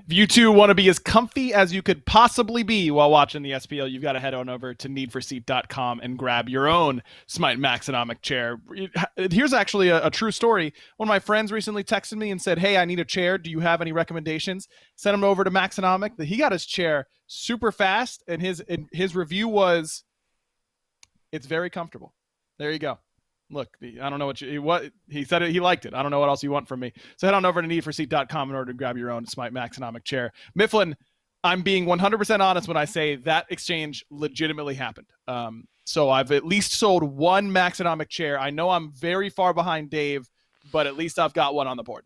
If you two want to be as comfy as you could possibly be while watching the SPL, you've got to head on over to needforseat.com and grab your own SMITE Maxonomic chair. Here's actually a true story. One of my friends recently texted me and said, hey, I need a chair. Do you have any recommendations? Sent him over to Maxonomic. He got his chair super fast, and his review was, it's very comfortable. There you go. Look, I don't know what he said. He liked it. I don't know what else you want from me. So head on over to needforseat.com in order to grab your own SMITE Maxonomic chair. Mifflin, I'm being 100% honest when I say that exchange legitimately happened. So I've at least sold one Maxonomic chair. I know I'm very far behind Dave, but at least I've got one on the board.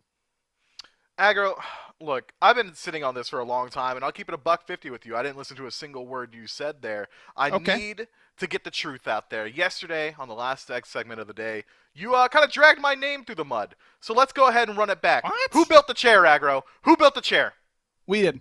Aggro, look, I've been sitting on this for a long time, and I'll keep it $1.50 with you. I didn't listen to a single word you said there. I need to get the truth out there. Yesterday, on the last X segment of the day, you kind of dragged my name through the mud. So let's go ahead and run it back. What? Who built the chair, Aggro? Who built the chair? We did.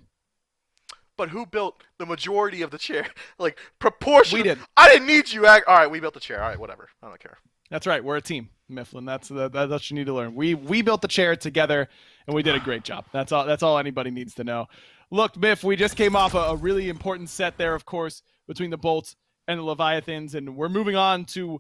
But who built the majority of the chair? Like, proportion. We did. I didn't need you, All right, we built the chair. All right, whatever. I don't care. That's right. We're a team, Mifflin. That's what you need to learn. We built the chair together, and we did a great job. That's all anybody needs to know. Look, Miff, we just came off a really important set there, of course, between the Bolts and the Leviathans, and we're moving on to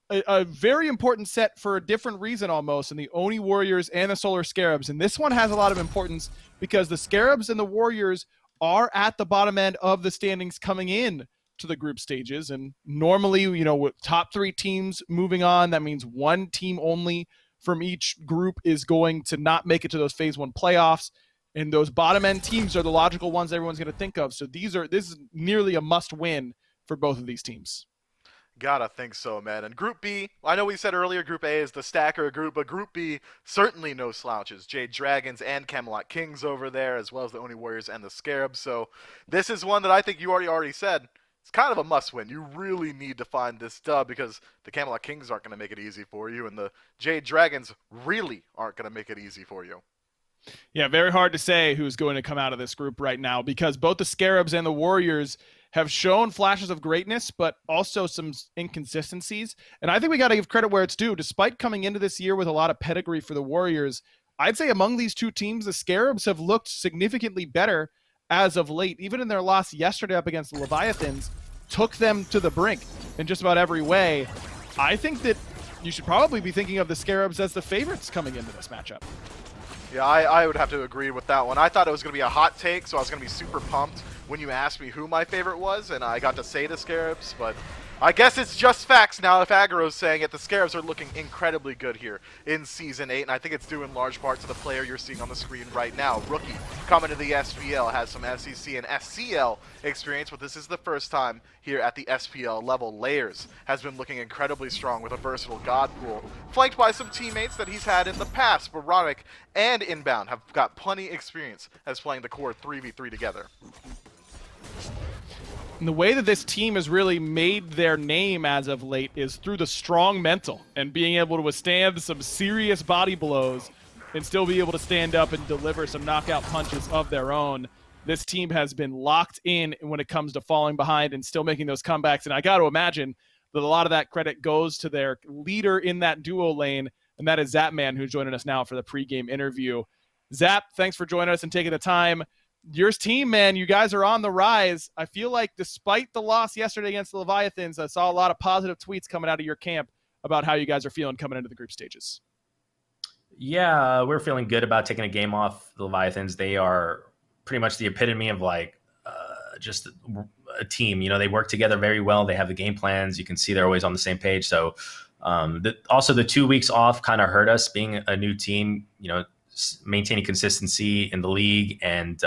a very important set for a different reason almost, in the Oni Warriors and the Solar Scarabs. And this one has a lot of importance because the Scarabs and the Warriors are at the bottom end of the standings coming in to the group stages. And normally, with top three teams moving on, that means one team only from each group is going to not make it to those phase one playoffs. And those bottom end teams are the logical ones everyone's going to think of. So this is nearly a must win for both of these teams. Gotta think so, man. And Group B, I know we said earlier Group A is the stacker group, but Group B, certainly no slouches. Jade Dragons and Camelot Kings over there, as well as the Oni Warriors and the Scarabs. So this is one that I think you already said. It's kind of a must-win. You really need to find this dub because the Camelot Kings aren't going to make it easy for you, and the Jade Dragons really aren't going to make it easy for you. Yeah, very hard to say who's going to come out of this group right now because both the Scarabs and the Warriors have shown flashes of greatness, but also some inconsistencies. And I think we got to give credit where it's due. Despite coming into this year with a lot of pedigree for the Warriors, I'd say among these two teams, the Scarabs have looked significantly better as of late. Even in their loss yesterday up against the Leviathans, took them to the brink in just about every way. I think that you should probably be thinking of the Scarabs as the favorites coming into this matchup. Yeah, I would have to agree with that one. I thought it was going to be a hot take, so I was going to be super pumped when you asked me who my favorite was, and I got to say the Scarabs, but I guess it's just facts now if Aggro's saying it. The Scarabs are looking incredibly good here in Season 8, and I think it's due in large part to the player you're seeing on the screen right now. Rookie, coming to the SPL, has some SEC and SCL experience, but this is the first time here at the SPL level. Layers has been looking incredibly strong with a versatile God Pool, flanked by some teammates that he's had in the past. Baronic and Inbound have got plenty experience as playing the core 3v3 together. And the way that this team has really made their name as of late is through the strong mental and being able to withstand some serious body blows and still be able to stand up and deliver some knockout punches of their own. This team has been locked in when it comes to falling behind and still making those comebacks. And I got to imagine that a lot of that credit goes to their leader in that duo lane, and that is Zapman, who's joining us now for the pregame interview. Zap, thanks for joining us and taking the time. Your team, man, you guys are on the rise. I feel like despite the loss yesterday against the Leviathans, I saw a lot of positive tweets coming out of your camp about how you guys are feeling coming into the group stages. Yeah, we're feeling good about taking a game off the Leviathans. They are pretty much the epitome of just a team. They work together very well. They have the game plans. You can see they're always on the same page. So also the 2 weeks off kind of hurt us being a new team, maintaining consistency in the league and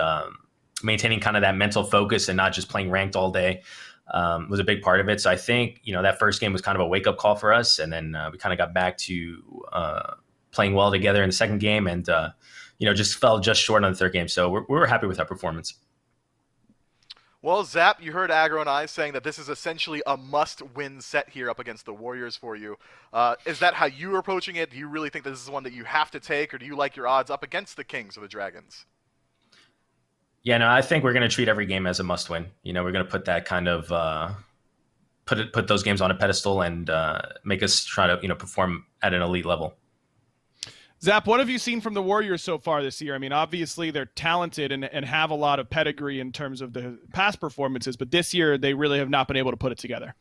maintaining kind of that mental focus and not just playing ranked all day was a big part of it. So I think, that first game was kind of a wake-up call for us. And then we kind of got back to playing well together in the second game and, just fell just short on the third game. So we're happy with our performance. Well, Zap, you heard Aggro and I saying that this is essentially a must-win set here up against the Warriors for you. Is that how you're approaching it? Do you really think this is one that you have to take, or do you like your odds up against the Kings or the Dragons? Yeah, no, I think we're going to treat every game as a must-win. We're going to put that kind of put those games on a pedestal and make us try to perform at an elite level. Zap, what have you seen from the Warriors so far this year? I mean, obviously they're talented and have a lot of pedigree in terms of the past performances, but this year they really have not been able to put it together.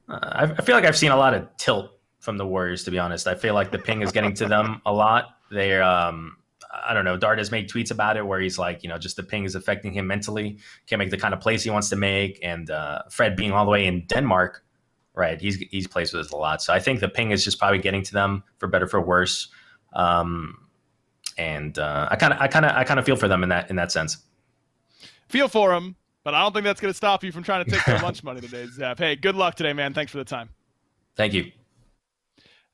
I feel like I've seen a lot of tilt from the Warriors, to be honest. I feel like the ping is getting to them a lot. They're, I don't know, Dart has made tweets about it where he's like, just the ping is affecting him mentally, can't make the kind of plays he wants to make. And Fred being all the way in Denmark, right, he's plays with us a lot. So I think the ping is just probably getting to them, for better, for worse. And I kind of feel for them in that sense. Feel for them, but I don't think that's going to stop you from trying to take their lunch money today, Zap. Hey, good luck today, man. Thanks for the time. Thank you.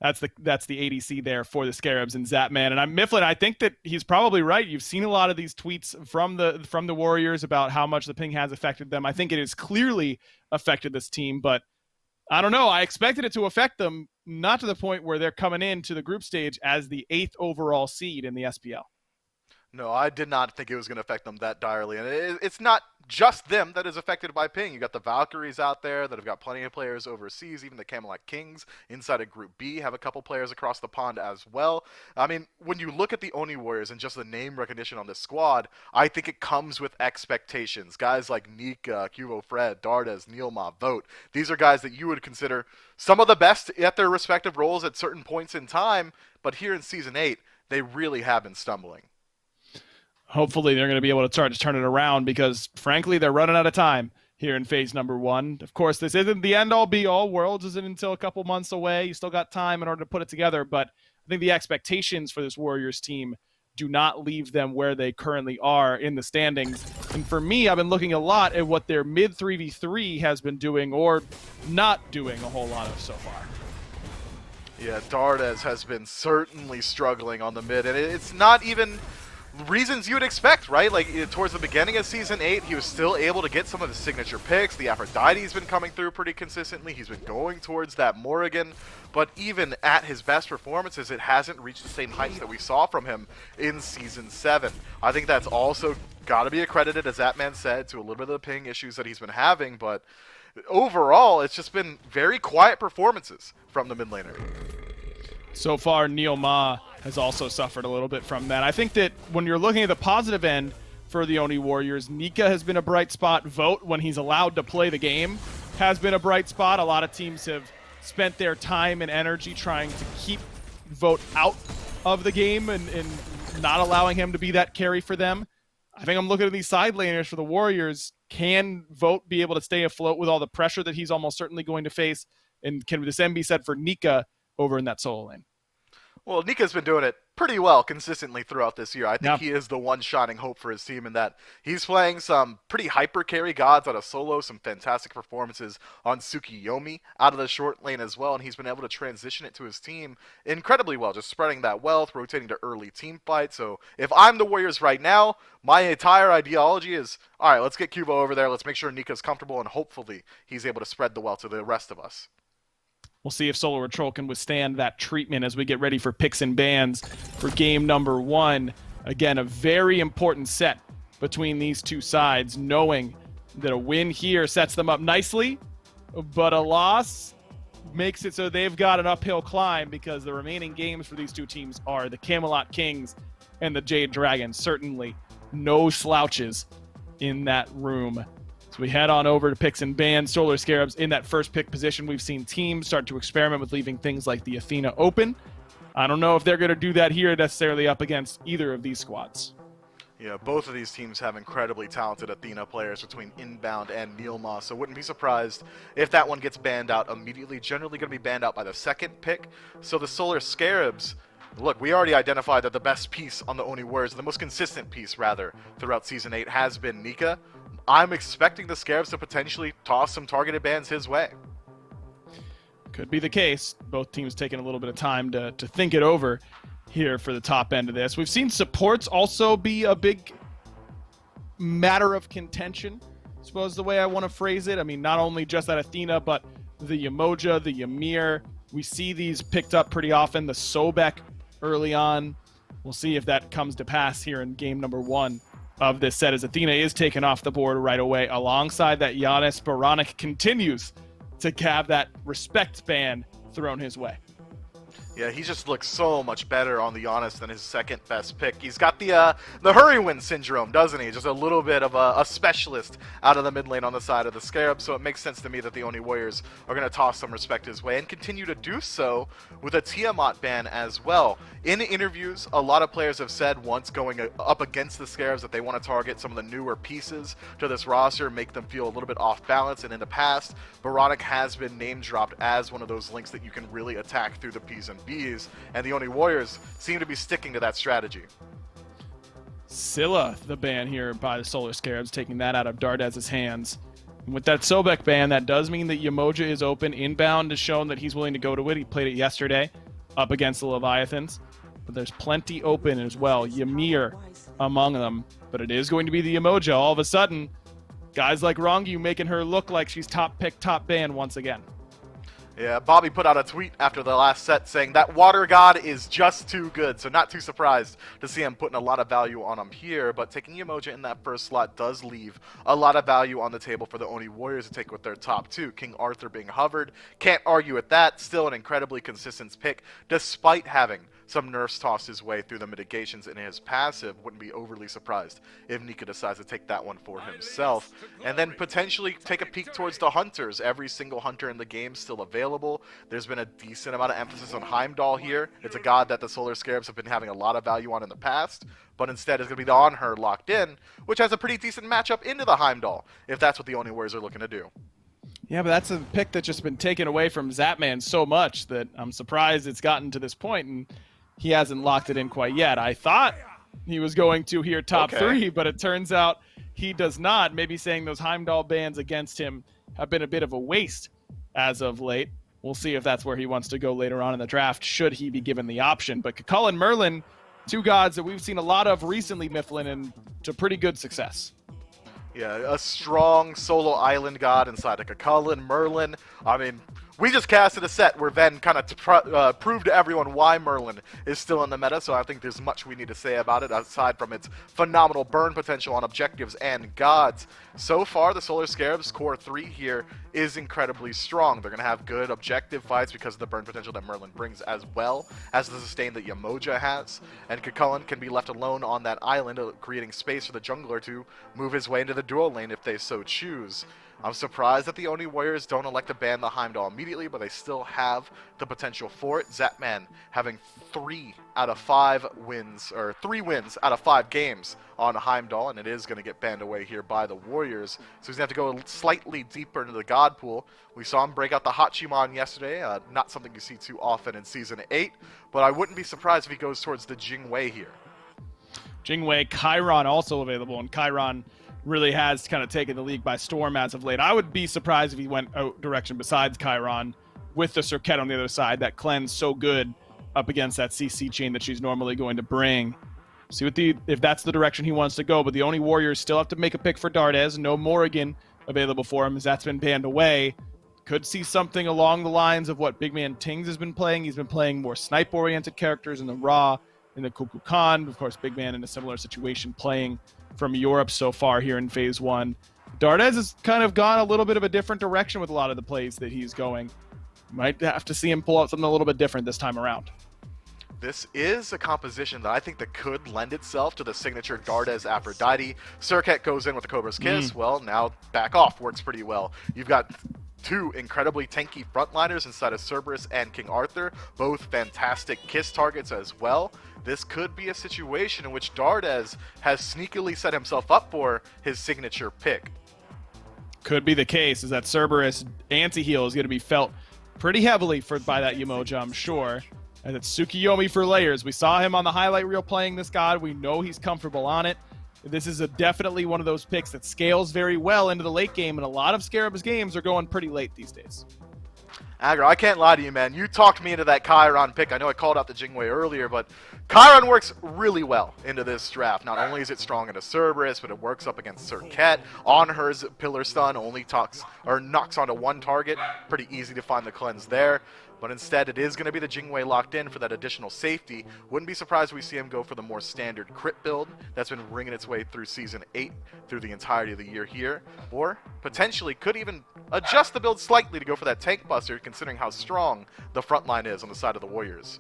That's the ADC there for the Scarabs and Zap, man. And Mifflin, I think that he's probably right. You've seen a lot of these tweets from the Warriors about how much the ping has affected them. I think it has clearly affected this team, but I don't know. I expected it to affect them, not to the point where they're coming into the group stage as the 8th overall seed in the SPL. No, I did not think it was going to affect them that direly. And it's not just them that is affected by ping. You got the Valkyries out there that have got plenty of players overseas. Even the Camelot Kings inside of Group B have a couple players across the pond as well. I mean, when you look at the Oni Warriors and just the name recognition on this squad, I think it comes with expectations. Guys like Nika, Cuvo Fred, Dardes, Neilma, Vote. These are guys that you would consider some of the best at their respective roles at certain points in time. But here in Season 8, they really have been stumbling. Hopefully they're going to be able to start to turn it around because, frankly, they're running out of time here in phase number 1. Of course, this isn't the end-all, be-all. Worlds isn't until a couple months away. You still got time in order to put it together, but I think the expectations for this Warriors team do not leave them where they currently are in the standings. And for me, I've been looking a lot at what their mid 3v3 has been doing or not doing a whole lot of so far. Yeah, Dardes has been certainly struggling on the mid, and it's not even reasons you would expect, right? Like, towards the beginning of Season 8, he was still able to get some of his signature picks. The Aphrodite's been coming through pretty consistently. He's been going towards that Morrigan. But even at his best performances, it hasn't reached the same heights that we saw from him in Season 7. I think that's also got to be accredited, as that man said, to a little bit of the ping issues that he's been having. But overall, it's just been very quiet performances from the mid laner. So far, Neil Ma has also suffered a little bit from that. I think that when you're looking at the positive end for the Oni Warriors, Nika has been a bright spot. Vote, when he's allowed to play the game, has been a bright spot. A lot of teams have spent their time and energy trying to keep Vote out of the game and not allowing him to be that carry for them. I think I'm looking at these side laners for the Warriors. Can Vote be able to stay afloat with all the pressure that he's almost certainly going to face? And can the same be said for Nika over in that solo lane? Well, Nika's been doing it pretty well consistently throughout this year. I think he is the one shining hope for his team in that he's playing some pretty hyper carry gods out of solo, some fantastic performances on Tsukiyomi out of the short lane as well, and he's been able to transition it to his team incredibly well, just spreading that wealth, rotating to early team fights. So if I'm the Warriors right now, my entire ideology is, all right, let's get Cubo over there, let's make sure Nika's comfortable, and hopefully he's able to spread the wealth to the rest of us. We'll see if Solar Patrol can withstand that treatment as we get ready for picks and bans for game number 1. Again, a very important set between these two sides, knowing that a win here sets them up nicely, but a loss makes it so they've got an uphill climb because the remaining games for these two teams are the Camelot Kings and the Jade Dragons. Certainly no slouches in that room. So we head on over to picks and bans. Solar Scarabs in that first pick position. We've seen teams start to experiment with leaving things like the Athena open. I don't know if they're going to do that here necessarily up against either of these squads. Yeah, both of these teams have incredibly talented Athena players between Inbound and Neilma, so wouldn't be surprised if that one gets banned out immediately. Generally going to be banned out by the second pick. So the Solar Scarabs, look, we already identified that the best piece on the Oni Warriors, the most consistent piece rather, throughout Season 8 has been Nika. I'm expecting the Scarabs to potentially toss some targeted bans his way. Could be the case. Both teams taking a little bit of time to think it over here for the top end of this. We've seen supports also be a big matter of contention, I suppose the way I want to phrase it. I mean, not only just that Athena, but the Yamoja, the Ymir. We see these picked up pretty often. The Sobek early on. We'll see if that comes to pass here in game number 1 of this set, as Athena is taken off the board right away. Alongside that, Giannis Baronic continues to have that respect ban thrown his way. Yeah, he just looks so much better on the Honest than his second best pick. He's got the hurry win syndrome, doesn't he? Just a little bit of a specialist out of the mid lane on the side of the Scarab, so it makes sense to me that the Oni Warriors are going to toss some respect his way and continue to do so with a Tiamat ban as well. In interviews, a lot of players have said once going up against the Scarabs that they want to target some of the newer pieces to this roster, make them feel a little bit off balance, and in the past, Baronic has been name dropped as one of those links that you can really attack through the P's and B's, and the Oni Warriors seem to be sticking to that strategy. Scylla, the ban here by the Solar Scarabs, taking that out of Dardez's hands. And with that Sobek ban, that does mean that Yamoja is open. Inbound has shown that he's willing to go to it. He played it yesterday up against the Leviathans. But there's plenty open as well. Ymir among them. But it is going to be the Yamoja. All of a sudden, guys like Rongu making her look like she's top pick, top ban once again. Yeah, Bobby put out a tweet after the last set saying that Water God is just too good, so not too surprised to see him putting a lot of value on him here, but taking Yamoja in that first slot does leave a lot of value on the table for the Oni Warriors to take with their top two. King Arthur being hovered, can't argue with that, still an incredibly consistent pick, despite having some nerfs tossed his way through the mitigations in his passive. Wouldn't be overly surprised if Nika decides to take that one for himself. And then potentially take a peek towards the Hunters. Every single Hunter in the game still available. There's been a decent amount of emphasis on Heimdall here. It's a god that the Solar Scarabs have been having a lot of value on in the past, but instead it's going to be the On Her locked in, which has a pretty decent matchup into the Heimdall, if that's what the Oni Warriors are looking to do. Yeah, but that's a pick that's just been taken away from Zapman so much that I'm surprised it's gotten to this point, and he hasn't locked it in quite yet. I thought he was going to here top three, but it turns out he does not. Maybe saying those Heimdall bans against him have been a bit of a waste as of late. We'll see if that's where he wants to go later on in the draft, should he be given the option. But Kakal and Merlin, two gods that we've seen a lot of recently, Mifflin, and to pretty good success. Yeah, a strong solo island god inside of Kakal and Merlin. I mean, we just casted a set where Ven kind of proved to everyone why Merlin is still in the meta, so I think there's much we need to say about it, aside from its phenomenal burn potential on objectives and gods. So far, the Solar Scarabs core 3 here is incredibly strong. They're going to have good objective fights because of the burn potential that Merlin brings, as well as the sustain that Yamoja has, and Kakullan can be left alone on that island, creating space for the jungler to move his way into the dual lane if they so choose. I'm surprised that the Oni Warriors don't elect to ban the Heimdall immediately, but they still have the potential for it. Zapman having 3 out of 5 wins, or 3 wins out of 5 games on Heimdall, and it is going to get banned away here by the Warriors. So he's going to have to go slightly deeper into the God pool. We saw him break out the Hachiman yesterday, not something you see too often in Season 8, but I wouldn't be surprised if he goes towards the Jingwei here. Jingwei, Chiron also available, and Chiron really has kind of taken the league by storm as of late. I would be surprised if he went out direction besides Chiron with the Circuit on the other side. That cleanse so good up against that CC chain that she's normally going to bring. See what if that's the direction he wants to go, but the Oni Warriors still have to make a pick for Dardez. No Morrigan available for him as that's been banned away. Could see something along the lines of what Big Man Tings has been playing. He's been playing more snipe-oriented characters in the Ra, in the Kukulkan. Of course, Big Man in a similar situation playing from Europe so far here in Phase 1. Dardez has kind of gone a little bit of a different direction with a lot of the plays that he's going. Might have to see him pull out something a little bit different this time around. This is a composition that I think that could lend itself to the signature Dardez Aphrodite. Circuit goes in with the Cobra's Kiss. Well, now back off works pretty well. You've got 2 incredibly tanky frontliners inside of Cerberus and King Arthur, both fantastic kiss targets as well. This could be a situation in which Dardez has sneakily set himself up for his signature pick. Could be the case, is that Cerberus anti-heal is going to be felt pretty heavily by that Yamoja, I'm sure. And it's Tsukiyomi for layers. We saw him on the highlight reel playing this god. We know he's comfortable on it. This is definitely one of those picks that scales very well into the late game, and a lot of Scarabs games are going pretty late these days. Aggro, I can't lie to you, man. You talked me into that Chiron pick. I know I called out the Jingwei earlier, but Chiron works really well into this draft. Not only is it strong into Cerberus, but it works up against Serket. On her's Pillar Stun only knocks onto one target. Pretty easy to find the cleanse there. But instead, it is going to be the Jingwei locked in for that additional safety. Wouldn't be surprised if we see him go for the more standard crit build that's been ringing its way through Season 8 through the entirety of the year here. Or potentially could even adjust the build slightly to go for that tank buster, considering how strong the front line is on the side of the Warriors.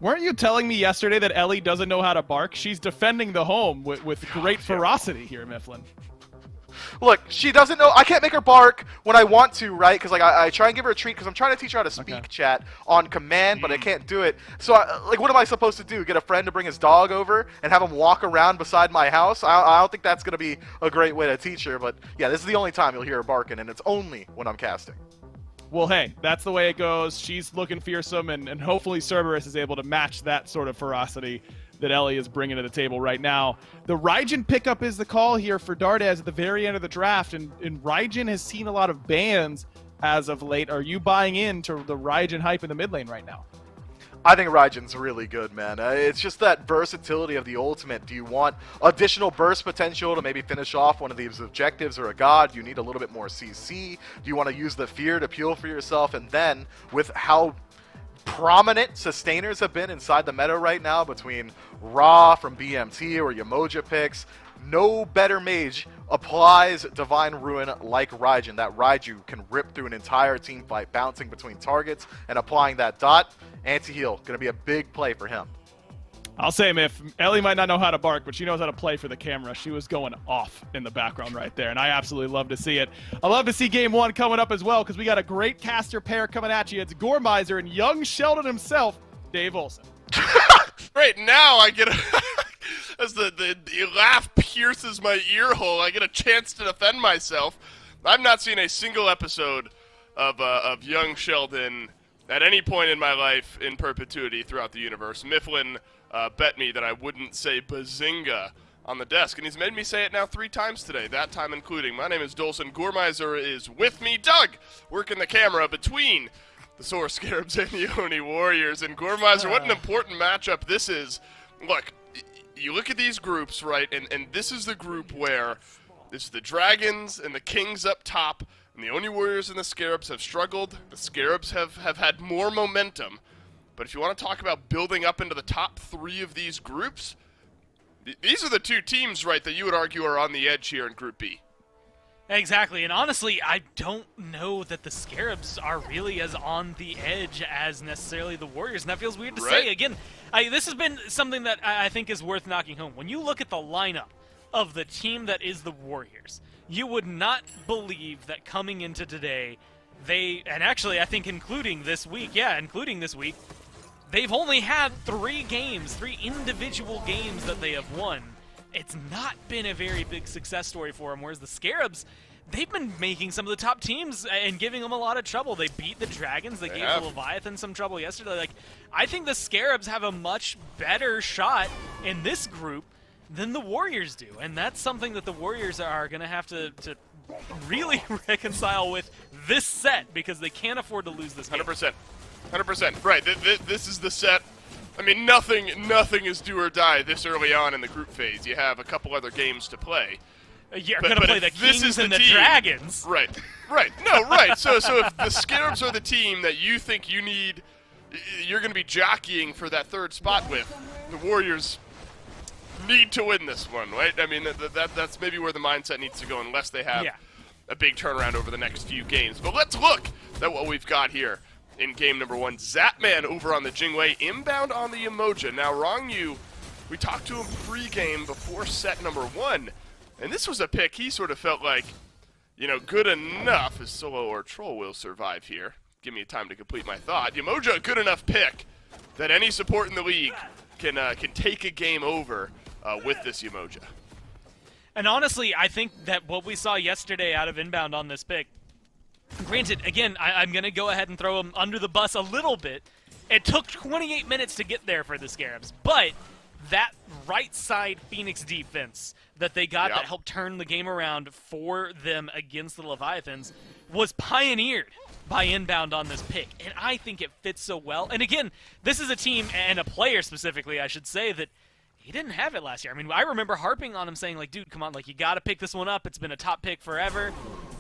Weren't you telling me yesterday that Ellie doesn't know how to bark? She's defending the home with great ferocity here, Mifflin. Look, she doesn't know. I can't make her bark when I want to, right? Because like I try and give her a treat because I'm trying to teach her how to speak chat on command, but I can't do it. So like, what am I supposed to do? Get a friend to bring his dog over and have him walk around beside my house? I don't think that's going to be a great way to teach her. But yeah, this is the only time you'll hear her barking, and it's only when I'm casting. Well, hey, that's the way it goes. She's looking fearsome, and hopefully Cerberus is able to match that sort of ferocity that Ellie is bringing to the table right now. The Raijin pickup is the call here for Dardez at the very end of the draft, and Raijin has seen a lot of bans as of late. Are you buying into the Raijin hype in the mid lane right now? I think Raijin's really good, man. It's just that versatility of the ultimate. Do you want additional burst potential to maybe finish off one of these objectives or a god? Do you need a little bit more CC? Do you want to use the fear to peel for yourself? And then, with how prominent sustainers have been inside the meta right now between Ra from BMT or Yamoja picks, no better mage applies Divine Ruin like Raijin. That Raiju can rip through an entire team fight, bouncing between targets and applying that dot. Anti-heal, going to be a big play for him. I'll say, Miff, Ellie might not know how to bark, but she knows how to play for the camera. She was going off in the background right there, and I absolutely love to see it. I love to see Game 1 coming up as well, because we got a great caster pair coming at you. It's Gormizer and young Sheldon himself, Dave Olsen. Right now, I get as the laugh pierces my ear hole, I get a chance to defend myself. I've not seen a single episode of young Sheldon at any point in my life in perpetuity throughout the universe. Mifflin bet me that I wouldn't say Bazinga on the desk, and he's made me say it now 3 times today, that time including. My name is Dolson. Gormizer is with me. Doug, working the camera between the Sore Scarabs and the Oni Warriors. And Gormizer, what an important matchup this is. Look, you look at these groups, right, and this is the group where it's the Dragons and the Kings up top, and the Oni Warriors and the Scarabs have struggled. The Scarabs have had more momentum. But if you want to talk about building up into the top 3 of these groups, these are the 2 teams, right, that you would argue are on the edge here in Group B. Exactly, and honestly, I don't know that the Scarabs are really as on the edge as necessarily the Warriors, and that feels weird to say. Again, this has been something that I think is worth knocking home. When you look at the lineup of the team that is the Warriors, you would not believe that coming into today, and actually I think including this week, they've only had 3 individual games that they have won. It's not been a very big success story for them, whereas the Scarabs, they've been making some of the top teams and giving them a lot of trouble. They beat the Dragons, they gave the Leviathan some trouble yesterday. Like, I think the Scarabs have a much better shot in this group than the Warriors do, and that's something that the Warriors are going to have to really reconcile with this set, because they can't afford to lose this game. 100%. Right, this is the set. I mean, nothing is do or die this early on in the group phase. You have a couple other games to play. You're going to play the Kings and the Dragons. Right. No, right. So if the Scarabs are the team that you think you need, you're going to be jockeying for that 3rd spot with, the Warriors need to win this one, right? I mean, that's maybe where the mindset needs to go, unless they have a big turnaround over the next few games. But let's look at what we've got here in game number 1. Zapman over on the Jingwei, inbound on the Yamoja. Now, Rongyu, we talked to him pre-game before set number 1, and this was a pick he sort of felt like, you know, good enough. His solo or troll will survive here. Give me time to complete my thought. Yamoja, a good enough pick that any support in the league can take a game over with this Yamoja. And honestly, I think that what we saw yesterday out of inbound on this pick, granted, again, I'm going to go ahead and throw him under the bus a little bit. It took 28 minutes to get there for the Scarabs, but that right side Phoenix defense that they got that helped turn the game around for them against the Leviathans was pioneered by Inbound on this pick, and I think it fits so well. And again, this is a team, and a player specifically, I should say, that he didn't have it last year. I mean, I remember harping on him saying, like, dude, come on, like, you got to pick this one up. It's been a top pick forever.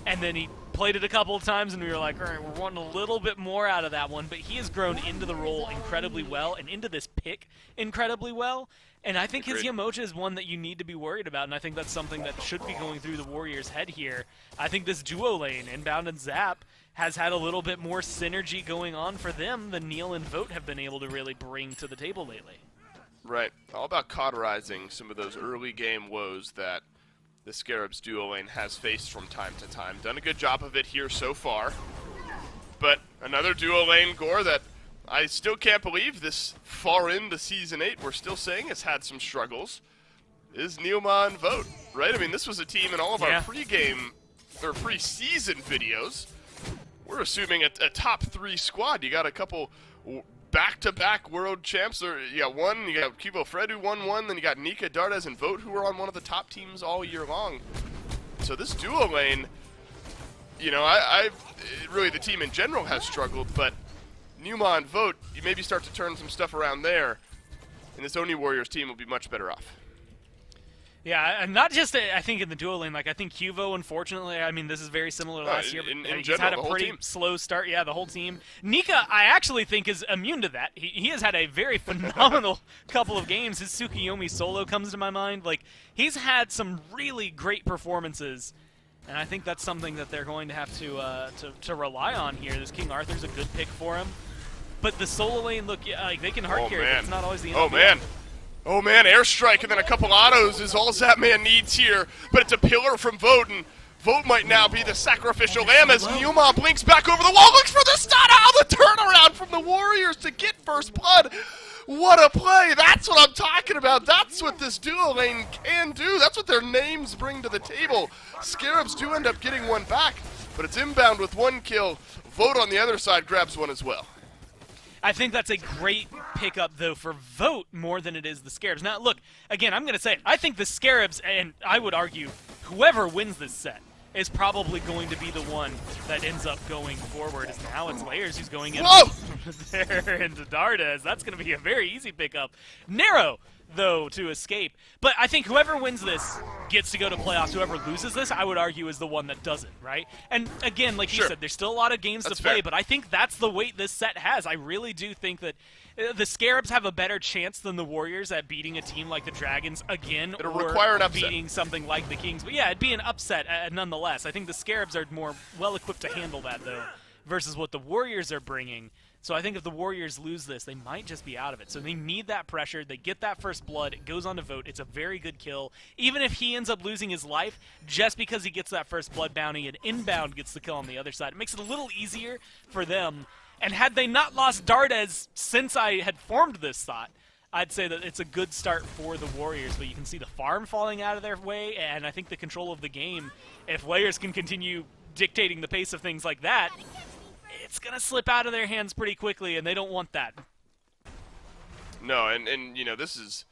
And then he played it a couple of times, and we were like, all right, we're wanting a little bit more out of that one. But he has grown into the role incredibly well and into this pick incredibly well. And I think his Yamocha is one that you need to be worried about, and I think that's something that should be going through the Warriors' head here. I think this duo lane, Inbound and Zap, has had a little bit more synergy going on for them than Neil and Vote have been able to really bring to the table lately. Right. All about cauterizing some of those early game woes that the Scarabs duo lane has faced from time to time. Done a good job of it here so far. But another duo lane, Gore, that I still can't believe this far into Season 8 we're still saying has had some struggles, is Neilma and Vote, right? I mean, this was a team in all of our pregame or preseason videos. We're assuming a top 3 squad. You got a couple back-to-back world champs. Or you got one, you got Kibo Fred who won one, then you got Nika, Dardes, and Vote who were on one of the top teams all year long. So this duo lane, you know, really the team in general has struggled, but Numa and Vote, you maybe start to turn some stuff around there, and this Oni Warriors team will be much better off. Yeah, and not just, I think, in the duo lane. Like, I think Cuvo, unfortunately, I mean, this is very similar to last year. In he's general, had a pretty team. slow start. Yeah, the whole team. Nika, I actually think, is immune to that. He has had a very phenomenal couple of games. His Tsukiyomi solo comes to my mind. Like, he's had some really great performances, and I think that's something that they're going to have to rely on here. This King Arthur's a good pick for him. But the solo lane, look, yeah, like, they can hard carry, but it's not always the end. Oh, man. Oh, man, airstrike and then a couple autos is all Zapman needs here. But it's a pillar from Vote, and Vote might now be the sacrificial lamb as Numa blinks back over the wall, looks for the stun. Oh, the turnaround from the Warriors to get first blood. What a play. That's what I'm talking about. That's what this duo lane can do. That's what their names bring to the table. Scarabs do end up getting one back, but it's Inbound with one kill. Vote on the other side grabs one as well. I think that's a great pickup, though, for Vote more than it is the Scarabs. Now, look, again, I'm going to say it. I think the Scarabs, and I would argue whoever wins this set, is probably going to be the one that ends up going forward. As now it's Layers who's going in there into Dardes. That's going to be a very easy pickup. Narrow, though, to escape. But I think whoever wins this gets to go to playoffs. Whoever loses this, I would argue, is the one that doesn't, right? And again, like you said, there's still a lot of games to play, but I think that's the weight this set has. I really do think that the Scarabs have a better chance than the Warriors at beating a team like the Dragons again, It'll or require an upset. beating something like the Kings. But yeah, it'd be an upset nonetheless. I think the Scarabs are more well-equipped to handle that, though, versus what the Warriors are bringing. So I think if the Warriors lose this, they might just be out of it. So they need that pressure. They get that first blood. It goes on to Vote. It's a very good kill. Even if he ends up losing his life, just because he gets that first blood bounty and Inbound gets the kill on the other side, it makes it a little easier for them. And had they not lost Dardes since I had formed this thought, I'd say that it's a good start for the Warriors. But you can see the farm falling out of their way, and I think the control of the game, if Layers can continue dictating the pace of things like that, it's going to slip out of their hands pretty quickly, and they don't want that. No, and you know, this is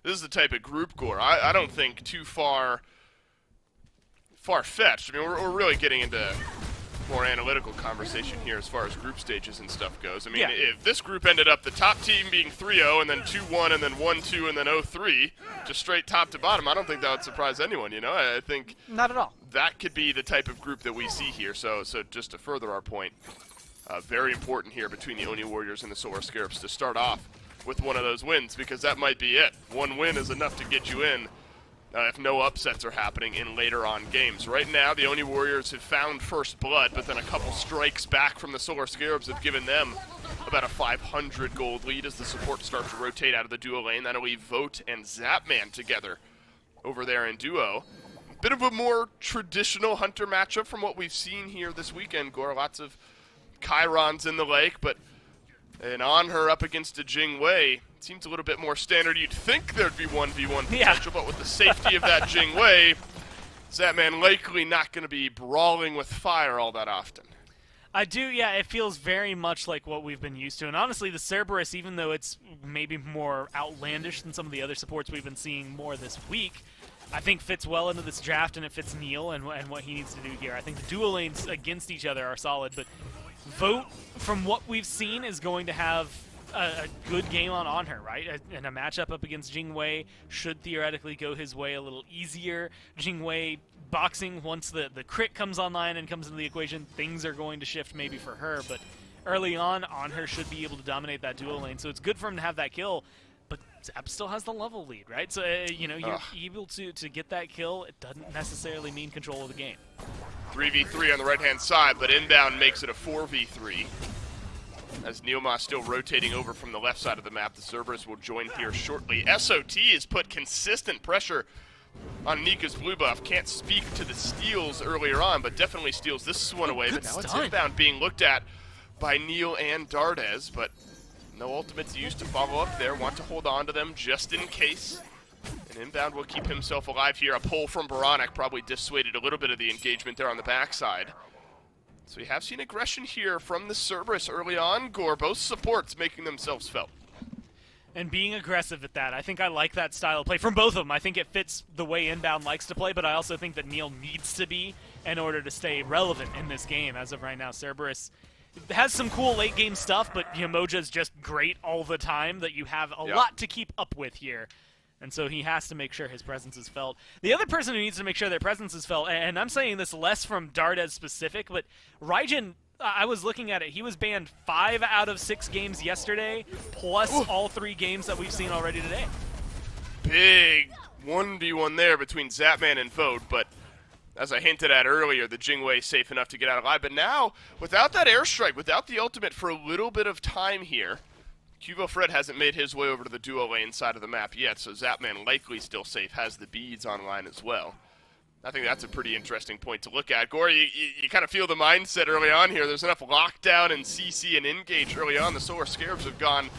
the type of group Gore I don't think too far-fetched. I mean, we're really getting into more analytical conversation here as far as group stages and stuff goes. I mean, if this group ended up the top team being 3-0 and then 2-1 and then 1-2 and then 0-3, just straight top to bottom, I don't think that would surprise anyone, you know? I think not at all. That could be the type of group that we see here. So just to further our point, very important here between the Oni Warriors and the Solar Scarabs to start off with one of those wins, because that might be it. One win is enough to get you in if no upsets are happening in later on games. Right now, the Oni Warriors have found first blood, but then a couple strikes back from the Solar Scarabs have given them about a 500 gold lead as the support starts to rotate out of the duo lane. That'll leave Vote and Zapman together over there in duo. Bit of a more traditional Hunter matchup from what we've seen here this weekend, Gore. Lots of Chirons in the lake, but an On Her up against a Jing Wei seems a little bit more standard. You'd think there'd be 1v1 potential, but with the safety of that Jing Wei, Zapman likely not going to be brawling with fire all that often. I do, yeah, it feels very much like what we've been used to. And honestly, the Cerberus, even though it's maybe more outlandish than some of the other supports we've been seeing more this week, I think fits well into this draft, and it fits Neil and what he needs to do here. I think the dual lanes against each other are solid, but Vote, from what we've seen, is going to have a good game on her, right? And a matchup up against Jingwei should theoretically go his way a little easier. Jingwei boxing, once the crit comes online and comes into the equation, things are going to shift maybe for her, but early on her should be able to dominate that duo lane, so it's good for him to have that kill. But Zap still has the level lead, right? So, you know, you're able to get that kill. It doesn't necessarily mean control of the game. 3v3 on the right-hand side, but inbound makes it a 4v3. As Neilma still rotating over from the left side of the map, the Cerberus will join here shortly. SOT has put consistent pressure on Nika's blue buff. Can't speak to the steals earlier on, but definitely steals this one away. But now it's inbound being looked at by Neil and Dardes, but no ultimates used to follow up there. Want to hold on to them just in case. And inbound will keep himself alive here. A pull from Baronic probably dissuaded a little bit of the engagement there on the backside. So we have seen aggression here from the Cerberus early on. Gore, both supports making themselves felt. And being aggressive at that. I think I like that style of play from both of them. I think it fits the way Inbound likes to play, but I also think that Neil needs to be in order to stay relevant in this game. As of right now, Cerberus has some cool late game stuff, but Moja's just great all the time that you have a lot to keep up with here. And so he has to make sure his presence is felt. The other person who needs to make sure their presence is felt, and I'm saying this less from Dardes specific, but Raijin, I was looking at it, he was banned 5 out of 6 games yesterday, plus all 3 games that we've seen already today. Big 1v1 there between Zapman and Vote, but as I hinted at earlier, the Jingwei safe enough to get out alive. But now, without that airstrike, without the ultimate for a little bit of time here, Cubo Fred hasn't made his way over to the duo lane side of the map yet, so Zapman likely still safe, has the beads online as well. I think that's a pretty interesting point to look at. Gore, you kind of feel the mindset early on here. There's enough lockdown and CC and engage early on. The Solar Scarabs have gone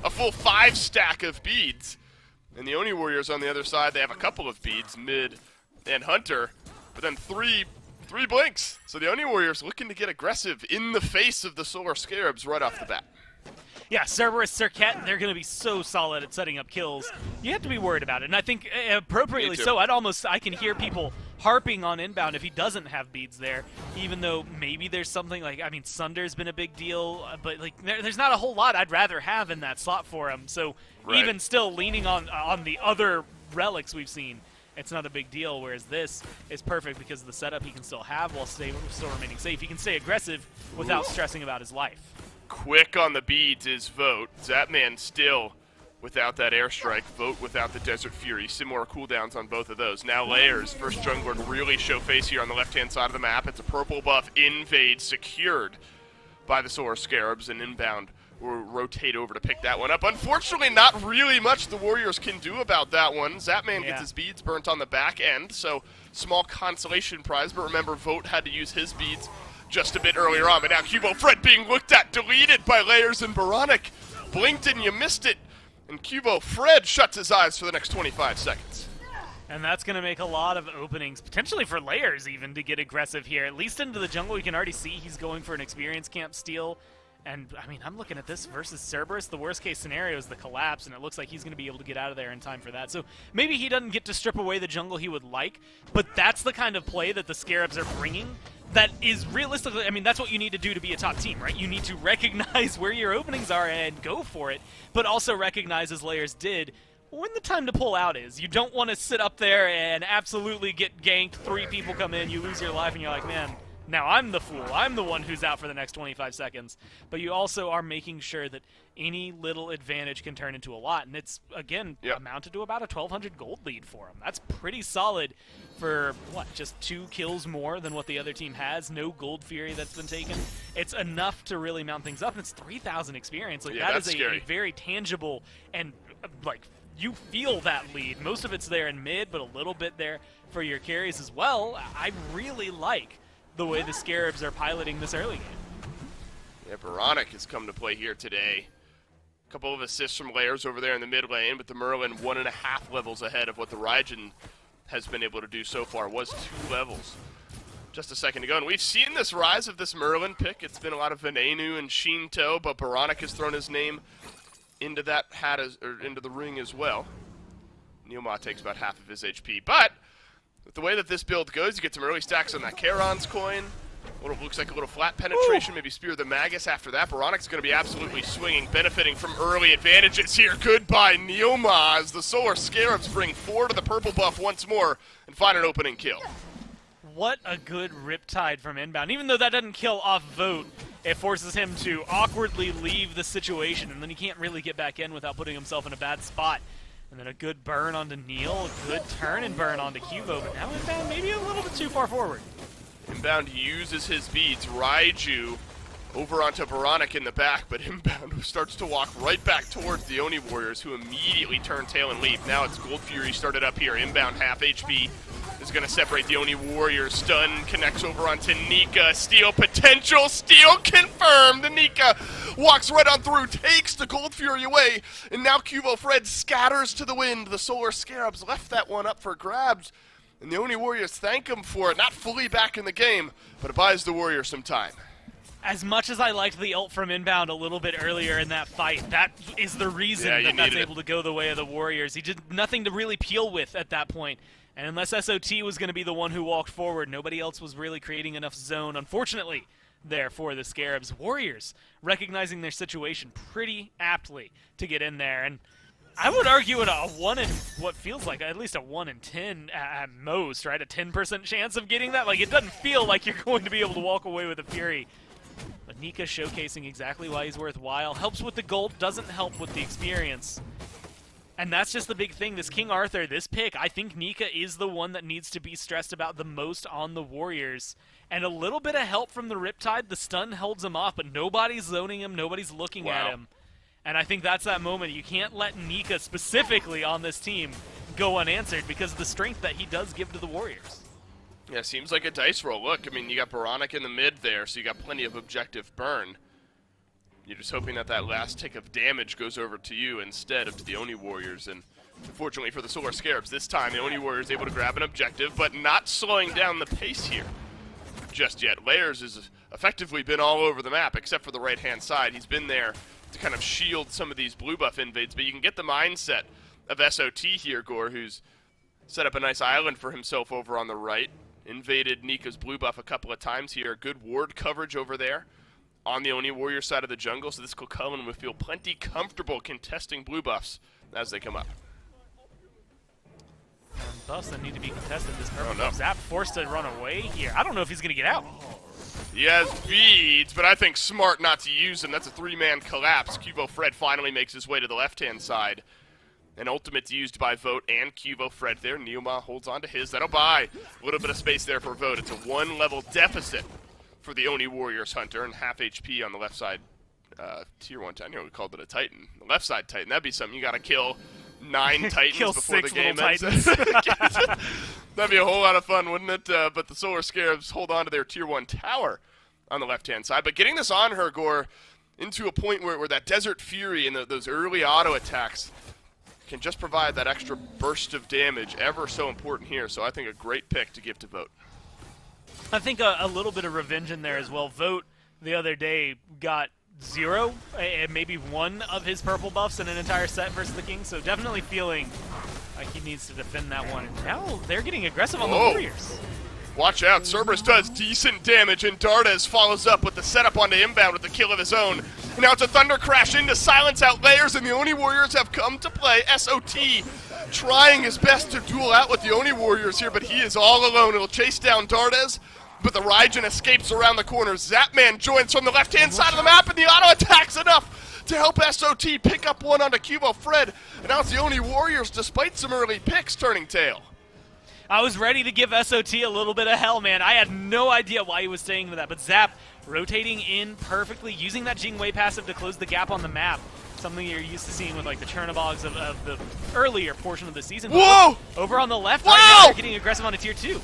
a full 5 stack of beads. And the Oni Warriors on the other side, they have a couple of beads, Mid and Hunter, but then three blinks. So the Oni Warriors looking to get aggressive in the face of the Solar Scarabs right off the bat. Yeah, Cerberus, Cirquet, they're going to be so solid at setting up kills. You have to be worried about it, and I think appropriately so. I can hear people harping on Inbound if he doesn't have beads there, even though maybe there's something like, I mean, Sunder's been a big deal, but like there's not a whole lot I'd rather have in that slot for him. So even still leaning on the other relics we've seen, it's not a big deal, whereas this is perfect because of the setup he can still have while still remaining safe. He can stay aggressive without stressing about his life. Quick on the beads is Vote. Zapman still without that airstrike. Vote without the Desert Fury. Similar cooldowns on both of those. Now Layers, first jungler to really show face here on the left-hand side of the map. It's a purple buff invade secured by the Solar Scarabs, and Inbound will rotate over to pick that one up. Unfortunately, not really much the Warriors can do about that one. Zapman gets his beads burnt on the back end, so small consolation prize, but remember, Vote had to use his beads just a bit earlier on, but now Cubo Fred being looked at, deleted by Layers and Baronic. Blinked and you missed it, and Cubo Fred shuts his eyes for the next 25 seconds. And that's going to make a lot of openings, potentially for Layers even, to get aggressive here. At least into the jungle, you can already see he's going for an experience camp steal. And, I mean, I'm looking at this versus Cerberus. The worst-case scenario is the collapse, and it looks like he's going to be able to get out of there in time for that. So maybe he doesn't get to strip away the jungle he would like, but that's the kind of play that the Scarabs are bringing that is realistically, I mean, that's what you need to do to be a top team, right? You need to recognize where your openings are and go for it, but also recognize, as Layers did, when the time to pull out is. You don't want to sit up there and absolutely get ganked, 3 people come in, you lose your life, and you're like, man, now I'm the fool. I'm the one who's out for the next 25 seconds. But you also are making sure that any little advantage can turn into a lot. And it's, again, amounted to about a 1,200 gold lead for him. That's pretty solid for, what, just 2 kills more than what the other team has. No gold fury that's been taken. It's enough to really mount things up. And it's 3,000 experience. Like, that is a very tangible and, like, you feel that lead. Most of it's there in mid, but a little bit there for your carries as well. I really like the way the Scarabs are piloting this early game. Yeah, Baronic has come to play here today. A couple of assists from Layers over there in the mid lane, but the Merlin 1.5 levels ahead of what the Raijin has been able to do so far. Was 2 levels just a second ago. And we've seen this rise of this Merlin pick. It's been a lot of Venenu and Shinto, but Baronic has thrown his name into that hat or into the ring as well. Neilma takes about half of his HP, but with the way that this build goes, you get some early stacks on that Charon's coin. Looks like a little flat penetration, maybe Spear of the Magus after that. Veronic's going to be absolutely swinging, benefiting from early advantages here. Goodbye, Neoma, as the Solar Scarabs bring 4 to the purple buff once more and find an opening kill. What a good Riptide from inbound. Even though that doesn't kill off Vote, it forces him to awkwardly leave the situation, and then he can't really get back in without putting himself in a bad spot. And then a good burn onto Neil, a good turn and burn onto Cubo, but now inbound maybe a little bit too far forward. Inbound uses his beads. Raiju over onto Veronic in the back, but Inbound starts to walk right back towards the Oni Warriors, who immediately turn tail and leave. Now it's Gold Fury started up here. Inbound half HP is going to separate the Oni Warriors. Stun connects over onto Nika. Steal potential. Steal confirmed. The Nika walks right on through, takes the Gold Fury away, and now Cubo Fred scatters to the wind. The Solar Scarabs left that one up for grabs. And the Oni Warriors thank him for it. Not fully back in the game, but it buys the Warriors some time. As much as I liked the ult from inbound a little bit earlier in that fight, that is the reason that's able to go the way of the Warriors. He did nothing to really peel with at that point. And unless SOT was going to be the one who walked forward, nobody else was really creating enough zone, unfortunately, there for the Scarabs. Warriors recognizing their situation pretty aptly to get in there. And I would argue at a 1 in what feels like at least a 1 in 10 at most, right? A 10% chance of getting that. Like, it doesn't feel like you're going to be able to walk away with a Fury. But Nika showcasing exactly why he's worthwhile. Helps with the gold, doesn't help with the experience. And that's just the big thing. This King Arthur, this pick, I think Nika is the one that needs to be stressed about the most on the Warriors. And a little bit of help from the Riptide. The stun holds him off, but nobody's zoning him, nobody's looking at him. And I think that's that moment. You can't let Nika specifically on this team go unanswered because of the strength that he does give to the Warriors. Yeah, seems like a dice roll. Look, I mean, you got Veronic in the mid there, so you got plenty of objective burn. You're just hoping that that last tick of damage goes over to you instead of to the Oni Warriors. And unfortunately for the Solar Scarabs, this time the Oni Warriors able to grab an objective, but not slowing down the pace here just yet. Layers has effectively been all over the map, except for the right-hand side. He's been there to kind of shield some of these blue buff invades, but you can get the mindset of SOT here, Gore, who's set up a nice island for himself over on the right, invaded Nika's blue buff a couple of times here. Good ward coverage over there on the Oni Warrior side of the jungle, so this Kilcullen would feel plenty comfortable contesting blue buffs as they come up. And buffs that need to be contested. This purple Zap forced to run away here. I don't know if he's going to get out. He has beads, but I think smart not to use them. That's a 3-man collapse. Cubo Fred finally makes his way to the left-hand side. And ultimate's used by Vote and Cubo Fred there. Neoma holds on to his. That'll buy a little bit of space there for Vote. It's a 1-level deficit for the Oni Warriors Hunter, and half HP on the left side. Tier 1, I know we called it a Titan. The left side Titan, that'd be something. You gotta kill 9 Titans kill before 6 the game little ends. Titans. That'd be a whole lot of fun, wouldn't it? But the Solar Scarabs hold on to their Tier 1 tower on the left-hand side. But getting this on her, Gore, into a point where that Desert Fury and those early auto attacks can just provide that extra burst of damage, ever so important here. So I think a great pick to give to Vote. I think a little bit of revenge in there as well. Vote the other day got 0 and maybe 1 of his purple buffs in an entire set versus the King, so definitely feeling like he needs to defend that one. And now they're getting aggressive on the Warriors. Watch out, Cerberus does decent damage, and Dardes follows up with the setup onto inbound with the kill of his own. And now it's a Thunder Crash in to silence out Layers, and the Oni Warriors have come to play. SOT trying his best to duel out with the Oni Warriors here, but he is all alone. It'll chase down Dardes, but the Raijin escapes around the corner. Zapman joins from the left-hand side of the map, and the auto attack's enough to help SOT pick up one onto Cubo Fred. And now it's the Oni Warriors, despite some early picks, turning tail. I was ready to give SOT a little bit of hell, man. I had no idea why he was saying that, but Zap rotating in perfectly, using that Jingwei passive to close the gap on the map. Something you're used to seeing with like the Chernobyls of the earlier portion of the season. Whoa! Over on the left, wow! right now, they're getting aggressive on a tier 2.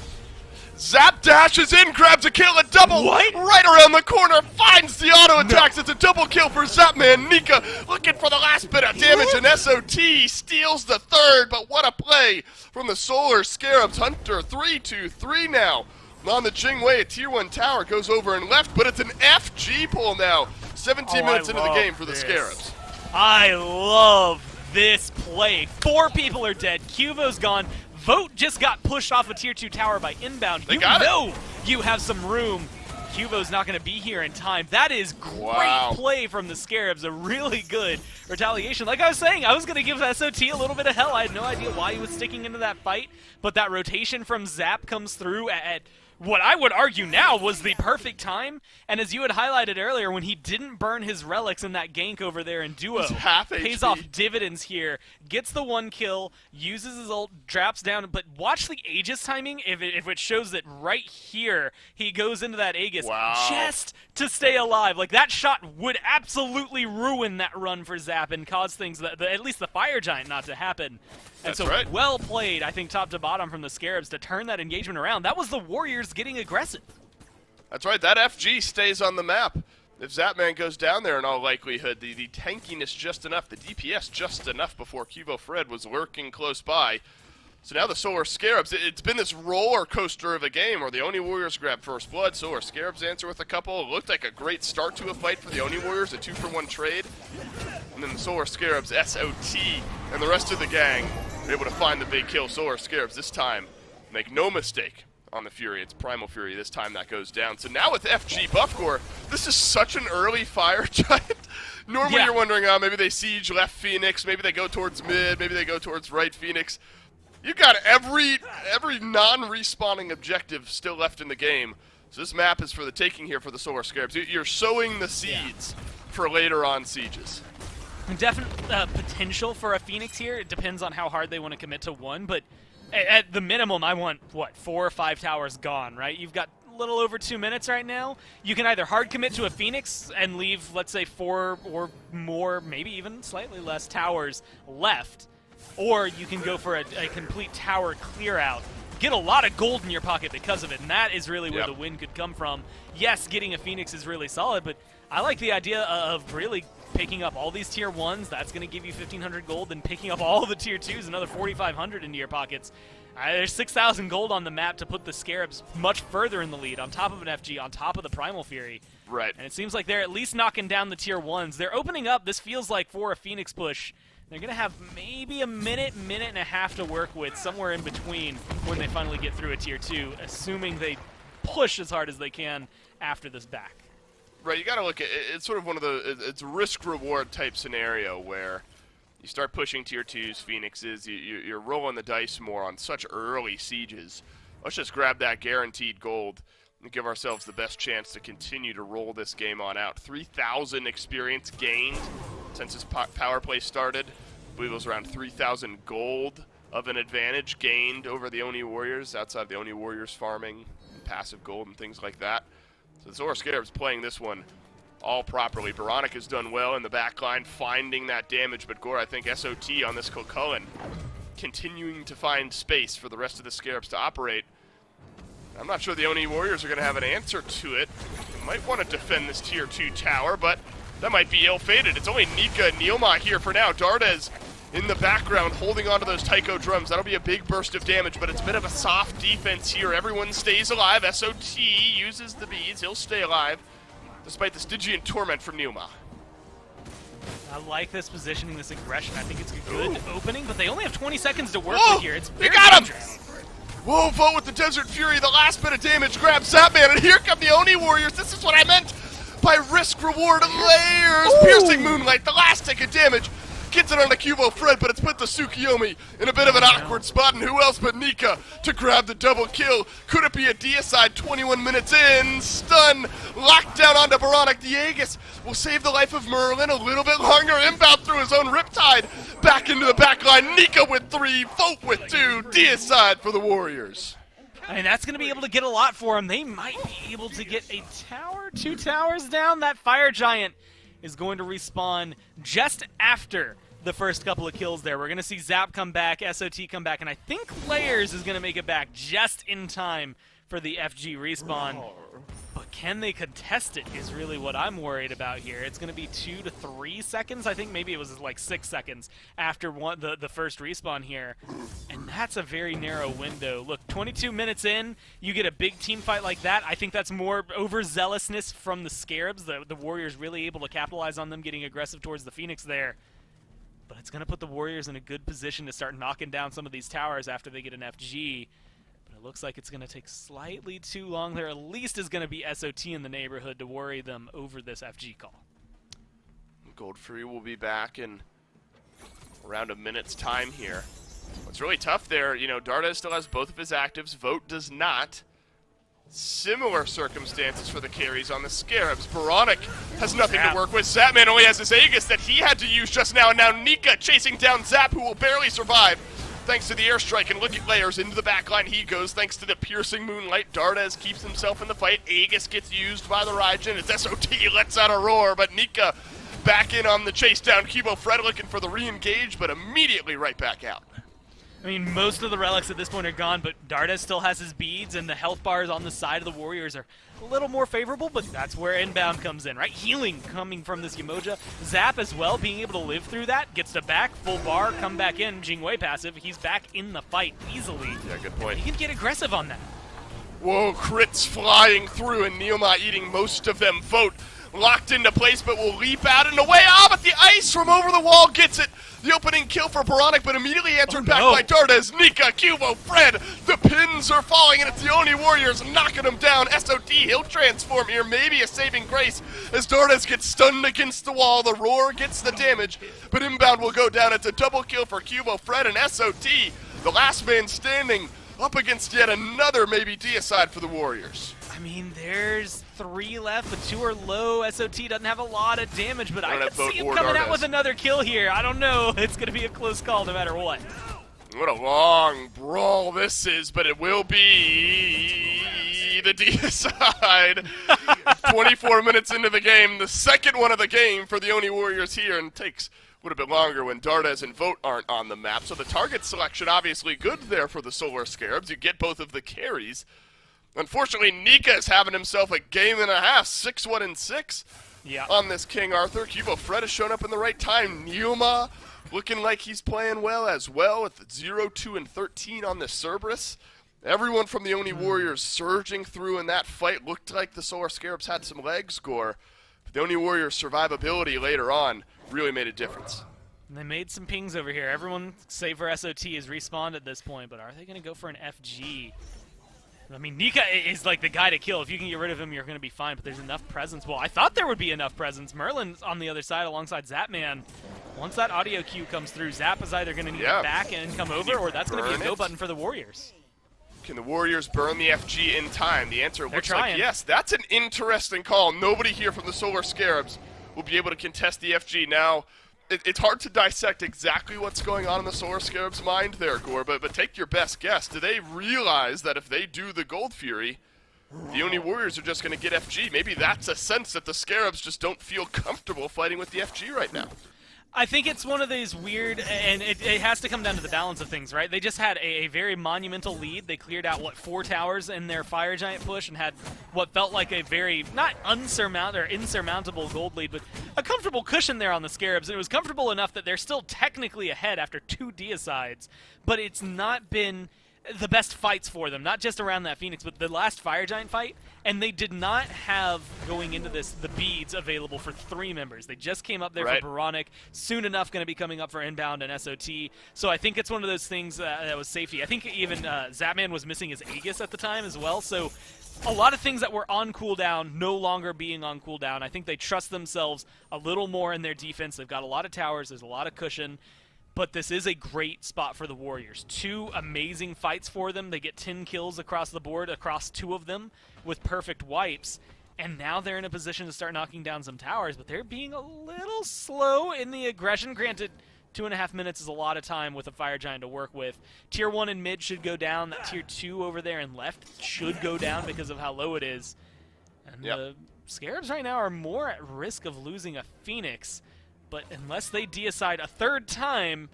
Zap dashes in, grabs a kill, a double What? right around the corner, finds the auto attacks. It's a double kill for Zapman. Nika looking for the last bit of damage, and SOT steals the third, but what a play from the Solar Scarabs Hunter. 3-2-3 now on the Jingwei. A tier 1 tower goes over and left, but it's an FG pull now. 17 minutes into the game for the Scarabs. I love this play. 4 people are dead. Cubo's gone. Vote just got pushed off a tier 2 tower by inbound. They got it. You know you have some room Cubo's not going to be here in time. That is great play from the Scarabs. A really good retaliation. Like I was saying, I was going to give SOT a little bit of hell. I had no idea why he was sticking into that fight, but that rotation from Zap comes through at what I would argue now was the perfect time. And as you had highlighted earlier, when he didn't burn his relics in that gank over there in duo, pays off dividends here, gets the 1 kill, uses his ult, drops down, but watch the Aegis timing if it shows that right here he goes into that Aegis just to stay alive. Like, that shot would absolutely ruin that run for Zap and cause things, that, at least the Fire Giant, not to happen. And so well played, I think, top to bottom from the Scarabs to turn that engagement around. That was the Warriors getting aggressive. That's right. That FG stays on the map. If Zapman goes down there in all likelihood, the tankiness just enough, the DPS just enough before Cubo Fred was lurking close by. So now the Solar Scarabs, it's been this roller coaster of a game where the Oni Warriors grab first blood, Solar Scarabs answer with a couple. It looked like a great start to a fight for the Oni Warriors, a 2-for-1 trade. And then the Solar Scarabs, SOT, and the rest of the gang were able to find the big kill. Solar Scarabs this time, make no mistake on the Fury. It's Primal Fury this time that goes down. So now with FG Buffcore, this is such an early Fire Giant. Normally you're wondering, maybe they siege left Phoenix, maybe they go towards mid, maybe they go towards right Phoenix. You've got every non-respawning objective still left in the game. So this map is for the taking here for the Solar Scarabs. You're sowing the seeds for later on sieges. Definite potential for a Phoenix here. It depends on how hard they want to commit to one, but at the minimum, I want, 4 or 5 towers gone, right? You've got a little over 2 minutes right now. You can either hard commit to a Phoenix and leave, let's say, 4 or more, maybe even slightly less towers left, or you can go for a complete tower clear out. Get a lot of gold in your pocket because of it, and that is really where the win could come from. Yes, getting a Phoenix is really solid, but I like the idea of really picking up all these tier 1s. That's going to give you 1,500 gold, and picking up all the tier 2s, another 4,500 into your pockets. There's 6,000 gold on the map to put the Scarabs much further in the lead, on top of an FG, on top of the Primal Fury. Right. And it seems like they're at least knocking down the tier 1s. They're opening up. This feels like for a Phoenix push, they're going to have maybe a minute and a half to work with, somewhere in between, when they finally get through a tier 2, assuming they push as hard as they can after this back. Right, you got to look at it's sort of one of the it's a risk-reward type scenario where you start pushing tier 2s, Phoenixes, you're rolling the dice more on such early sieges. Let's just grab that guaranteed gold and give ourselves the best chance to continue to roll this game on out. 3,000 experience gained since this power play started. I believe it was around 3,000 gold of an advantage gained over the Oni Warriors, outside of the Oni Warriors farming and passive gold and things like that. So the Solar Scarabs playing this one all properly. Veronica's done well in the back line, finding that damage, but Gore, I think SOT on this Coquelin continuing to find space for the rest of the Scarabs to operate. I'm not sure the Oni Warriors are going to have an answer to it. They might want to defend this tier 2 tower, but that might be ill-fated. It's only Nika and Neilma here for now. Dardes in the background holding onto those Tycho drums. That'll be a big burst of damage, but it's a bit of a soft defense here. Everyone stays alive. SOT uses the beads. He'll stay alive, despite the Stygian torment from Neilma. I like this positioning, this aggression. I think it's a good opening, but they only have 20 seconds to work with here. It's very dangerous. Whoa, vote with the Desert Fury. The last bit of damage grabs Zapman, and here come the Oni Warriors. This is what I meant by risk-reward layers. Piercing Moonlight, the last tick of damage. Gets it on the Cubo Fred, but it's put the Tsukiyomi in a bit of an awkward spot, and who else but Nika to grab the double kill? Could it be a deicide 21 minutes in? Stun, locked down onto Baronic. The Aegis will save the life of Merlin a little bit longer. Inbound through his own Riptide. Back into the back line. Nika with 3, Vote with 2. Deicide for the Warriors. I mean, that's going to be able to get a lot for them. They might be able to get a tower, 2 towers down. That Fire Giant is going to respawn just after the first couple of kills there. We're going to see Zap come back, SOT come back, and I think Layers is going to make it back just in time for the FG respawn. But can they contest it is really what I'm worried about here. It's going to be 2 to 3 seconds. I think maybe it was like 6 seconds after the first respawn here. And that's a very narrow window. Look, 22 minutes in, you get a big team fight like that. I think that's more overzealousness from the Scarabs. The Warriors really able to capitalize on them getting aggressive towards the Phoenix there. But it's going to put the Warriors in a good position to start knocking down some of these towers after they get an FG. But it looks like it's going to take slightly too long. There at least is going to be SOT in the neighborhood to worry them over this FG call. Gold Fury will be back in around a minute's time here. What's really tough there, you know, Darda still has both of his actives. Vote does not. Similar circumstances for the carries on the Scarabs. Baronic has nothing to work with. Zapman only has his Aegis that he had to use just now, and now Nika chasing down Zap, who will barely survive thanks to the airstrike. And look at Layers into the backline he goes thanks to the piercing moonlight. Dardes keeps himself in the fight. Aegis gets used by the Raijin as SOT lets out a roar, but Nika back in on the chase down. Cubo Fred looking for the re-engage, but immediately right back out. I mean, most of the relics at this point are gone, but Dardes still has his beads, and the health bars on the side of the Warriors are a little more favorable, but that's where Inbound comes in, right? Healing coming from this Yamoja. Zap as well, being able to live through that, gets to back, full bar, come back in, Jingwei passive, he's back in the fight easily. Yeah, good point. He can get aggressive on that. Whoa, crits flying through, and Neoma eating most of them. Vote locked into place, but will leap out and away. Ah, but the ice from over the wall gets it. The opening kill for Baronic, but immediately answered back by Dardes. Nika, Cubo, Fred. The pins are falling, and it's the Oni Warriors knocking them down. SOT, he'll transform here. Maybe a saving grace as Dardes gets stunned against the wall. The roar gets the damage, but Inbound will go down. It's a double kill for Cubo, Fred, and SOT. The last man standing up against yet another maybe deicide for the Warriors. I mean, there's 3 left, but 2 are low. SOT doesn't have a lot of damage, but I could see him coming out with another kill here. I don't know. It's going to be a close call no matter what. What a long brawl this is, but it will be the deicide. 24 minutes into the game, the second one of the game for the Oni Warriors here, and takes a little bit longer when Dardes and Vote aren't on the map. So the target selection obviously good there for the Solar Scarabs. You get both of the carries. Unfortunately, Nika is having himself a game and a half, 6-1-6 on this King Arthur. Cubo Fred has shown up in the right time. Neoma looking like he's playing well as well with 0-2-13 on the Cerberus. Everyone from the Oni Warriors surging through in that fight. Looked like the Solar Scarabs had some leg score. But the Oni Warriors' survivability later on really made a difference. And they made some pings over here. Everyone, save for SOT, is respawned at this point, but are they going to go for an FG? I mean, Nika is like the guy to kill. If you can get rid of him, you're going to be fine, but there's enough presence. Well, I thought there would be enough presence. Merlin's on the other side alongside Zapman. Once that audio cue comes through, Zap is either going to need it back and come over, or that's going to be a go button for the Warriors. Can the Warriors burn the FG in time? The answer looks like yes. That's an interesting call. Nobody here from the Solar Scarabs will be able to contest the FG. Now, it's hard to dissect exactly what's going on in the Solar Scarabs' mind there, Gore, but take your best guess. Do they realize that if they do the Gold Fury, the Oni Warriors are just going to get FG? Maybe that's a sense that the Scarabs just don't feel comfortable fighting with the FG right now. I think it's one of these weird, and it has to come down to the balance of things, right? They just had a very monumental lead. They cleared out, 4 towers in their Fire Giant push and had what felt like a very, not insurmountable gold lead, but a comfortable cushion there on the Scarabs. And it was comfortable enough that they're still technically ahead after 2 deicides, but it's not been the best fights for them, not just around that Phoenix, but the last Fire Giant fight, and they did not have, going into this, the beads available for 3 members. They just came up there for Baronic, soon enough going to be coming up for Inbound and SOT, so I think it's one of those things that was safety. I think even Zapman was missing his Aegis at the time as well, so a lot of things that were on cooldown no longer being on cooldown. I think they trust themselves a little more in their defense. They've got a lot of towers, there's a lot of cushion. But this is a great spot for the Warriors. 2 amazing fights for them. They get 10 kills across the board, across 2 of them, with perfect wipes. And now they're in a position to start knocking down some towers, but they're being a little slow in the aggression. Granted, 2.5 minutes is a lot of time with a Fire Giant to work with. Tier 1 and mid should go down. That Tier 2 over there and left should go down because of how low it is. And the Scarabs right now are more at risk of losing a Phoenix. But unless they deicide a 3rd time,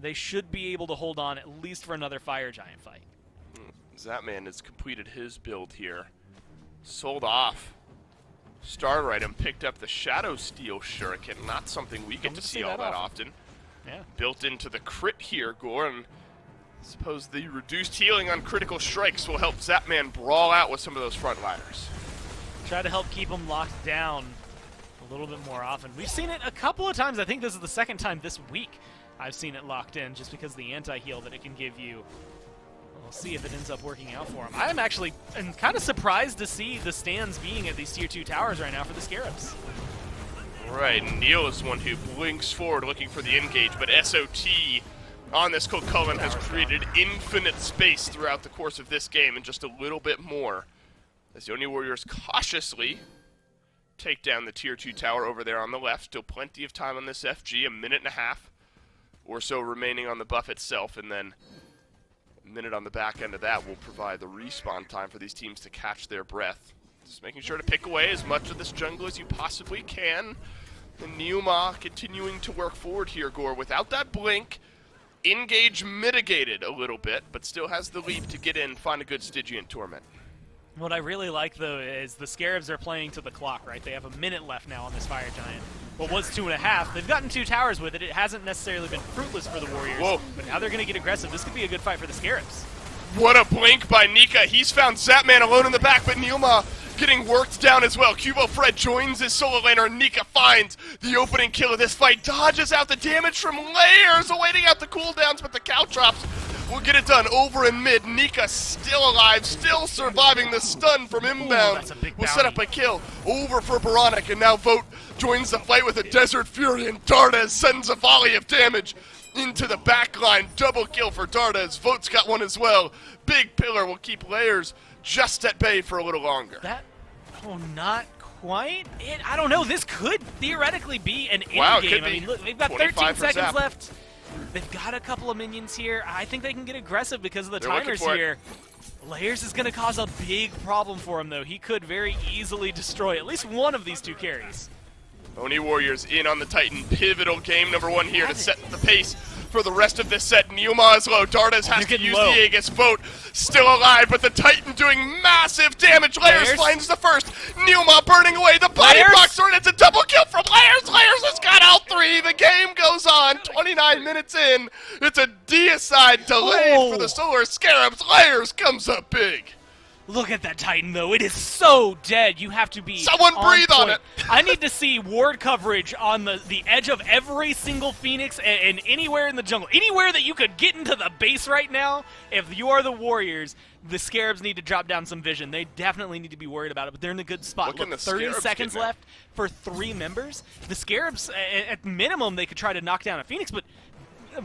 they should be able to hold on at least for another Fire Giant fight. Zapman has completed his build here. Sold off Starter item, picked up the Shadow Steel Shuriken. Not something we get to see all that often. Yeah. Built into the crit here, Gore, and I suppose the reduced healing on critical strikes will help Zapman brawl out with some of those frontliners. Try to help keep them locked down a little bit more often. We've seen it a couple of times. I think this is the 2nd time this week I've seen it locked in, just because of the anti-heal that it can give you. We'll see if it ends up working out for him. I'm actually kind of surprised to see the stands being at these tier 2 towers right now for the Scarabs. Right, Neil is the one who blinks forward looking for the engage, but SOT on this Cullen has created infinite space throughout the course of this game and just a little bit more. As the Oni Warriors cautiously take down the tier 2 tower over there on the left. Still plenty of time on this FG, a minute and a half or so remaining on the buff itself, and then a minute on the back end of that will provide the respawn time for these teams to catch their breath. Just making sure to pick away as much of this jungle as you possibly can. And Neuma continuing to work forward here, Gore, without that blink. Engage mitigated a little bit, but still has the leap to get in, find a good Stygian Torment. What I really like, though, is the Scarabs are playing to the clock, right? They have a minute left now on this Fire Giant. What was 2.5. They've gotten 2 towers with it. It hasn't necessarily been fruitless for the Warriors. Whoa. But now they're going to get aggressive. This could be a good fight for the Scarabs. What a blink by Nika. He's found Zapman alone in the back, but Neuma getting worked down as well. Cubo Fred joins his solo laner. Nika finds the opening kill of this fight. Dodges out the damage from Layers, awaiting out the cooldowns, but the Caltrops will get it done over in mid. Nika still alive, still surviving the stun from inbound. That's a big will set up a kill over for Baronic, and now Vote joins the fight with a Desert Fury, and Dardes sends a volley of damage into the back line. Double kill for Dardes. Vote's got one as well. Big Pillar will keep Layers just at bay for a little longer. Not quite. I don't know. This could theoretically be an Wow, end it could game. I be. mean, look, they've got 25 13 for seconds Zap. left. They've got a couple of minions here. I think they can get aggressive because of the They're looking timers for it. here. Layers is going to cause a big problem for him, though. He could very easily destroy at least one of these 2 carries. Oni Warriors in on the Titan. Pivotal game number 1 here to set the pace for the rest of this set. Neuma is low. Dardes has to getting use low. the Aegis. Vote still alive, but the Titan doing massive damage. Layers finds the first. Neuma burning away. The body Layers. boxer, and it's a double kill from Layers. Layers has got all 3. The game goes on. 29 minutes in. It's a deicide delayed for the Solar Scarabs. Layers comes up big. Look at that Titan, though. It is so dead. You have to be Someone breathe on point. it. I need to see ward coverage on the edge of every single Phoenix and anywhere in the jungle. Anywhere that you could get into the base right now, if you are the Warriors, the Scarabs need to drop down some vision. They definitely need to be worried about it, but they're in a good spot. Look, Look, the 30 Scarabs seconds getting out. left for 3 members. The Scarabs, at minimum, they could try to knock down a Phoenix, but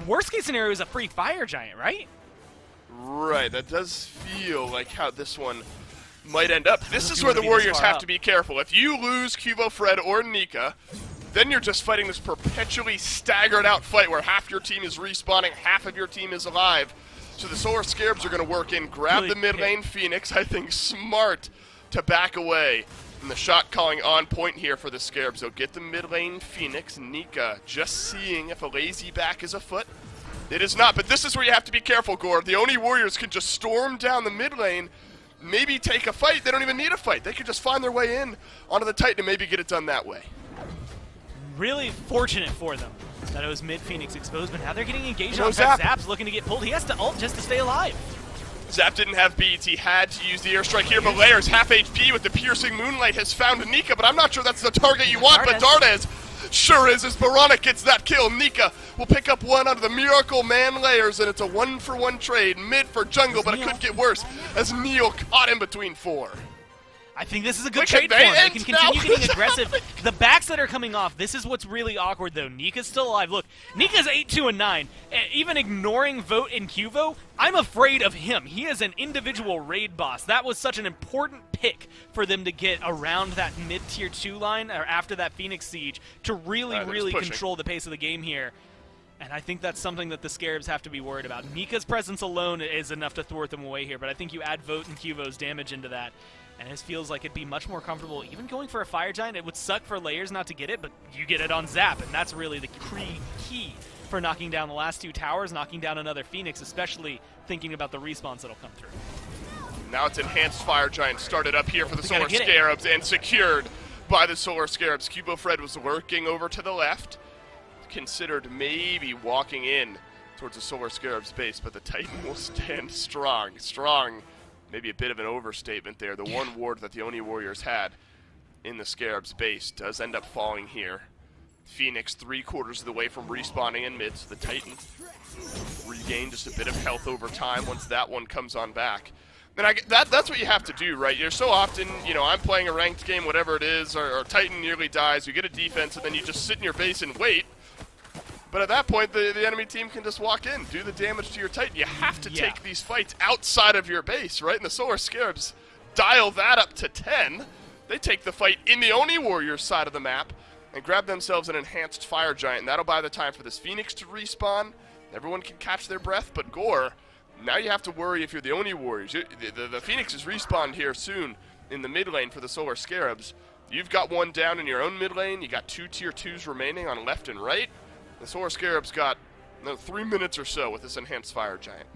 worst case scenario is a free Fire Giant, right? Right, that does feel like how this one might end up. This is you where the wanna be this Warriors far have up. to be careful. If you lose Cubo Fred or Nika, then you're just fighting this perpetually staggered out fight where half your team is respawning, half of your team is alive. So the Solar Scarabs are going to work in, grab Really the mid lane Phoenix. I think smart to back away. And the shot calling on point here for the Scarabs. They'll get the mid lane Phoenix. Nika just seeing if a lazy back is afoot. It is not, but this is where you have to be careful, Gore. The Oni Warriors can just storm down the mid lane, maybe take a fight. They don't even need a fight. They could just find their way in onto the Titan and maybe get it done that way. Really fortunate for them that it was mid-Phoenix exposed, but now they're getting engaged No on Zap. Zap's looking to get pulled. He has to ult just to stay alive. Zap didn't have beads. He had to use the airstrike here, but Layers half HP with the piercing moonlight has found Nika, but I'm not sure that's the target you want, but Dardes sure is as Baronic gets that kill. Nika will pick up one out of the Miracle Man Layers, and it's a 1-for-1 trade. Mid for jungle, but it could get worse as Neil caught in between 4. I think this is a good Look trade at for him. They Vayne's can now. continue getting aggressive. The backs that are coming off, this is what's really awkward, though. Nika's still alive. Look, Nika's 8-2-9. Even ignoring Vote and Cuvo, I'm afraid of him. He is an individual raid boss. That was such an important pick for them to get around that mid-tier 2 line, or after that Phoenix siege, to really, really pushing. control the pace of the game here. And I think that's something that the Scarabs have to be worried about. Nika's presence alone is enough to thwart them away here, but I think you add Vote and Cuvo's damage into that, and it feels like it'd be much more comfortable even going for a Fire Giant. It would suck for Layers not to get it, but you get it on Zap, and that's really the key for knocking down the last 2 towers, knocking down another Phoenix, especially thinking about the respawns that'll come through. Now it's Enhanced Fire Giant started up here for the They gotta Solar get it. Scarabs and secured by the Solar Scarabs. Cubo Fred was lurking over to the left, considered maybe walking in towards the Solar Scarabs base, but the Titan will stand strong. Strong, maybe a bit of an overstatement there. The one ward that the Oni Warriors had in the Scarabs base does end up falling here Phoenix 3/4 of the way from respawning in mid, so the Titan regain just a bit of health over time once that one comes on back. And that's what you have to do, right? You're so often, you know, I'm playing a ranked game, whatever it is, or Titan nearly dies, you get a defense, and then you just sit in your base and wait. But at that point, the enemy team can just walk in, do the damage to your Titan. You have to take these fights outside of your base, right? And the Solar Scarabs dial that up to 10. They take the fight in the Oni Warriors side of the map and grab themselves an enhanced Fire Giant. And that'll buy the time for this Phoenix to respawn. Everyone can catch their breath, but Gore, now you have to worry if you're the Oni Warriors. The Phoenix is respawned here soon in the mid lane for the Solar Scarabs. You've got one down in your own mid lane. You got 2 tier 2s remaining on left and right. The Solar Scarabs got 3 minutes or so with this enhanced Fire Giant.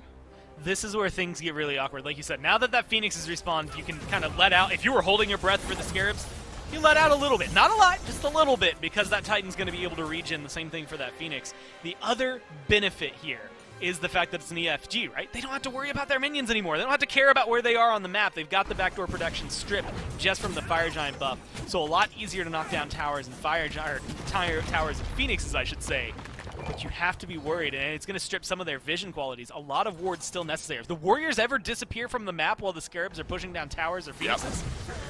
This is where things get really awkward. Like you said, now that Phoenix is respawned, you can kind of let out. If you were holding your breath for the Scarabs, you let out a little bit. Not a lot, just a little bit, because that Titan's going to be able to regen. The same thing for that Phoenix. The other benefit here is the fact that it's an EFG, right? They don't have to worry about their minions anymore. They don't have to care about where they are on the map. They've got the backdoor protection stripped just from the Fire Giant buff. So a lot easier to knock down towers and towers and Phoenixes, I should say. But you have to be worried, and it's going to strip some of their vision qualities. A lot of wards still necessary. If the Warriors ever disappear from the map while the Scarabs are pushing down towers or Phoenixes,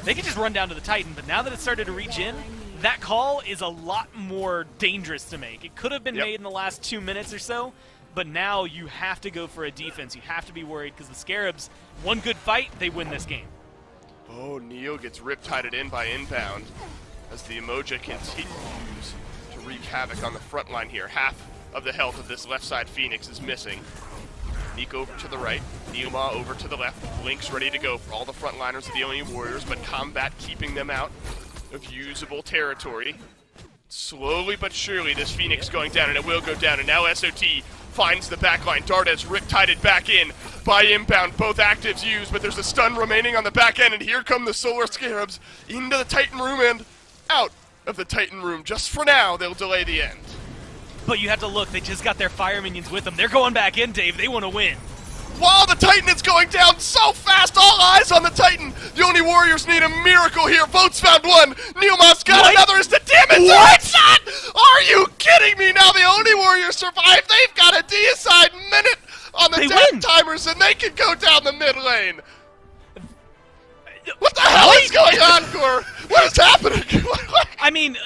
they can just run down to the Titan. But now that it's started to regen, that call is a lot more dangerous to make. It could have been made in the last 2 minutes or so, but now you have to go for a defense. You have to be worried because the Scarabs, one good fight, they win this game. Oh, Neo gets rip-tided in by inbound as the Emoja continues to wreak havoc on the front line here. Half of the health of this left side Phoenix is missing. Neek over to the right, Neoma over to the left. Blink's ready to go for all the frontliners of the Oni Warriors, but combat keeping them out of usable territory. Slowly but surely, this Phoenix going down, and it will go down, and now SOT finds the backline. Dardes rip-tided back in by inbound. Both actives used, but there's a stun remaining on the back end, and here come the Solar Scarabs into the Titan room and out of the Titan room. Just for now, they'll delay the end. But you have to look, they just got their fire minions with them. They're going back in, Dave. They want to win. Wow, the Titan is going down so fast. All eyes on the Titan. The Oni Warriors need a miracle here. Votes found one. Neoma's got another. Is the damage shot? Are you kidding me? Now the Oni Warriors survive. They've got a deicide minute on the death timers, and they can go down the mid lane. What the hell is going on, Gore? What is happening? I mean,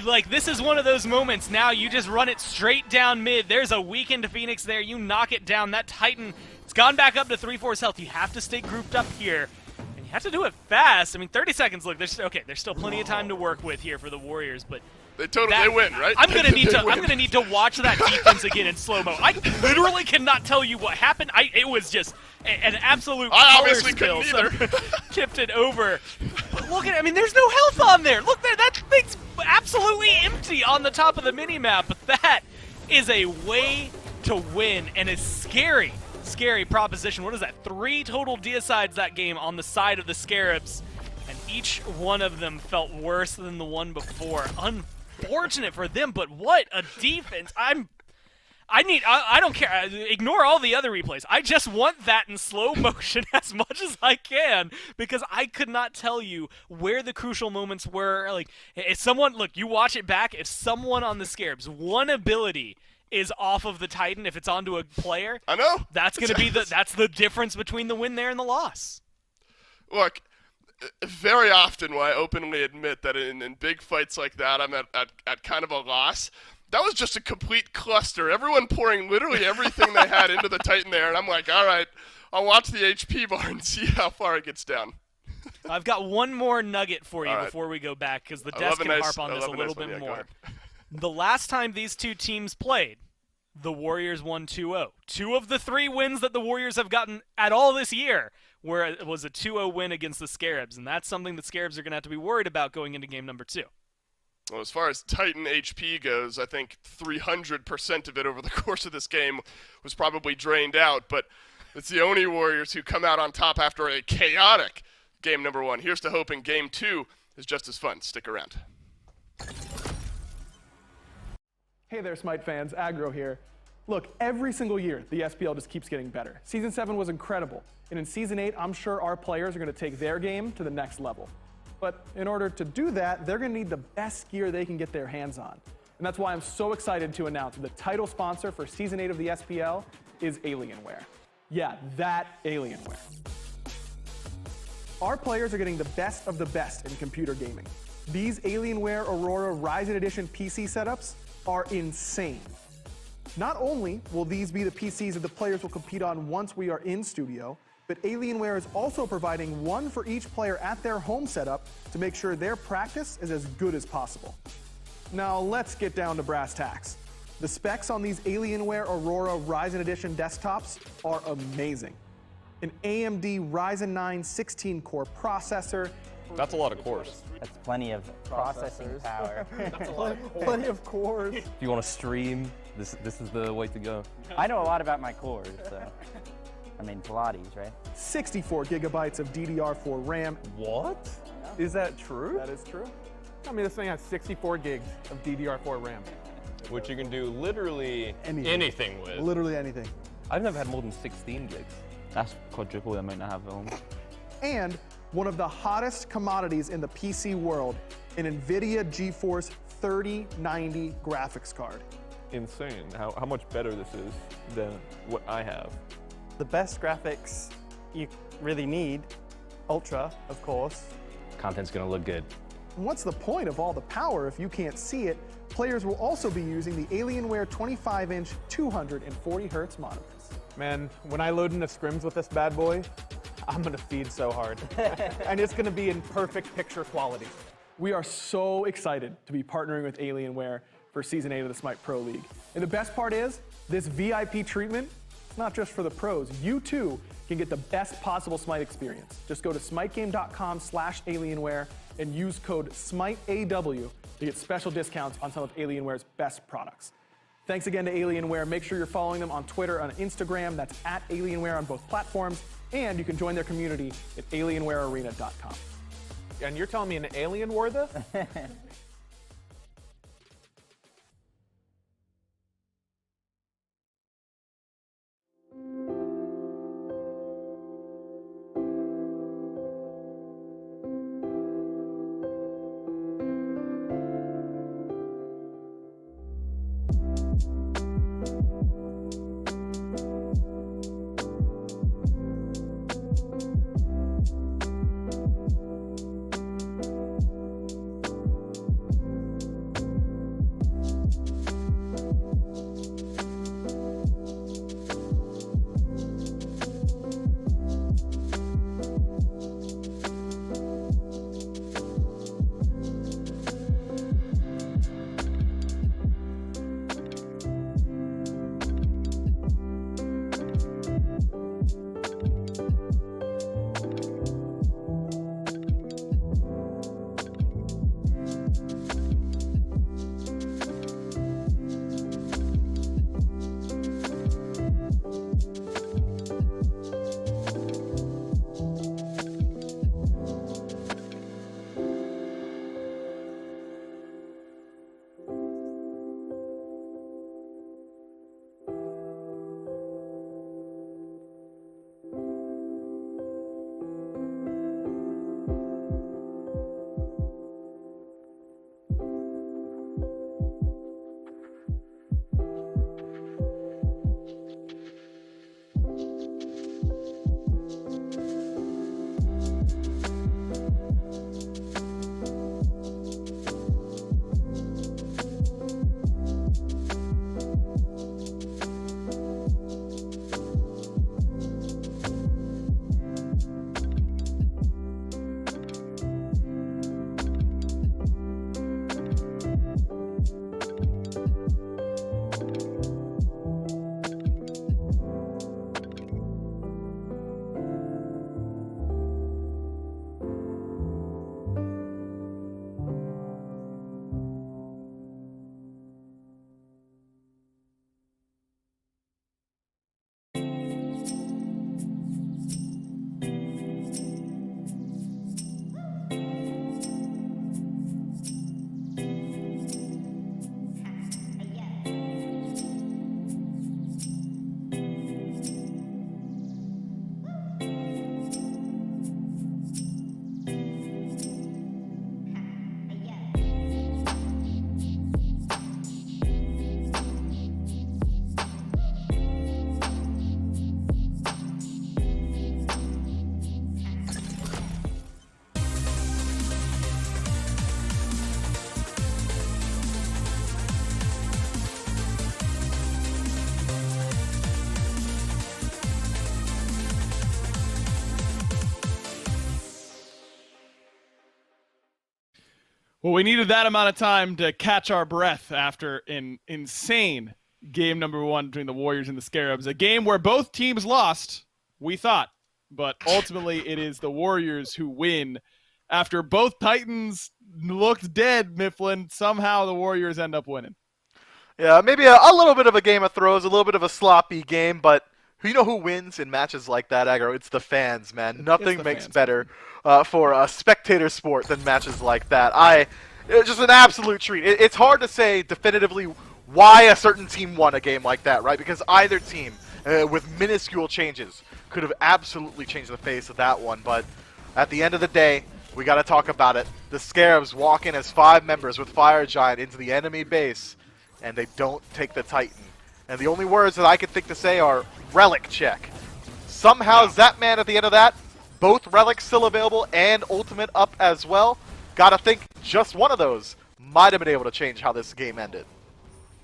like, this is one of those moments. Now you just run it straight down mid. There's a weakened Phoenix there. You knock it down. That Titan, it's gone back up to 3/4 health. You have to stay grouped up here, and you have to do it fast. I mean, 30 seconds. Look, there's still plenty of time to work with here for the Warriors, but they win, right? I'm gonna need to watch that defense again in slow mo. I literally cannot tell you what happened. It was just an absolute. I obviously couldn't either. Tipped it over. But look at it. I mean, there's no health on there. Look there. That thing's absolutely empty on the top of the mini map. But that is a way to win, and a scary proposition. What is that? 3 total deicides that game on the side of the Scarabs, and each one of them felt worse than the one before. Unfortunate for them, but what a defense. I don't care. Ignore all the other replays. I just want that in slow motion as much as I can, because I could not tell you where the crucial moments were. Like, if someone, look, you watch it back, if someone on the Scarabs, one ability is off of the Titan, if it's onto a player, I know. That's going to be that's the difference between the win there and the loss. Look, very often when I openly admit that in big fights like that, I'm at kind of a loss. That was just a complete cluster. Everyone pouring literally everything they had into the Titan there, and I'm like, all right, I'll watch the HP bar and see how far it gets down. I've got one more nugget for you before we go back, because the desk can harp on this a little bit more. The last time these two teams played, the Warriors won 2-0. 2 of the 3 wins that the Warriors have gotten at all this year was a 2-0 win against the Scarabs, and that's something the Scarabs are going to have to be worried about going into game number 2. Well, as far as Titan HP goes, I think 300% of it over the course of this game was probably drained out, but it's the Oni Warriors who come out on top after a chaotic game number 1. Here's to hoping game 2 is just as fun. Stick around. Hey there, SMITE fans, Aggro here. Look, every single year, the SPL just keeps getting better. Season 7 was incredible, and in Season 8, I'm sure our players are going to take their game to the next level. But in order to do that, they're going to need the best gear they can get their hands on. And that's why I'm so excited to announce that the title sponsor for Season 8 of the SPL is Alienware. Yeah, that Alienware. Our players are getting the best of the best in computer gaming. These Alienware Aurora Ryzen Edition PC setups are insane. Not only will these be the PCs that the players will compete on once we are in studio, but Alienware is also providing one for each player at their home setup to make sure their practice is as good as possible. Now let's get down to brass tacks. The specs on these Alienware Aurora Ryzen Edition desktops are amazing. An AMD Ryzen 9 16-core processor. That's a lot of cores. That's plenty of processing power. Plenty of cores. If you want to stream, this is the way to go. I know a lot about my cores, so. I mean, Pilates, right? 64 gigabytes of DDR4 RAM. What? Is that true? That is true. I mean, this thing has 64 gigs of DDR4 RAM. Which you can do literally anything with. Literally anything. I've never had more than 16 gigs. That's quadruple the amount I have at home. And one of the hottest commodities in the PC world, an NVIDIA GeForce 3090 graphics card. Insane how much better this is than what I have. The best graphics you really need, Ultra, of course. Content's gonna look good. What's the point of all the power if you can't see it? Players will also be using the Alienware 25-inch 240 Hz monitors. Man, when I load into scrims with this bad boy, I'm gonna feed so hard. And it's gonna be in perfect picture quality. We are so excited to be partnering with Alienware for Season 8 of the SMITE Pro League. And the best part is, this VIP treatment, it's not just for the pros. You too can get the best possible SMITE experience. Just go to smitegame.com/Alienware and use code SMITEAW to get special discounts on some of Alienware's best products. Thanks again to Alienware. Make sure you're following them on Twitter and Instagram. That's @Alienware on both platforms. And you can join their community at alienwarearena.com. And you're telling me an alien wore this? Well, we needed that amount of time to catch our breath after an insane game number 1 between the Warriors and the Scarabs. A game where both teams lost, we thought. But ultimately, it is the Warriors who win. After both Titans looked dead, Mifflin, somehow the Warriors end up winning. Yeah, maybe a little bit of a game of throws, a little bit of a sloppy game, but you know who wins in matches like that, Aggro? It's the fans, man. Nothing makes fans. better for a spectator sport than matches like that. It's just an absolute treat. It's hard to say definitively why a certain team won a game like that, right? Because either team, with minuscule changes, could have absolutely changed the face of that one. But at the end of the day, we got to talk about it. The Scarabs walk in as 5 members with Fire Giant into the enemy base, and they don't take the Titan. And the only words that I can think to say are relic check. Somehow Zapman at the end of that, both relics still available and ultimate up as well. Gotta think just one of those might have been able to change how this game ended.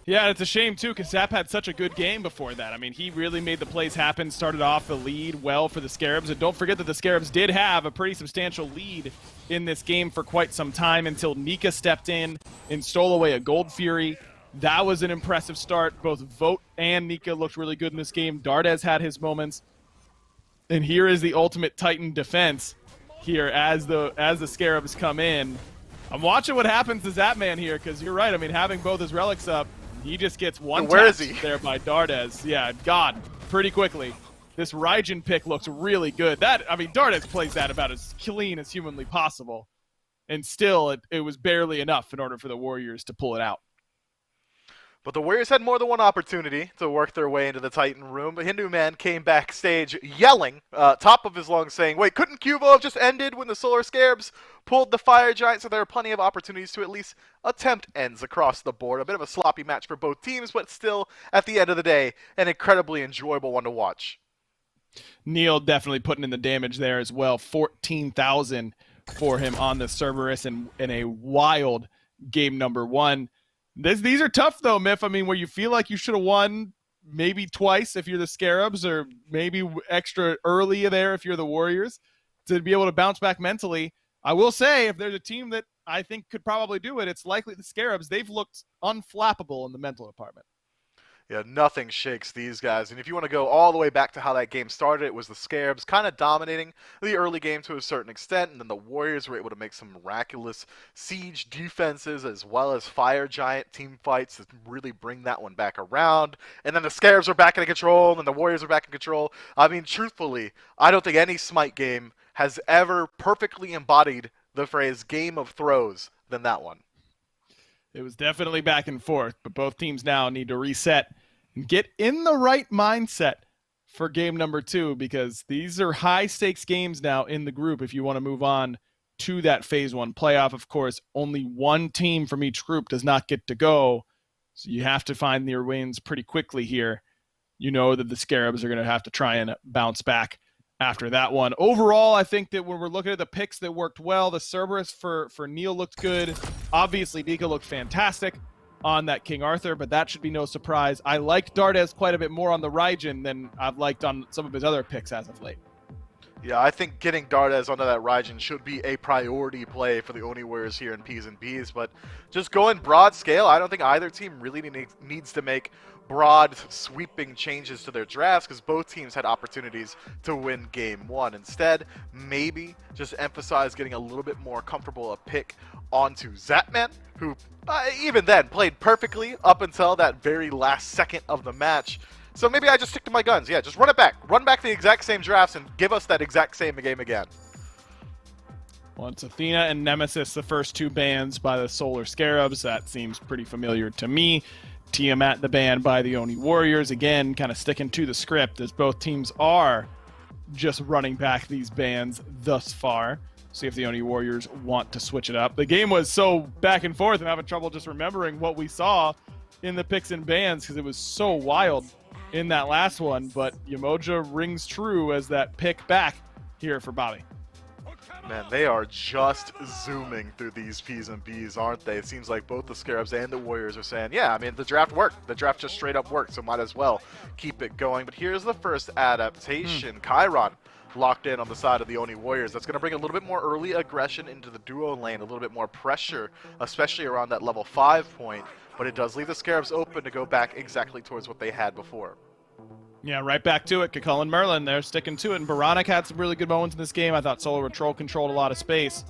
Yeah, it's a shame, too, because Zap had such a good game before that. I mean, he really made the plays happen, started off the lead well for the Scarabs. And don't forget that the Scarabs did have a pretty substantial lead in this game for quite some time until Nika stepped in and stole away a Gold Fury. That was an impressive start. Both Vote and Nika looked really good in this game. Dardez had his moments. And here is the ultimate Titan defense here as the Scarabs come in. I'm watching what happens to Zapman here, because you're right. I mean, having both his relics up, he just gets one Where is he? there by Dardez. Yeah, God, pretty quickly. This Raijin pick looks really good. Dardez plays that about as clean as humanly possible. And still, it was barely enough in order for the Warriors to pull it out. But the Warriors had more than one opportunity to work their way into the Titan room. But Hindu Man came backstage yelling, top of his lungs, saying, wait, couldn't Cubo have just ended when the Solar Scarabs pulled the Fire Giant? So there are plenty of opportunities to at least attempt ends across the board. A bit of a sloppy match for both teams, but still, at the end of the day, an incredibly enjoyable one to watch. Neil definitely putting in the damage there as well. 14,000 for him on the Cerberus in a wild game number 1. These are tough, though, Miff. I mean, where you feel like you should have won maybe twice if you're the Scarabs, or maybe extra early there if you're the Warriors, to be able to bounce back mentally. I will say, if there's a team that I think could probably do it, it's likely the Scarabs. They've looked unflappable in the mental department. Yeah, nothing shakes these guys. And if you want to go all the way back to how that game started, it was the Scarabs kind of dominating the early game to a certain extent, and then the Warriors were able to make some miraculous siege defenses as well as Fire Giant team fights to really bring that one back around. And then the Scarabs were back in control, and then the Warriors were back in control. I mean, truthfully, I don't think any Smite game has ever perfectly embodied the phrase game of throws than that one. It was definitely back and forth, but both teams now need to reset and get in the right mindset for game number 2, because these are high-stakes games now in the group if you want to move on to that Phase 1 playoff. Of course, only one team from each group does not get to go, so you have to find your wins pretty quickly here. You know that the Scarabs are going to have to try and bounce back after that one. Overall, I think that when we're looking at the picks that worked well, the Cerberus for Neil looked good. Obviously, Nika looked fantastic on that King Arthur, but that should be no surprise. I liked Dardez quite a bit more on the Raijin than I've liked on some of his other picks as of late. Yeah, I think getting Dardez onto that Raijin should be a priority play for the Oni Warriors here in P's and B's, but just going broad scale, I don't think either team really needs to make broad, sweeping changes to their drafts, because both teams had opportunities to win game 1. Instead, maybe just emphasize getting a little bit more comfortable a pick onto Zapman, who even then played perfectly up until that very last second of the match. So maybe I just stick to my guns. Yeah, just run it back. Run back the exact same drafts and give us that exact same game again. Well, it's Athena and Nemesis, the first 2 bans by the Solar Scarabs. That seems pretty familiar to me. Tiamat, the ban by the Oni Warriors. Again, kind of sticking to the script, as both teams are just running back these bans thus far. See if the Oni Warriors want to switch it up. The game was so back and forth, I'm having trouble just remembering what we saw in the picks and bans, because it was so wild in that last one. But Yamoja rings true as that pick back here for Bobby. Man, they are just zooming through these P's and B's, aren't they? It seems like both the Scarabs and the Warriors are saying, yeah, I mean, the draft worked. The draft just straight up worked, so might as well keep it going. But here's the first adaptation. Chiron locked in on the side of the Oni Warriors. That's going to bring a little bit more early aggression into the duo lane, a little bit more pressure, especially around that level 5 point, but it does leave the Scarabs open to go back exactly towards what they had before. Yeah, right back to it. Kakul and Merlin, they're sticking to it. And Baronic had some really good moments in this game. I thought Solo Patrol controlled a lot of space.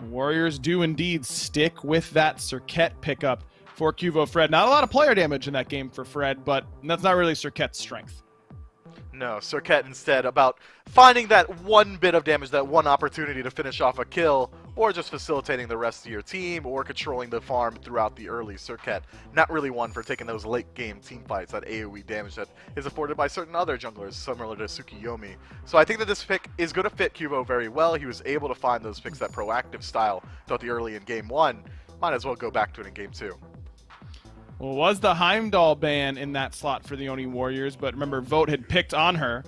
Warriors do indeed stick with that Serket pickup for Cuvo Fred. Not a lot of player damage in that game for Fred, but that's not really Serket's strength. No, Serket instead about finding that one bit of damage, that one opportunity to finish off a kill, or just facilitating the rest of your team, or controlling the farm throughout the early. Serket, not really one for taking those late game team fights, that AoE damage that is afforded by certain other junglers, similar to Tsukiyomi. So I think that this pick is going to fit Cuvo very well. He was able to find those picks, that proactive style, throughout the early in game 1. Might as well go back to it in game 2. Well, it was the Heimdall ban in that slot for the Oni Warriors, but remember, Vote had picked on her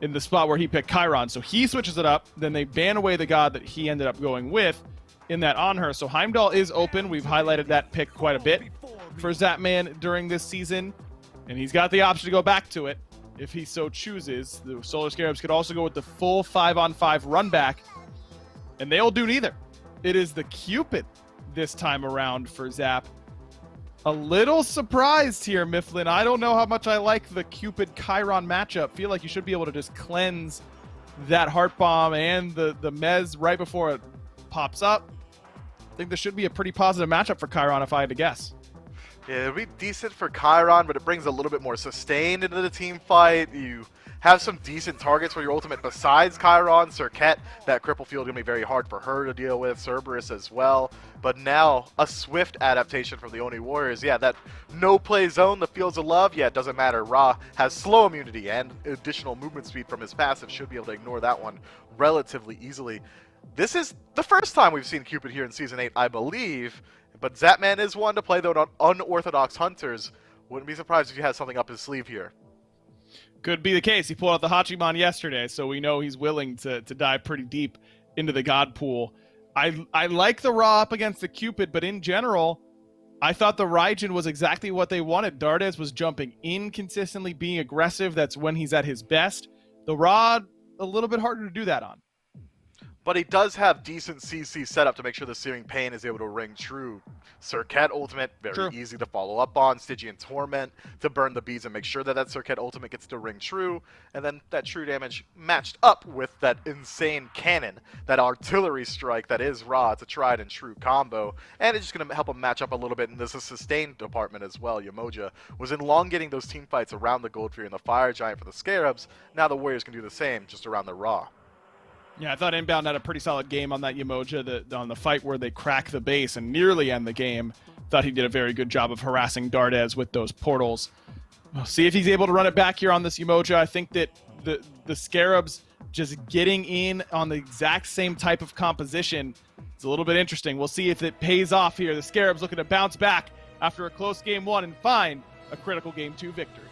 in the spot where he picked Chiron, so he switches it up, then they ban away the god that he ended up going with in that on her. So Heimdall is open. We've highlighted that pick quite a bit for Zapman during this season, and he's got the option to go back to it if he so chooses. The Solar Scarabs could also go with the full 5-on-5 run back, and they'll do neither. It is the Cupid this time around for Zap. A little surprised here, Mifflin. I don't know how much I like the Cupid-Chiron matchup. Feel like you should be able to just cleanse that Heart Bomb and the Mez right before it pops up. I think this should be a pretty positive matchup for Chiron if I had to guess. Yeah, it'll be decent for Chiron, but it brings a little bit more sustain into the team fight. You have some decent targets for your ultimate besides Chiron. Serket, that cripple field going to be very hard for her to deal with. Cerberus as well. But now, a swift adaptation from the Oni Warriors. Yeah, that no-play zone, the Fields of Love, yeah, it doesn't matter. Ra has slow immunity and additional movement speed from his passive. Should be able to ignore that one relatively easily. This is the first time we've seen Cupid here in Season 8, I believe. But Zapman is one to play, though, on unorthodox hunters. Wouldn't be surprised if he has something up his sleeve here. Could be the case. He pulled out the Hachiman yesterday, so we know he's willing to dive pretty deep into the God pool. I like the Ra up against the Cupid, but in general, I thought the Raijin was exactly what they wanted. Dardes was jumping in consistently, being aggressive. That's when he's at his best. The Ra, a little bit harder to do that on. But he does have decent CC setup to make sure the Searing Pain is able to ring true. Serket ultimate, very easy to follow up on. Stygian Torment to burn the bees and make sure that that Serket ultimate gets to ring true. And then that true damage matched up with that insane cannon, that artillery strike that is Ra. It's a tried and true combo. And it's just going to help him match up a little bit in this sustain department as well. Yamoja was elongating those team fights around the Gold Fury and the Fire Giant for the Scarabs. Now the Warriors can do the same just around the Ra. Yeah, I thought Inbound had a pretty solid game on that Yamoja, on the fight where they crack the base and nearly end the game. Thought he did a very good job of harassing Dardes with those portals. We'll see if he's able to run it back here on this Yamoja. I think that the Scarabs just getting in on the exact same type of composition is a little bit interesting. We'll see if it pays off here. The Scarabs looking to bounce back after a close game 1 and find a critical game 2 victory.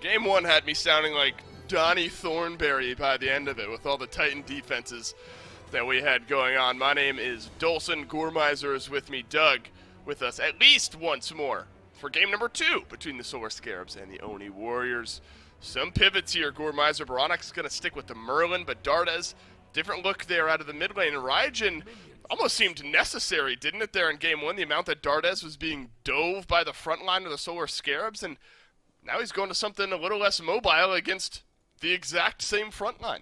Game 1 had me sounding like Donnie Thornberry by the end of it with all the Titan defenses that we had going on. My name is Dolson. Gourmizer is with me. Doug with us at least once more for game number 2 between the Solar Scarabs and the Oni Warriors. Some pivots here. Gourmizer, Baronic's going to stick with the Merlin, but Dardes, different look there out of the mid lane. And Raijin almost seemed necessary, didn't it, there in game 1? The amount that Dardes was being dove by the front line of the Solar Scarabs, and now he's going to something a little less mobile against the exact same front line.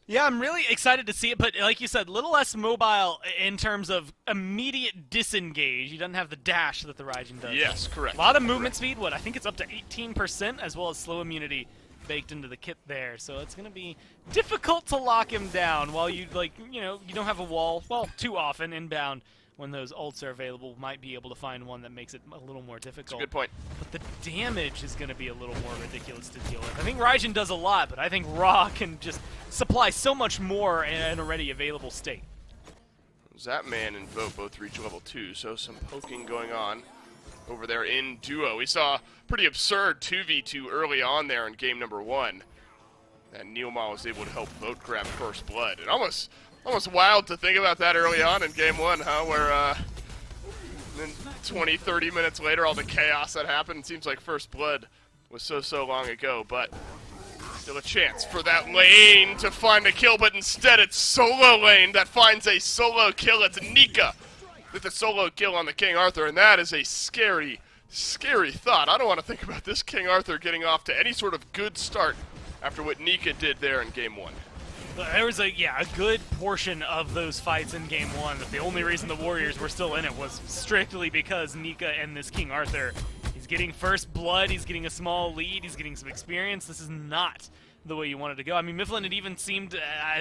Yeah, I'm really excited to see it, but like you said, a little less mobile in terms of immediate disengage. He doesn't have the dash that the Raijin does. Yes, correct. A lot of movement speed, I think it's up to 18%, as well as slow immunity baked into the kit there. So it's going to be difficult to lock him down while you don't have a wall, too often inbound. When those ults are available, might be able to find one that makes it a little more difficult. That's a good point. But the damage is going to be a little more ridiculous to deal with. I think Raijin does a lot, but I think Ra can just supply so much more in an already available state. Zapman and Vote both reach level 2, so some poking going on over there in duo. We saw a pretty absurd 2v2 early on there in game number 1. And Neilma was able to help Vote grab first blood. And almost wild to think about that early on in game 1, huh? Where then 20, 30 minutes later, all the chaos that happened. It seems like first blood was so long ago. But Still a chance for that lane to find a kill, but instead it's solo lane that finds a solo kill. It's Nika with a solo kill on the King Arthur, and that is a scary, scary thought. I don't want to think about this King Arthur getting off to any sort of good start after what Nika did there in Game 1. There was a good portion of those fights in Game 1 that the only reason the Warriors were still in it was strictly because Nika and this King Arthur, he's getting first blood, he's getting a small lead, he's getting some experience. This is not the way you wanted to go. I mean, Mifflin had even seemed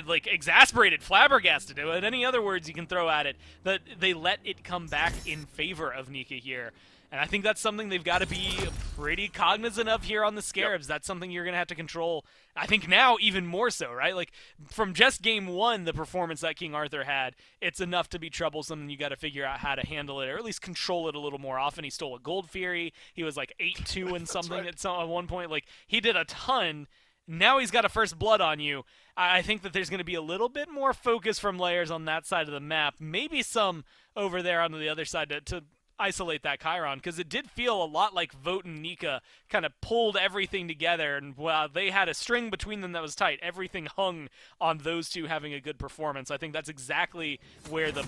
like exasperated, flabbergasted, any other words you can throw at it, that they let it come back in favor of Nika here. And I think that's something they've got to be pretty cognizant of here on the Scarabs. That's something you're going to have to control, I think now even more so, right? Like, from just Game 1, the performance that King Arthur had, it's enough to be troublesome, and you got to figure out how to handle it, or at least control it a little more often. He stole a Gold Fury. He was like 8-2 and something at one point. Like, he did a ton. Now he's got a first blood on you. I think that there's going to be a little bit more focus from layers on that side of the map. Maybe some over there on the other side to isolate that Chiron, because it did feel a lot like Vote and Nika kind of pulled everything together, and while they had a string between them that was tight, everything hung on those two having a good performance. I think that's exactly where the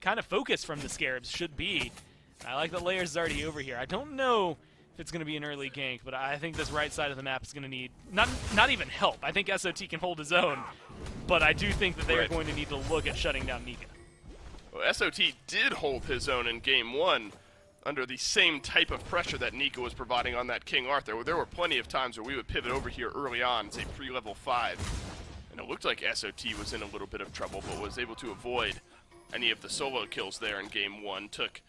kind of focus from the Scarabs should be. I like that Layers is already over here. I don't know if it's going to be an early gank, but I think this right side of the map is going to need not even help. I think SOT can hold his own, but I do think that they're going to need to look at shutting down Nika. Well, SOT did hold his own in Game 1 under the same type of pressure that Nika was providing on that King Arthur. There were plenty of times where we would pivot over here early on, say pre-level 5, and it looked like SOT was in a little bit of trouble, but was able to avoid any of the solo kills there in Game 1. Took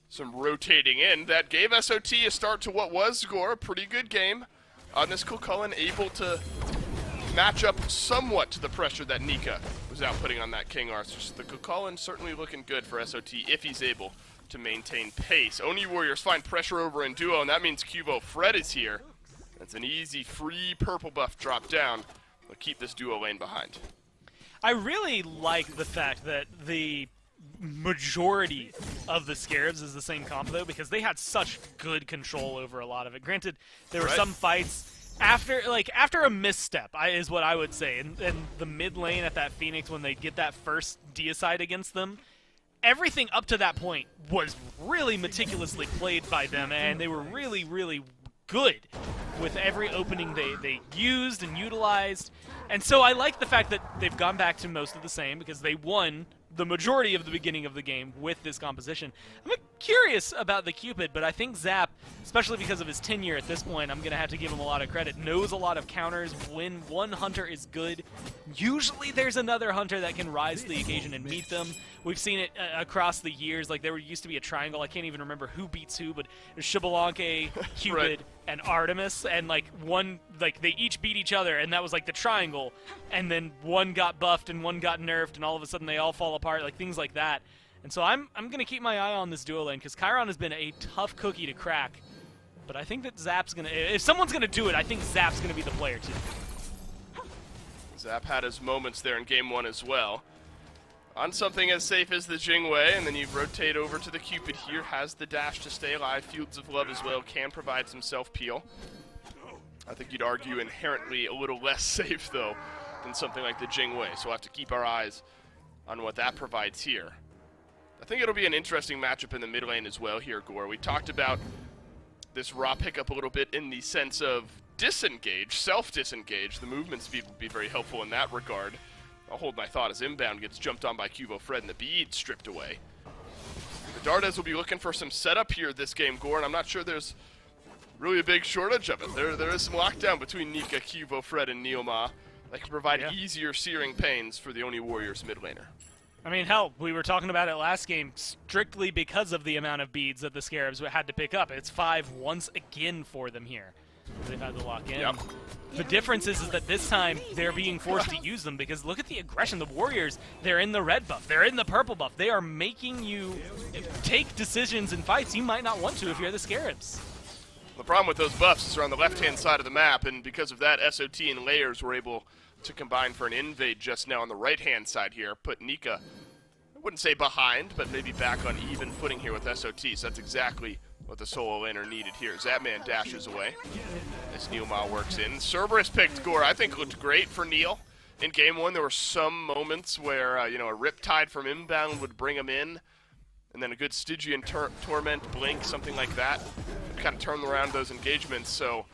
some rotating in. That gave SOT a start to what was, Gore, a pretty good game. On this Cullen able to match up somewhat to the pressure that Nika was outputting on that King Arthur. So the Cullen certainly looking good for SOT if he's able to maintain pace. Oni Warriors find pressure over in duo, and that means Cubo Fred is here. That's an easy free purple buff drop down. They'll keep this duo lane behind. I really like the fact that the majority of the Scarabs is the same comp, though, because they had such good control over a lot of it. Granted, there were some fights after a misstep, is what I would say, and the mid lane at that Phoenix, when they get that first deicide against them, everything up to that point was really meticulously played by them, and they were really, really good with every opening they used and utilized. And so I like the fact that they've gone back to most of the same, because they won the majority of the beginning of the game with this composition. I'm curious about the Cupid, but I think Zap, especially because of his tenure at this point, I'm going to have to give him a lot of credit, knows a lot of counters. When one hunter is good, usually there's another hunter that can rise to the occasion and meet them. We've seen it across the years. Like, there used to be a triangle. I can't even remember who beats who, but there's Xbalanque, Cupid, and Artemis, and they each beat each other, and that was like the triangle, and then one got buffed and one got nerfed, and all of a sudden they all fall apart, like things like that. And so I'm going to keep my eye on this duo lane, because Chiron has been a tough cookie to crack, but I think that Zap's going to, if someone's going to do it, I think Zap's going to be the player too. Zap had his moments there in Game 1 as well. On something as safe as the Jingwei, and then you rotate over to the Cupid here, has the dash to stay alive, Fields of Love as well, can provide some self-peel. I think you'd argue inherently a little less safe, though, than something like the Jingwei, so we'll have to keep our eyes on what that provides here. I think it'll be an interesting matchup in the mid lane as well here, Gore. We talked about this raw pickup a little bit in the sense of disengage, self-disengage. The movements be very helpful in that regard. I'll hold my thought as inbound gets jumped on by Cubo Fred and the bead stripped away. The Dardes will be looking for some setup here this game, Gore, and I'm not sure there's really a big shortage of it. There is some lockdown between Nika, Cubo Fred, and Neoma that can provide easier searing pains for the Oni Warriors mid laner. I mean, hell, we were talking about it last game strictly because of the amount of beads that the Scarabs had to pick up. It's 5 once again for them here. They've had to lock in. The difference is that this time they're being forced to use them, because look at the aggression. The Warriors, they're in the red buff. They're in the purple buff. They are making you take decisions in fights you might not want to if you're the Scarabs. The problem with those buffs is they're on the left-hand side of the map, and because of that, SOT and Layers were able to combine for an invade just now on the right-hand side here, put Nika, I wouldn't say behind, but maybe back on even footing here with SOT, so that's exactly what the solo laner needed here. Zapman dashes away as Neilma works in. Cerberus picked Gore. I think looked great for Neil. In game 1, there were some moments where, a Riptide from inbound would bring him in, and then a good Stygian Torment, Blink, something like that, kind of turn around those engagements. So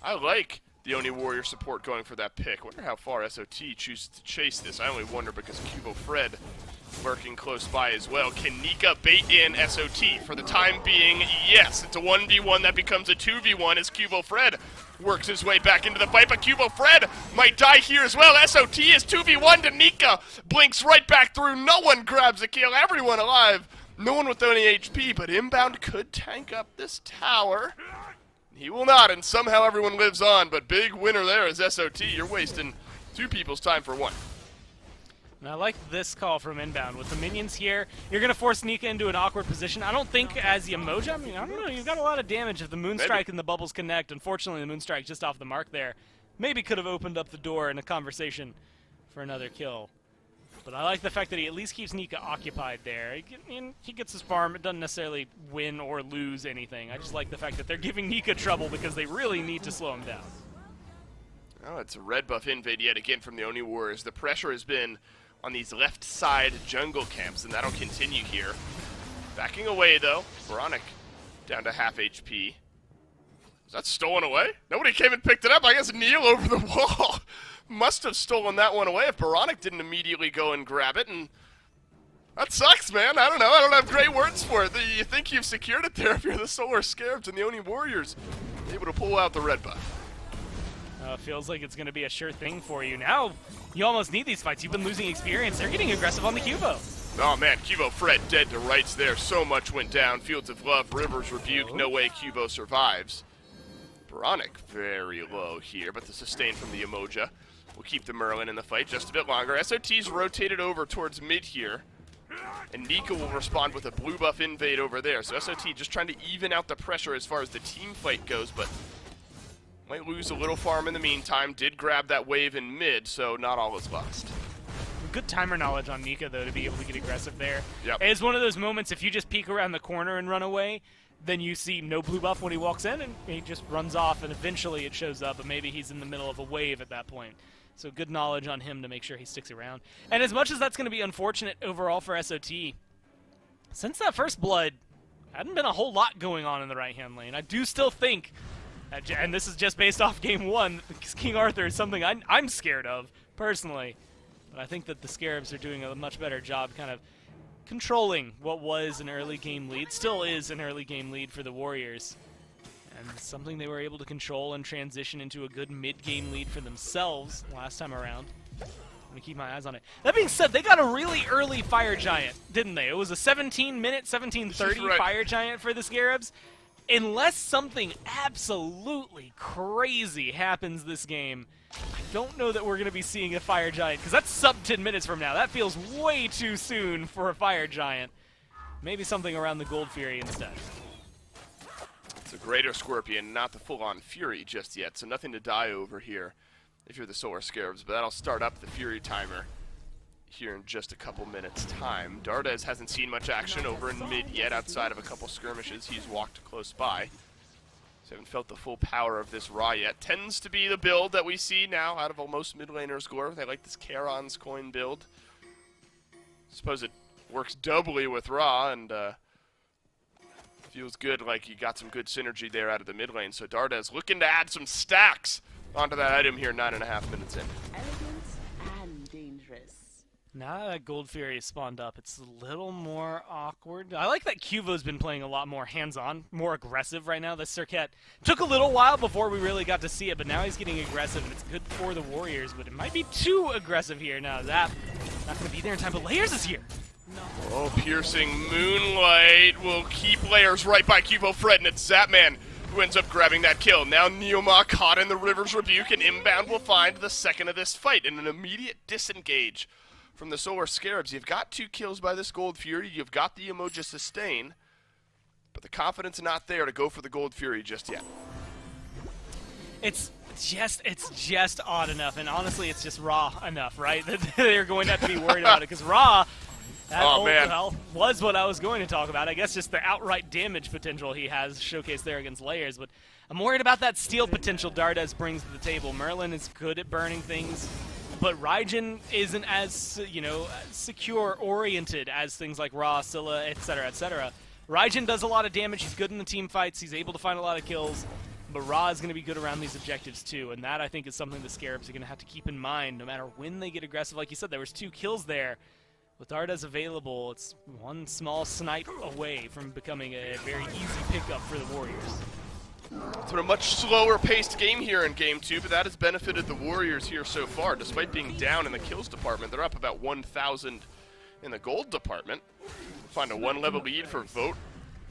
I like the Oni Warrior support going for that pick. Wonder how far SOT chooses to chase this. I only wonder because Cubo Fred lurking close by as well. Can Nika bait in SOT? For the time being, yes. It's a 1v1 that becomes a 2v1 as Cubo Fred works his way back into the fight, but Cubo Fred might die here as well. SOT is 2v1 to Nika. Blinks right back through. No one grabs a kill. Everyone alive. No one with any HP, but inbound could tank up this tower. He will not, and somehow everyone lives on, but big winner there is SOT. You're wasting 2 people's time for 1. And I like this call from inbound. With the minions here, you're going to force Nika into an awkward position. I don't think as Yemoja, I don't know, you've got a lot of damage if the Moonstrike and the bubbles connect. Unfortunately, the Moonstrike just off the mark there. Maybe could have opened up the door in a conversation for another kill. But I like the fact that he at least keeps Nika occupied there. He gets his farm. It doesn't necessarily win or lose anything. I just like the fact that they're giving Nika trouble because they really need to slow him down. Oh, it's a red buff invade yet again from the Oni Warriors. The pressure has been on these left side jungle camps, and that'll continue here. Backing away, though. Veronic down to half HP. Is that stolen away? Nobody came and picked it up. I guess Neil over the wall must have stolen that one away if Veronic didn't immediately go and grab it, and that sucks, man. I don't know. I don't have great words for it. You think you've secured it there if you're the Solar Scarabs and the Oni Warriors able to pull out the red buff. Feels like it's going to be a sure thing for you. Now, you almost need these fights. You've been losing experience. They're getting aggressive on the Cubo. Oh, man, Cubo Fred dead to rights there. So much went down. Fields of Love, Rivers Rebuke. No way Cubo survives. Veronic very low here, but the sustain from the Emoja will keep the Merlin in the fight just a bit longer. SOT's rotated over towards mid here, and Nika will respond with a blue buff invade over there. So SOT just trying to even out the pressure as far as the team fight goes, but might lose a little farm in the meantime. Did grab that wave in mid, so not all is lost. Good timer knowledge on Nika, though, to be able to get aggressive there. Yep. It's one of those moments, if you just peek around the corner and run away, then you see no blue buff when he walks in, and he just runs off, and eventually it shows up, but maybe he's in the middle of a wave at that point. So good knowledge on him to make sure he sticks around. And as much as that's going to be unfortunate overall for SOT, since that first blood, hadn't been a whole lot going on in the right-hand lane. I do still think, and this is just based off game 1, King Arthur is something I'm scared of, personally. But I think that the Scarabs are doing a much better job kind of controlling what was an early game lead, still is an early game lead for the Warriors. And something they were able to control and transition into a good mid-game lead for themselves last time around. I'm going to keep my eyes on it. That being said, they got a really early Fire Giant, didn't they? It was a 17-minute, 17:30 right. Fire Giant for the Scarabs. Unless something absolutely crazy happens this game, I don't know that we're going to be seeing a Fire Giant, because that's sub 10 minutes from now. That feels way too soon for a Fire Giant. Maybe something around the Gold Fury instead. It's a greater Scorpion, not the full-on Fury just yet, so nothing to die over here if you're the Solar Scarabs, but that'll start up the Fury timer here in just a couple minutes' time. Dardez hasn't seen much action over in mid yet, outside of a couple skirmishes. He's walked close by. So haven't felt the full power of this Ra yet. Tends to be the build that we see now out of most mid laners' Gore. They like this Charon's coin build. Suppose it works doubly with Ra, and feels good, like you got some good synergy there out of the mid lane. So Dardez looking to add some stacks onto that item here 9.5 minutes in. Elegant and dangerous. Now that Gold Fury is spawned up, it's a little more awkward. I like that Cuvo's been playing a lot more hands-on, more aggressive right now. This Serket took a little while before we really got to see it, but now he's getting aggressive, and it's good for the Warriors, but it might be too aggressive here now. Zap not going to be there in time, but Layers is here. No. Oh, piercing Moonlight will keep Layers right by Cubo Fred, and it's Zapman who ends up grabbing that kill. Now Neoma caught in the River's Rebuke, and inbound will find the second of this fight in an immediate disengage from the Solar Scarabs. You've got 2 kills by this Gold Fury, you've got the Emoja sustain, but the confidence not there to go for the Gold Fury just yet. It's just odd enough, and honestly, it's just Ra enough, right? That they're going to have to be worried about it, because Ra Man. Well, was what I was going to talk about. I guess just the outright damage potential he has showcased there against Layers, but I'm worried about that steal potential Dardes brings to the table. Merlin is good at burning things, but Raijin isn't as, secure-oriented as things like Ra, Scylla, etc., etc. Raijin does a lot of damage. He's good in the team fights. He's able to find a lot of kills, but Ra is going to be good around these objectives too, and that, I think, is something the Scarabs are going to have to keep in mind no matter when they get aggressive. Like you said, there was 2 kills there. With Dardes available, it's one small snipe away from becoming a very easy pickup for the Warriors. It's been a much slower paced game here in Game 2, but that has benefited the Warriors here so far. Despite being down in the kills department, they're up about 1,000 in the gold department. Find a 1-level lead for Vote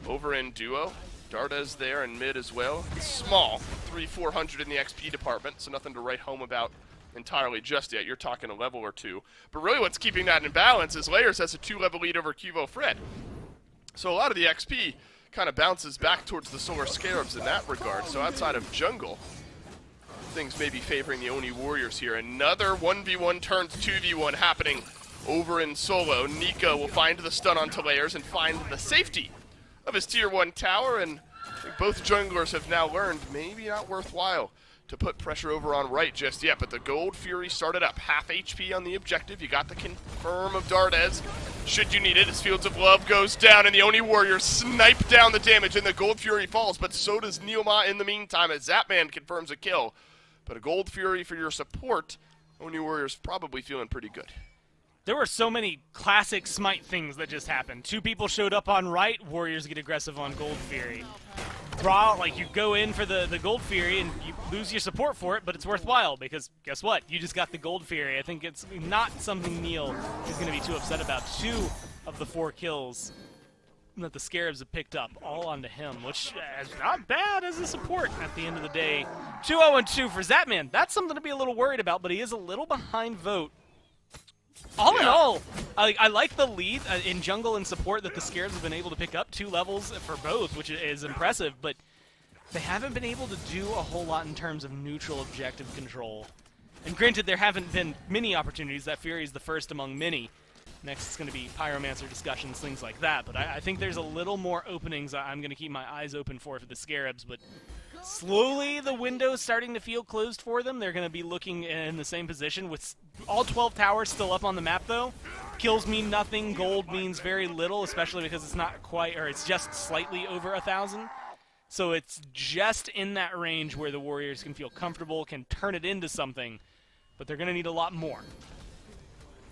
over in duo. Dardes there in mid as well. It's small, 300-400 in the XP department, so nothing to write home about entirely just yet. You're talking a level or 2. But really what's keeping that in balance is Layers has a 2-level lead over Cuvo Fred. So a lot of the XP kind of bounces back towards the Solar Scarabs in that regard. So outside of jungle, things may be favoring the Oni Warriors here. Another 1v1 turns 2v1 happening over in solo. Nico will find the stun onto Layers and find the safety of his tier 1 tower, and I think both junglers have now learned maybe not worthwhile to put pressure over on right just yet, but the Gold Fury started up. Half HP on the objective. You got the confirm of Dardes, should you need it, as Fields of Love goes down, and the Oni Warriors snipe down the damage, and the Gold Fury falls, but so does Neoma in the meantime, as Zapman confirms a kill. But a Gold Fury for your support, Oni Warriors probably feeling pretty good. There were so many classic Smite things that just happened. 2 people showed up on right, Warriors get aggressive on Gold Fury. You go in for the Gold Fury and you lose your support for it, but it's worthwhile because guess what? You just got the Gold Fury. I think it's not something Neil is going to be too upset about. 2 of the 4 kills that the Scarabs have picked up, all onto him, which is not bad as a support at the end of the day. 2-0-2 for Zapman. That's something to be a little worried about, but he is a little behind Vote. All in all, I like the lead in jungle and support that the Scarabs have been able to pick up. 2 levels for both, which is impressive, but they haven't been able to do a whole lot in terms of neutral objective control. And granted, there haven't been many opportunities. That Fury is the first among many. Next, it's going to be Pyromancer discussions, things like that. But I think there's a little more openings I'm going to keep my eyes open for the Scarabs. But slowly, the window's starting to feel closed for them. They're going to be looking in the same position with all 12 towers still up on the map, though. Kills mean nothing. Gold means very little, especially because it's not quite, or it's just slightly over 1,000. So it's just in that range where the Warriors can feel comfortable, can turn it into something. But they're going to need a lot more.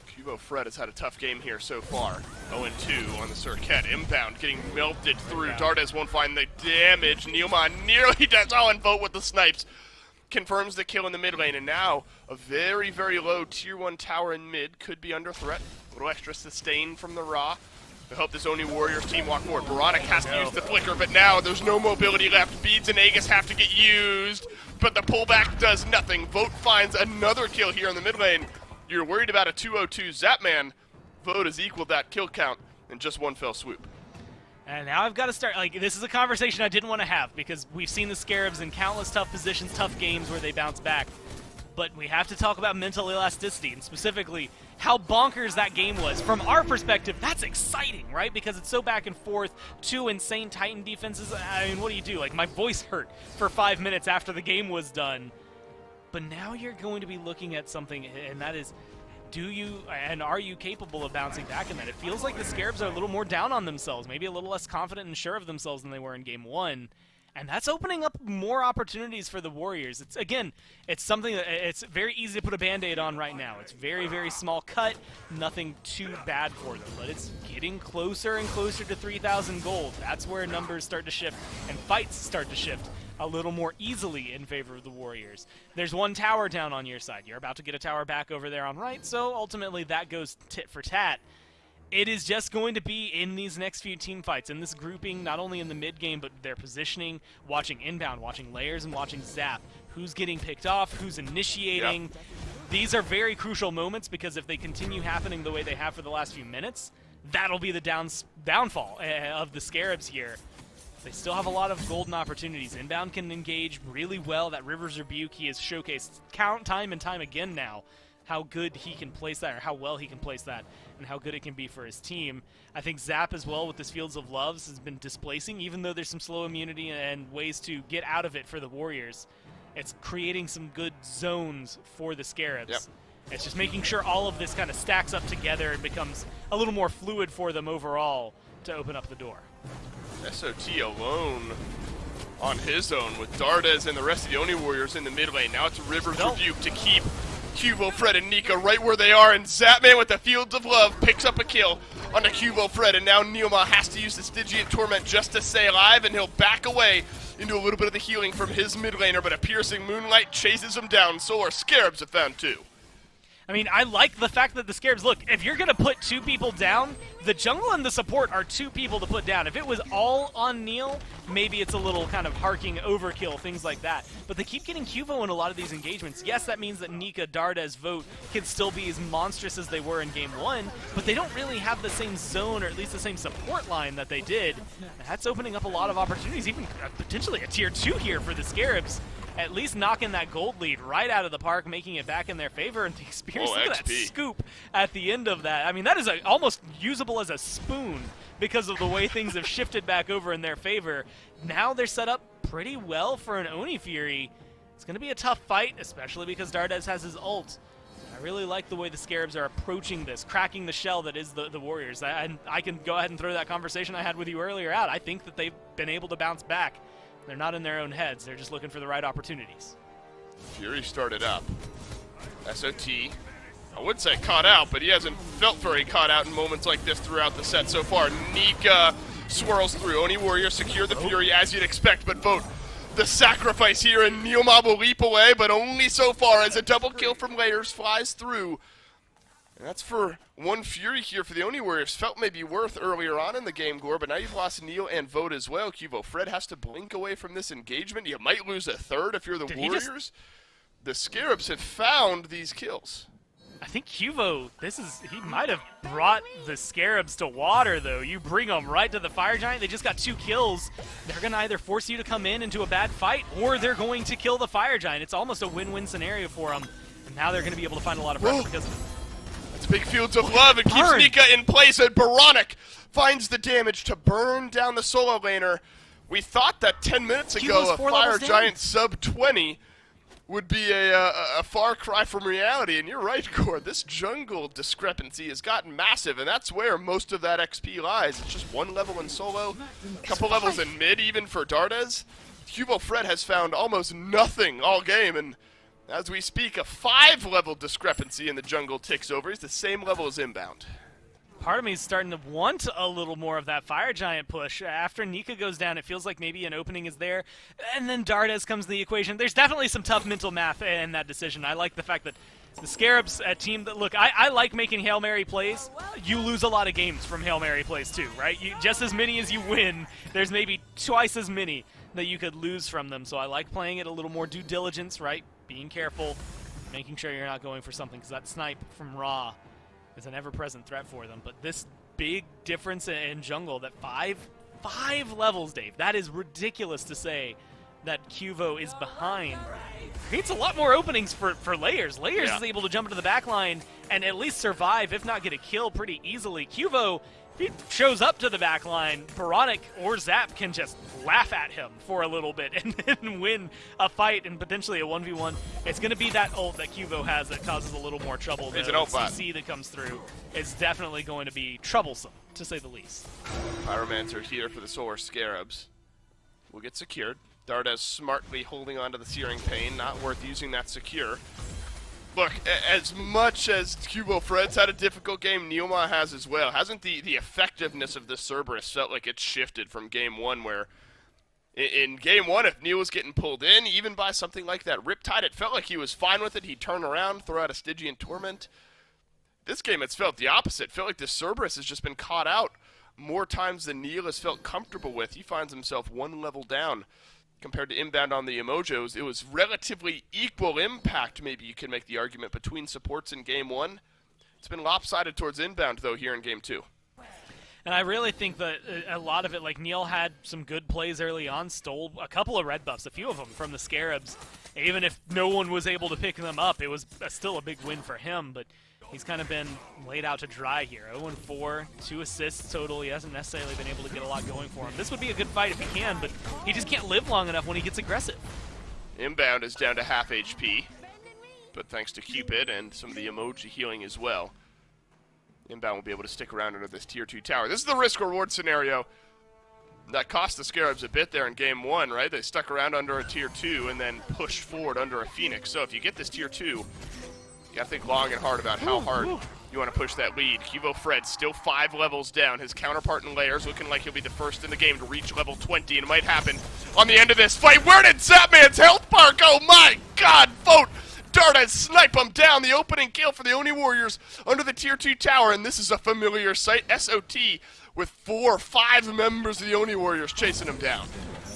Cuvo Fred has had a tough game here so far. 0-2 on the Circuit. Inbound getting melted through. Yeah. Dardes won't find the damage. Neoma nearly does all and Vote with the snipes. Confirms the kill in the mid lane, and now a very, very low tier 1 tower in mid could be under threat. A little extra sustain from the Ra. I hope this Oni Warriors team walk forward. Baronic has to use the flicker, but now there's no mobility left. Beads and Aegis have to get used, but the pullback does nothing. Vote finds another kill here in the mid lane. You're worried about a 2-0-2 Zapman. Vote has equaled that kill count in just one fell swoop. And now I've got to start, this is a conversation I didn't want to have because we've seen the Scarabs in countless tough positions, tough games where they bounce back. But we have to talk about mental elasticity and specifically how bonkers that game was. From our perspective, that's exciting, right? Because it's so back and forth, 2 insane Titan defenses. I mean, what do? My voice hurt for 5 minutes after the game was done. But now you're going to be looking at something, and that is, are you capable of bouncing back in that? It feels like the Scarabs are a little more down on themselves, maybe a little less confident and sure of themselves than they were in Game 1. And that's opening up more opportunities for the Warriors. It's something that it's very easy to put a Band-Aid on right now. It's very, very small cut, nothing too bad for them. But it's getting closer and closer to 3,000 gold. That's where numbers start to shift and fights start to shift a little more easily in favor of the Warriors. There's 1 tower down on your side. You're about to get a tower back over there on right, so ultimately that goes tit for tat. It is just going to be in these next few team fights, in this grouping, not only in the mid game, but their positioning, watching inbound, watching Layers, and watching Zap. Who's getting picked off, who's initiating. Yep. These are very crucial moments because if they continue happening the way they have for the last few minutes, that'll be the downfall of the Scarabs here. They still have a lot of golden opportunities. Inbound can engage really well. That River's Rebuke he has showcased time and time again now. how good he can place that, or how well he can place that, and how good it can be for his team. I think Zap as well with this Fields of Loves has been displacing, even though there's some slow immunity and ways to get out of it for the Warriors. It's creating some good zones for the Scarabs. Yep. It's just making sure all of this kind of stacks up together and becomes a little more fluid for them overall to open up the door. SOT alone on his own with Dardes and the rest of the Oni Warriors in the mid lane. Now it's River's Rebuke to keep Cubo, Fred, and Nika right where they are, and Zapman with the Fields of Love picks up a kill on the Cubo, Fred, and now Neoma has to use the Stygian Torment just to stay alive, and he'll back away into a little bit of the healing from his mid laner, but a piercing Moonlight chases him down. So our Scarabs have found 2. I mean, I like the fact that the Scarabs, look, if you're going to put 2 people down, the jungle and the support are 2 people to put down. If it was all on Neil, maybe it's a little kind of harking overkill, things like that. But they keep getting Cuvo in a lot of these engagements. Yes, that means that Nika, Dardes, Vote can still be as monstrous as they were in Game 1, but they don't really have the same zone, or at least the same support line that they did. That's opening up a lot of opportunities, even potentially a Tier 2 here for the Scarabs. At least knocking that gold lead right out of the park, making it back in their favor, and the experience, look at that scoop at the end of that. I mean, that is almost usable as a spoon because of the way things have shifted back over in their favor. Now they're set up pretty well for an Oni Fury. It's going to be a tough fight, especially because Dardes has his ult. I really like the way the Scarabs are approaching this, cracking the shell that is the Warriors. I can go ahead and throw that conversation I had with you earlier out. I think that they've been able to bounce back. They're not in their own heads. They're just looking for the right opportunities. Fury started up. SOT, I would say caught out, but he hasn't felt very caught out in moments like this throughout the set so far. Nika swirls through. Oni Warrior secure the Fury as you'd expect, but Vote the sacrifice here, and Neoma will leap away, but only so far as a double kill from Layers flies through. And that's for one Fury here for the Oni Warriors. Felt maybe worth earlier on in the game, Gore, but now you've lost Neil and Vote as well. Cubo Fred has to blink away from this engagement. You might lose a third if you're the Warriors. The Scarabs have found these kills. I think Cuvo, he might have brought the Scarabs to water, though. You bring them right to the Fire Giant. They just got 2 kills. They're going to either force you to come in into a bad fight, or they're going to kill the Fire Giant. It's almost a win-win scenario for them. And now they're going to be able to find a lot of pressure because of it. Big Fields of Love and keeps Nika in place, and Baronic finds the damage to burn down the solo laner. We thought that 10 minutes ago a Fire Giant sub 20 would be a far cry from reality, and you're right, Cord. This jungle discrepancy has gotten massive, and that's where most of that XP lies. It's just 1 level in solo, a couple levels in mid even for Dardes. Cubo Fred has found almost nothing all game, and as we speak, a 5-level discrepancy in the jungle ticks over. He's the same level as Inbound. Part of me is starting to want a little more of that Fire Giant push. After Nika goes down, it feels like maybe an opening is there, and then Dardes comes to the equation. There's definitely some tough mental math in that decision. I like the fact that the Scarabs, a team that, look, I like making Hail Mary plays. You lose a lot of games from Hail Mary plays too, right? Just as many as you win, there's maybe twice as many that you could lose from them. So I like playing it a little more due diligence, right? Being careful, making sure you're not going for something, because that snipe from Ra is an ever-present threat for them. But this big difference in jungle, that five levels, Dave, that is ridiculous to say that Cuvo is behind. Creates a lot more openings for Layers. Layers is able to jump into the back line and at least survive, if not get a kill, pretty easily. Cuvo, if he shows up to the back line, Baronic or Zap can just laugh at him for a little bit and then win a fight and potentially a 1v1. It's going to be that ult that Cuvo has that causes a little more trouble. It's the an ult CC that comes through is definitely going to be troublesome, to say the least. Pyromancer here for the Solar Scarabs. Will get secured. Dardes smartly holding onto the Searing Pain, not worth using that secure. Look, as much as Cubo Fred's had a difficult game, Neoma has as well. Hasn't the effectiveness of this Cerberus felt like it's shifted from Game 1, where in Game 1, if Neil was getting pulled in, even by something like that Riptide, it felt like he was fine with it. He'd turn around, throw out a Stygian Torment. This game, it's felt the opposite. It felt like this Cerberus has just been caught out more times than Neil has felt comfortable with. He finds himself 1 level down. Compared to Inbound on the Emojos, it was relatively equal impact, maybe you could make the argument, between supports in Game 1. It's been lopsided towards Inbound, though, here in Game 2. And I really think that a lot of it, like Neil had some good plays early on, stole a couple of red buffs, a few of them from the Scarabs. Even if no one was able to pick them up, it was still a big win for him, but he's kind of been laid out to dry here. 0-4, 2 assists total. He hasn't necessarily been able to get a lot going for him. This would be a good fight if he can, but he just can't live long enough when he gets aggressive. Inbound is down to half HP, but thanks to Cupid and some of the emoji healing as well, Inbound will be able to stick around under this Tier 2 tower. This is the risk-reward scenario that cost the Scarabs a bit there in Game 1, right? They stuck around under a Tier 2 and then pushed forward under a Phoenix. So if you get this Tier 2, you gotta think long and hard about how hard you want to push that lead. Cubo Fred still 5 levels down. His counterpart in Layers looking like he'll be the first in the game to reach level 20, and it might happen on the end of this fight. Where did Zapman's health bar go? My God, vote! Darda snipe him down. The opening kill for the Oni Warriors under the Tier 2 tower, and this is a familiar sight. SOT with 4 or 5 members of the Oni Warriors chasing him down.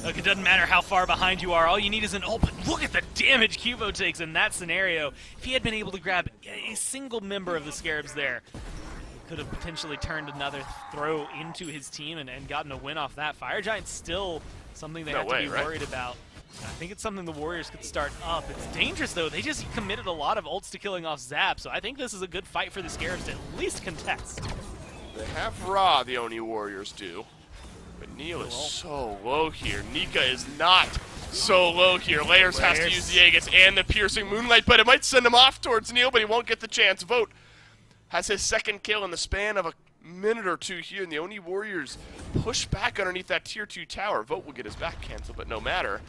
Look, it doesn't matter how far behind you are. All you need is an ult, but look at the damage Cubo takes in that scenario. If he had been able to grab a single member of the Scarabs there, he could have potentially turned another throw into his team and gotten a win off that. Fire Giant's still something they have to be worried about. I think it's something the Warriors could start up. It's dangerous, though. They just committed a lot of ults to killing off Zap, so I think this is a good fight for the Scarabs to at least contest. They have Ra, the Oni Warriors do. But Neil is so low here. Nika is not so low here. Layers has to use the Aegis and the Piercing Moonlight, but it might send him off towards Neil, but he won't get the chance. Vote has his second kill in the span of a minute or two here, and the Oni Warriors push back underneath that Tier 2 tower. Vote will get his back canceled, but no matter.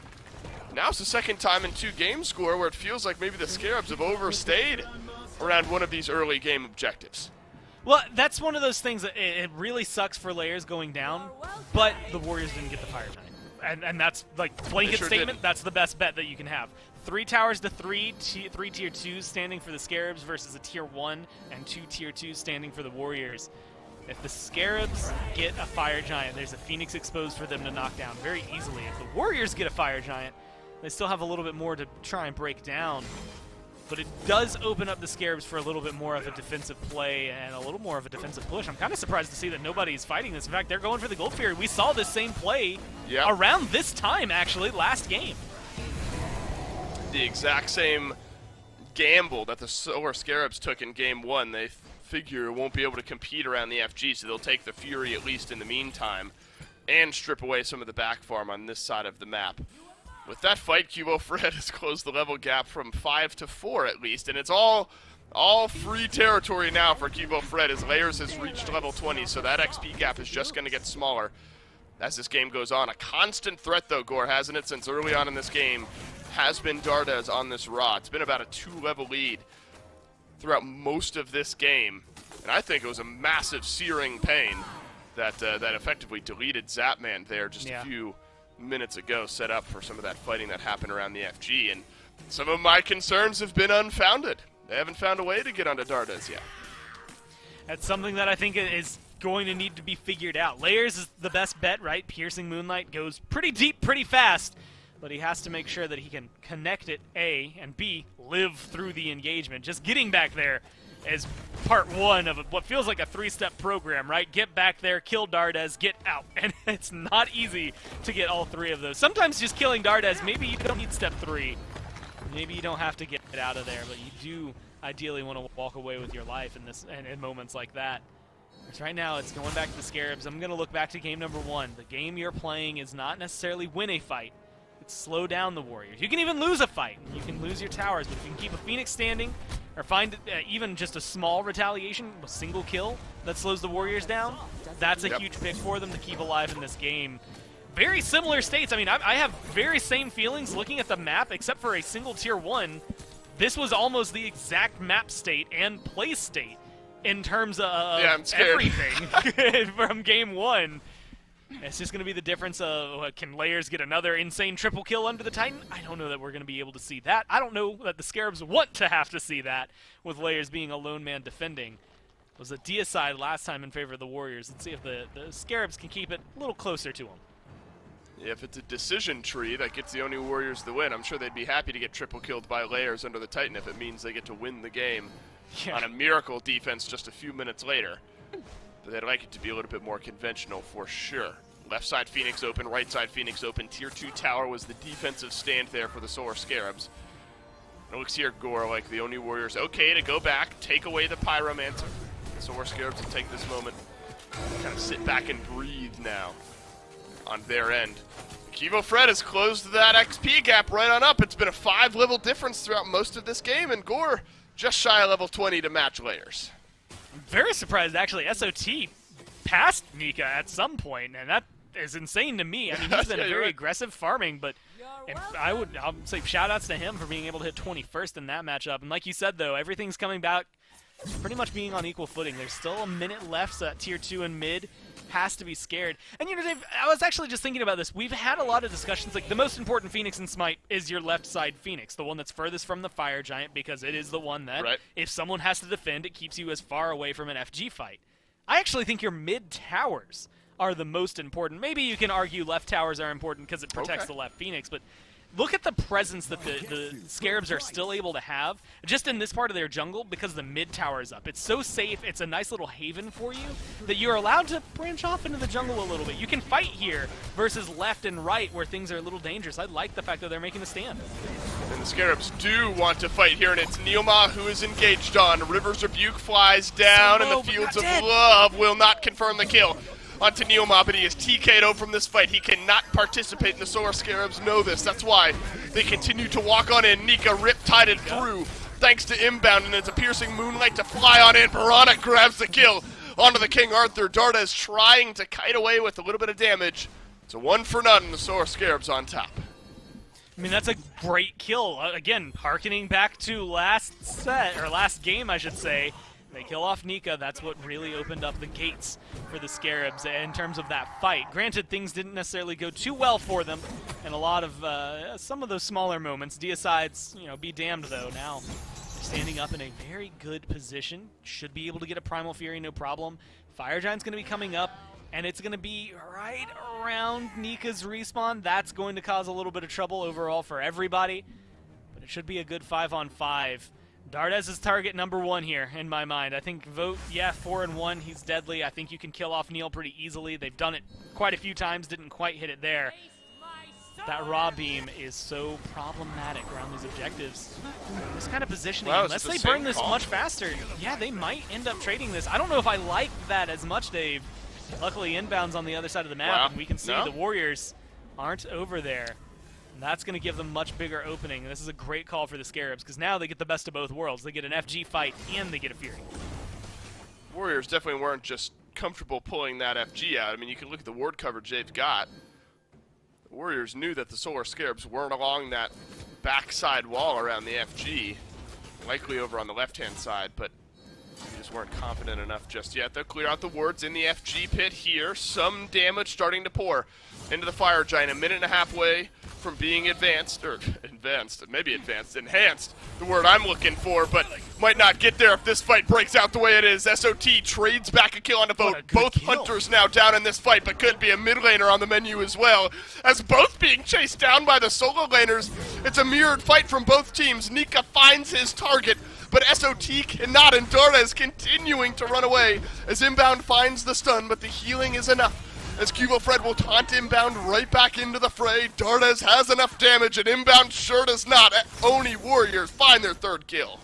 Now it's the second time in 2 game score where it feels like maybe the Scarabs have overstayed around one of these early game objectives. Well, that's one of those things that it really sucks for Layers going down, but the Warriors didn't get the Fire Giant. And that's like blanket statement, that's the best bet that you can have. 3 towers to 3 Tier 2s standing for the Scarabs versus a Tier 1 and 2 Tier 2s standing for the Warriors. If the Scarabs get a Fire Giant, there's a Phoenix exposed for them to knock down very easily. If the Warriors get a Fire Giant, they still have a little bit more to try and break down. But it does open up the Scarabs for a little bit more of a defensive play and a little more of a defensive push. I'm kind of surprised to see that nobody's fighting this. In fact, they're going for the Gold Fury. We saw this same play around this time, actually, last game. The exact same gamble that the Solar Scarabs took in Game 1. They figure won't be able to compete around the FG, so they'll take the Fury at least in the meantime and strip away some of the back farm on this side of the map. With that fight, Cubo Fred has closed the level gap from 5 to 4 at least, and it's all free territory now for Cubo Fred as Layers has reached level 20, so that XP gap is just going to get smaller as this game goes on. A constant threat, though, Gore, hasn't it, since early on in this game, has been Dardes on this Ra. It's been about a 2-level lead throughout most of this game, and I think it was a massive searing pain that effectively deleted Zapman there just a few minutes ago, set up for some of that fighting that happened around the FG, and some of my concerns have been unfounded. They haven't found a way to get onto Dardes yet. That's something that I think is going to need to be figured out. Layers is the best bet, right? Piercing Moonlight goes pretty deep, pretty fast, but he has to make sure that he can connect it, A, and B, live through the engagement. Just getting back there is part 1 of what feels like a 3-step program, right? Get back there, kill Dardes, get out. And it's not easy to get all 3 of those. Sometimes just killing Dardes, maybe you don't need step 3. Maybe you don't have to get out of there, but you do ideally want to walk away with your life in moments like that. Because right now it's going back to the Scarabs. I'm going to look back to game number 1. The game you're playing is not necessarily win a fight. It's slow down the Warriors. You can even lose a fight. You can lose your towers, but if you can keep a Phoenix standing, or find even just a small retaliation, a single kill that slows the Warriors down, that's a huge pick for them to keep alive in this game. Very similar states. I mean, I have very same feelings looking at the map, except for a single Tier 1. This was almost the exact map state and play state in terms of everything from Game 1. It's just going to be the difference of can Layers get another insane triple kill under the Titan? I don't know that we're going to be able to see that. I don't know that the Scarabs want to have to see that with Layers being a lone man defending. It was a deicide last time in favor of the Warriors. Let's see if the Scarabs can keep it a little closer to them. If it's a decision tree that gets the Oni Warriors the win, I'm sure they'd be happy to get triple killed by Layers under the Titan if it means they get to win the game on a miracle defense just a few minutes later. But they'd like it to be a little bit more conventional for sure. Left side Phoenix open, right side Phoenix open. Tier 2 tower was the defensive stand there for the Solar Scarabs. It looks here, Gore, like the Oni Warriors okay to go back, take away the Pyromancer. The Solar Scarabs will take this moment, kind of sit back and breathe now on their end. Kivo Fred has closed that XP gap right on up. It's been a 5-level difference throughout most of this game, and Gore just shy of level 20 to match Layers. I'm very surprised, actually. SOT passed Nika at some point, and that is insane to me. I mean, he's been a very aggressive farming, but I'll say shout-outs to him for being able to hit 21st in that matchup. And like you said, though, everything's coming back pretty much being on equal footing. There's still a minute left, so that Tier 2 and mid has to be scared. And, you know, Dave, I was actually just thinking about this. We've had a lot of discussions. Like, the most important Phoenix in Smite is your left side Phoenix, the one that's furthest from the Fire Giant, because it is the one that, if someone has to defend, it keeps you as far away from an FG fight. I actually think your mid towers are the most important. Maybe you can argue left towers are important because it protects the left Phoenix, but look at the presence that the Scarabs are still able to have just in this part of their jungle because the mid tower is up. It's so safe. It's a nice little haven for you that you're allowed to branch off into the jungle a little bit. You can fight here versus left and right where things are a little dangerous. I like the fact that they're making a stand. And the Scarabs do want to fight here, and it's Neilma who is engaged on. River's Rebuke flies down, and the Fields of Love will not confirm the kill onto Neilma, but he is TK'd from this fight. He cannot participate, and the Solar Scarabs know this. That's why they continue to walk on in. Nika rip-tided through thanks to inbound, and it's a piercing moonlight to fly on in. Piranha grabs the kill onto the King Arthur. Dardes trying to kite away with a little bit of damage. It's a 1-for-0, and the Solar Scarabs on top. I mean, that's a great kill. Again, harkening back to last game, I should say. They kill off Nika. That's what really opened up the gates for the Scarabs in terms of that fight. Granted, things didn't necessarily go too well for them, and a lot of some of those smaller moments. Deicide's, you know, be damned though. Now standing up in a very good position, should be able to get a Primal Fury, no problem. Fire Giant's going to be coming up, and it's going to be right around Nika's respawn. That's going to cause a little bit of trouble overall for everybody, but it should be a good 5-on-5. Dardes is target number 1 here, in my mind. I think vote, 4-1, he's deadly. I think you can kill off Neil pretty easily. They've done it quite a few times, didn't quite hit it there. That raw beam is so problematic around these objectives. This kind of positioning, unless they burn this much faster, they might end up trading this. I don't know if I like that as much, Dave. Luckily, inbound's on the other side of the map, and we can see the Warriors aren't over there. And that's going to give them much bigger opening. And this is a great call for the Scarabs, because now they get the best of both worlds. They get an FG fight, and they get a Fury. Warriors definitely weren't just comfortable pulling that FG out. I mean, you can look at the ward coverage they've got. The Warriors knew that the Solar Scarabs weren't along that backside wall around the FG, likely over on the left-hand side, but they just weren't confident enough just yet. They'll clear out the wards in the FG pit here. Some damage starting to pour into the Fire Giant. A minute and a half away from being enhanced, the word I'm looking for, but might not get there if this fight breaks out the way it is. SOT trades back a kill on the vote. Both Hunters now down in this fight, but could be a mid laner on the menu as well, as both being chased down by the solo laners. It's a mirrored fight from both teams. Nika finds his target, but SOT cannot, and Dardes continuing to run away as inbound finds the stun, but the healing is enough. As Kivo Fred will taunt inbound right back into the fray. Dardes has enough damage, and inbound sure does not. Oni Warriors find their 3rd kill.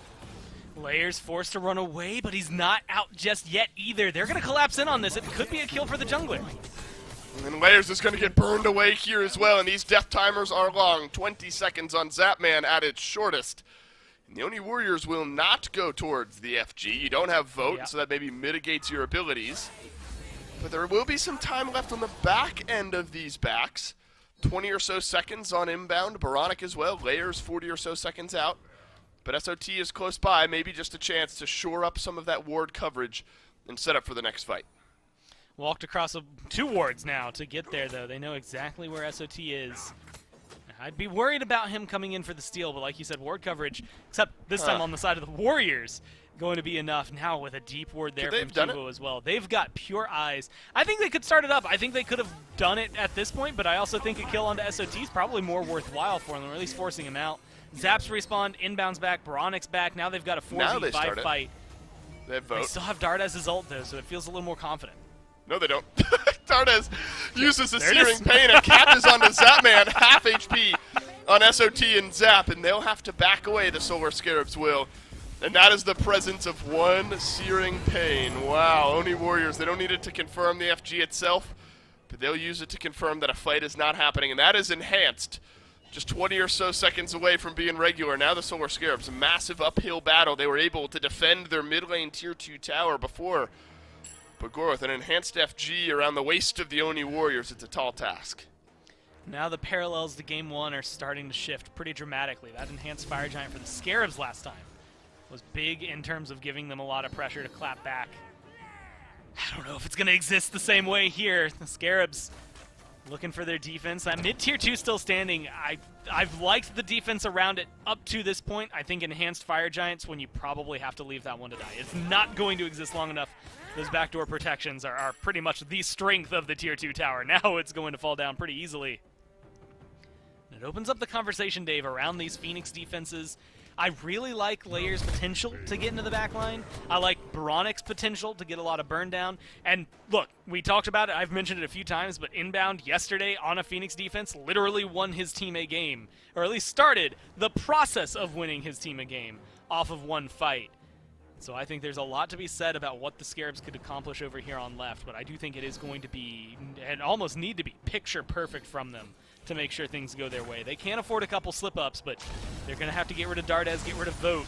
Layers forced to run away, but he's not out just yet either. They're going to collapse in on this. It could be a kill for the jungler. And Layers is going to get burned away here as well, and these death timers are long. 20 seconds on Zapman at its shortest. And the Oni Warriors will not go towards the FG. You don't have vote, so that maybe mitigates your abilities. But there will be some time left on the back end of these backs. 20 or so seconds on inbound. Baronic as well. Layers 40 or so seconds out. But SOT is close by. Maybe just a chance to shore up some of that ward coverage and set up for the next fight. Walked across 2 wards now to get there, though. They know exactly where SOT is. I'd be worried about him coming in for the steal, but like you said, ward coverage, except this time on the side of the Warriors, going to be enough now with a deep ward there from Kivo as well. They've got pure eyes. I think they could start it up. I think they could have done it at this point, but I also think a kill onto SOT is probably more worthwhile for them, or at least forcing him out. Zaps respawn, inbounds back, Baronic's back. Now they've got a 4v5 fight. They have They vote. still have Dardez's ult, though, so it feels a little more confident. No, they don't. Dardez uses the There it Searing is. Pain and catches onto Zapman, half HP on SOT and Zap, and they'll have to back away, the Solar Scarabs will. And that is the presence of one Searing Pain. Wow, Oni Warriors, they don't need it to confirm the FG itself, but they'll use it to confirm that a fight is not happening, and that is enhanced. Just 20 or so seconds away from being regular. Now the Solar Scarabs, a massive uphill battle. They were able to defend their mid lane tier 2 tower before. But Gore with an enhanced FG around the waist of the Oni Warriors, it's a tall task. Now the parallels to Game 1 are starting to shift pretty dramatically. That enhanced Fire Giant for the Scarabs last time was big in terms of giving them a lot of pressure to clap back. I don't know if it's going to exist the same way here. The Scarabs looking for their defense. That mid-tier 2 still standing. I've liked the defense around it up to this point. I think enhanced Fire Giants, when you probably have to leave that one to die. It's not going to exist long enough. Those backdoor protections are pretty much the strength of the tier 2 tower. Now it's going to fall down pretty easily. And it opens up the conversation, Dave, around these Phoenix defenses. I really like Layer's potential to get into the back line. I like Bronic's potential to get a lot of burn down. And look, we talked about it. I've mentioned it a few times, but Inbound yesterday on a Phoenix defense literally won his team a game, or at least started the process of winning his team a game off of one fight. So I think there's a lot to be said about what the Scarabs could accomplish over here on left, but I do think it is going to be, and almost need to be, picture perfect from them to make sure things go their way. They can't afford a couple slip-ups, but they're going to have to get rid of Dardez, get rid of Vote,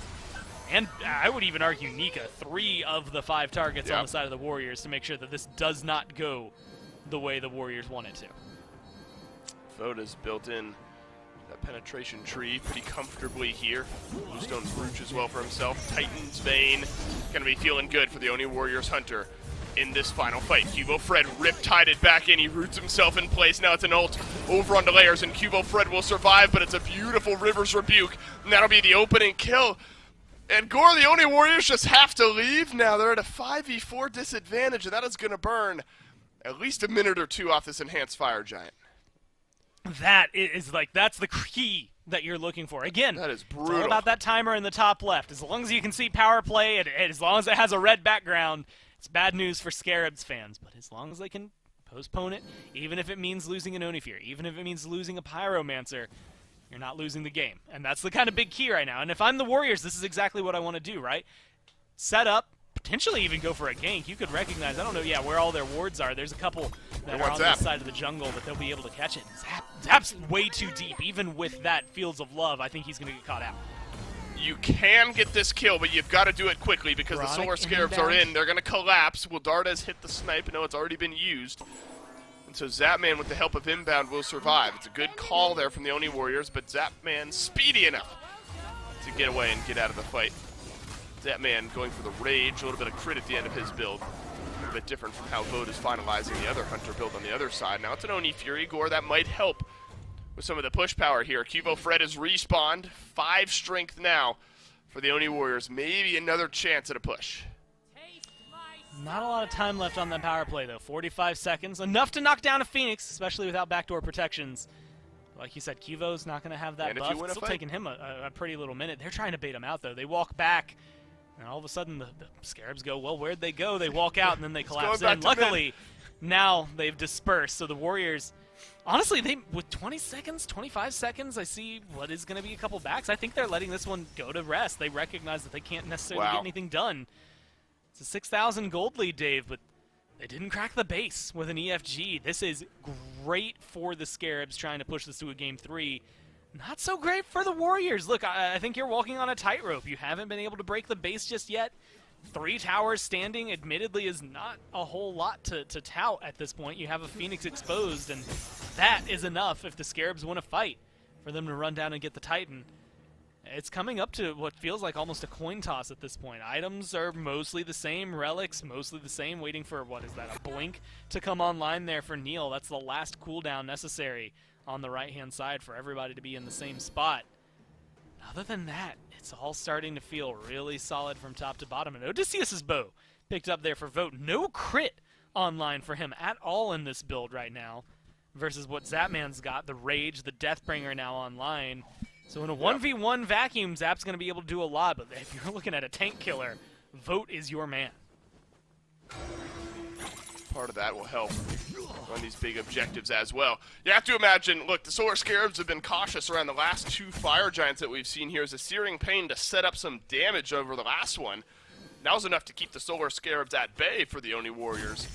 and I would even argue Nika, 3 of the 5 targets on the side of the Warriors to make sure that this does not go the way the Warriors want it to. Vote is built in that penetration tree pretty comfortably here. Bluestone's Brooch as well for himself. Titan's Vein gonna be feeling good for the Oni Warriors Hunter in this final fight. Cubo Fred rip-tied it back in. He roots himself in place. Now it's an ult over onto Layers, and Cubo Fred will survive, but it's a beautiful Rivers Rebuke, and that'll be the opening kill. And Gore, the Oni Warriors just have to leave now. They're at a 5v4 disadvantage, and that is gonna burn at least a minute or two off this enhanced Fire Giant. That is that's the key that you're looking for. Again, that is brutal. It's all about that timer in the top left. As long as you can see power play, and as long as it has a red background, it's bad news for Scarabs fans. But as long as they can postpone it, even if it means losing an Onifear, even if it means losing a Pyromancer, you're not losing the game. And that's the kind of big key right now. And if I'm the Warriors, this is exactly what I want to do, right? Set up, potentially even go for a gank. You could recognize, I don't know, where all their wards are. There's a couple that are on this side of the jungle, but they'll be able to catch it. Zap's way too deep. Even with that Fields of Love, I think he's going to get caught out. You can get this kill, but you've got to do it quickly because the Solar Scarabs are in. They're going to collapse. Will Dardez hit the snipe? No, it's already been used. And so Zapman, with the help of Inbound, will survive. It's a good call there from the Oni Warriors, but Zapman speedy enough to get away and get out of the fight. Zapman going for the Rage, a little bit of crit at the end of his build. A little bit different from how Vote is finalizing the other Hunter build on the other side. Now it's an Oni Fury. Gore, that might help with some of the push power here. Cubo Fred is respawned. 5 strength now for the Oni Warriors. Maybe another chance at a push. Not a lot of time left on that power play, though. 45 seconds. Enough to knock down a Phoenix, especially without backdoor protections. Like you said, Cubo's not going to have that and buff. It's still taking him a pretty little minute. They're trying to bait him out, though. They walk back, and all of a sudden the Scarabs go, well, where'd they go? They walk out, and then they collapse in. Luckily, now they've dispersed, so the Warriors... Honestly, with 20 seconds, 25 seconds, I see what is going to be a couple backs. I think they're letting this one go to rest. They recognize that they can't necessarily get anything done. It's a 6,000 gold lead, Dave, but they didn't crack the base with an EFG. This is great for the Scarabs trying to push this to a Game 3. Not so great for the Warriors. Look, I think you're walking on a tightrope. You haven't been able to break the base just yet. 3 towers standing, admittedly, is not a whole lot to tout at this point. You have a Phoenix exposed, and that is enough if the Scarabs want to fight for them to run down and get the Titan. It's coming up to what feels like almost a coin toss at this point. Items are mostly the same, relics mostly the same, waiting for, what is that, a blink to come online there for Neil. That's the last cooldown necessary on the right-hand side for everybody to be in the same spot. Other than that, it's all starting to feel really solid from top to bottom. And Odysseus' bow picked up there for Vote. No crit online for him at all in this build right now versus what Zapman's got, the Rage, the Deathbringer now online. So in a 1v1 vacuum, Zap's going to be able to do a lot, but if you're looking at a tank killer, Vote is your man. Part of that will help on these big objectives as well. You have to imagine, look, the Solar Scarabs have been cautious around the last 2 Fire Giants that we've seen here as a Searing Pain to set up some damage over the last one. That was enough to keep the Solar Scarabs at bay for the Oni Warriors.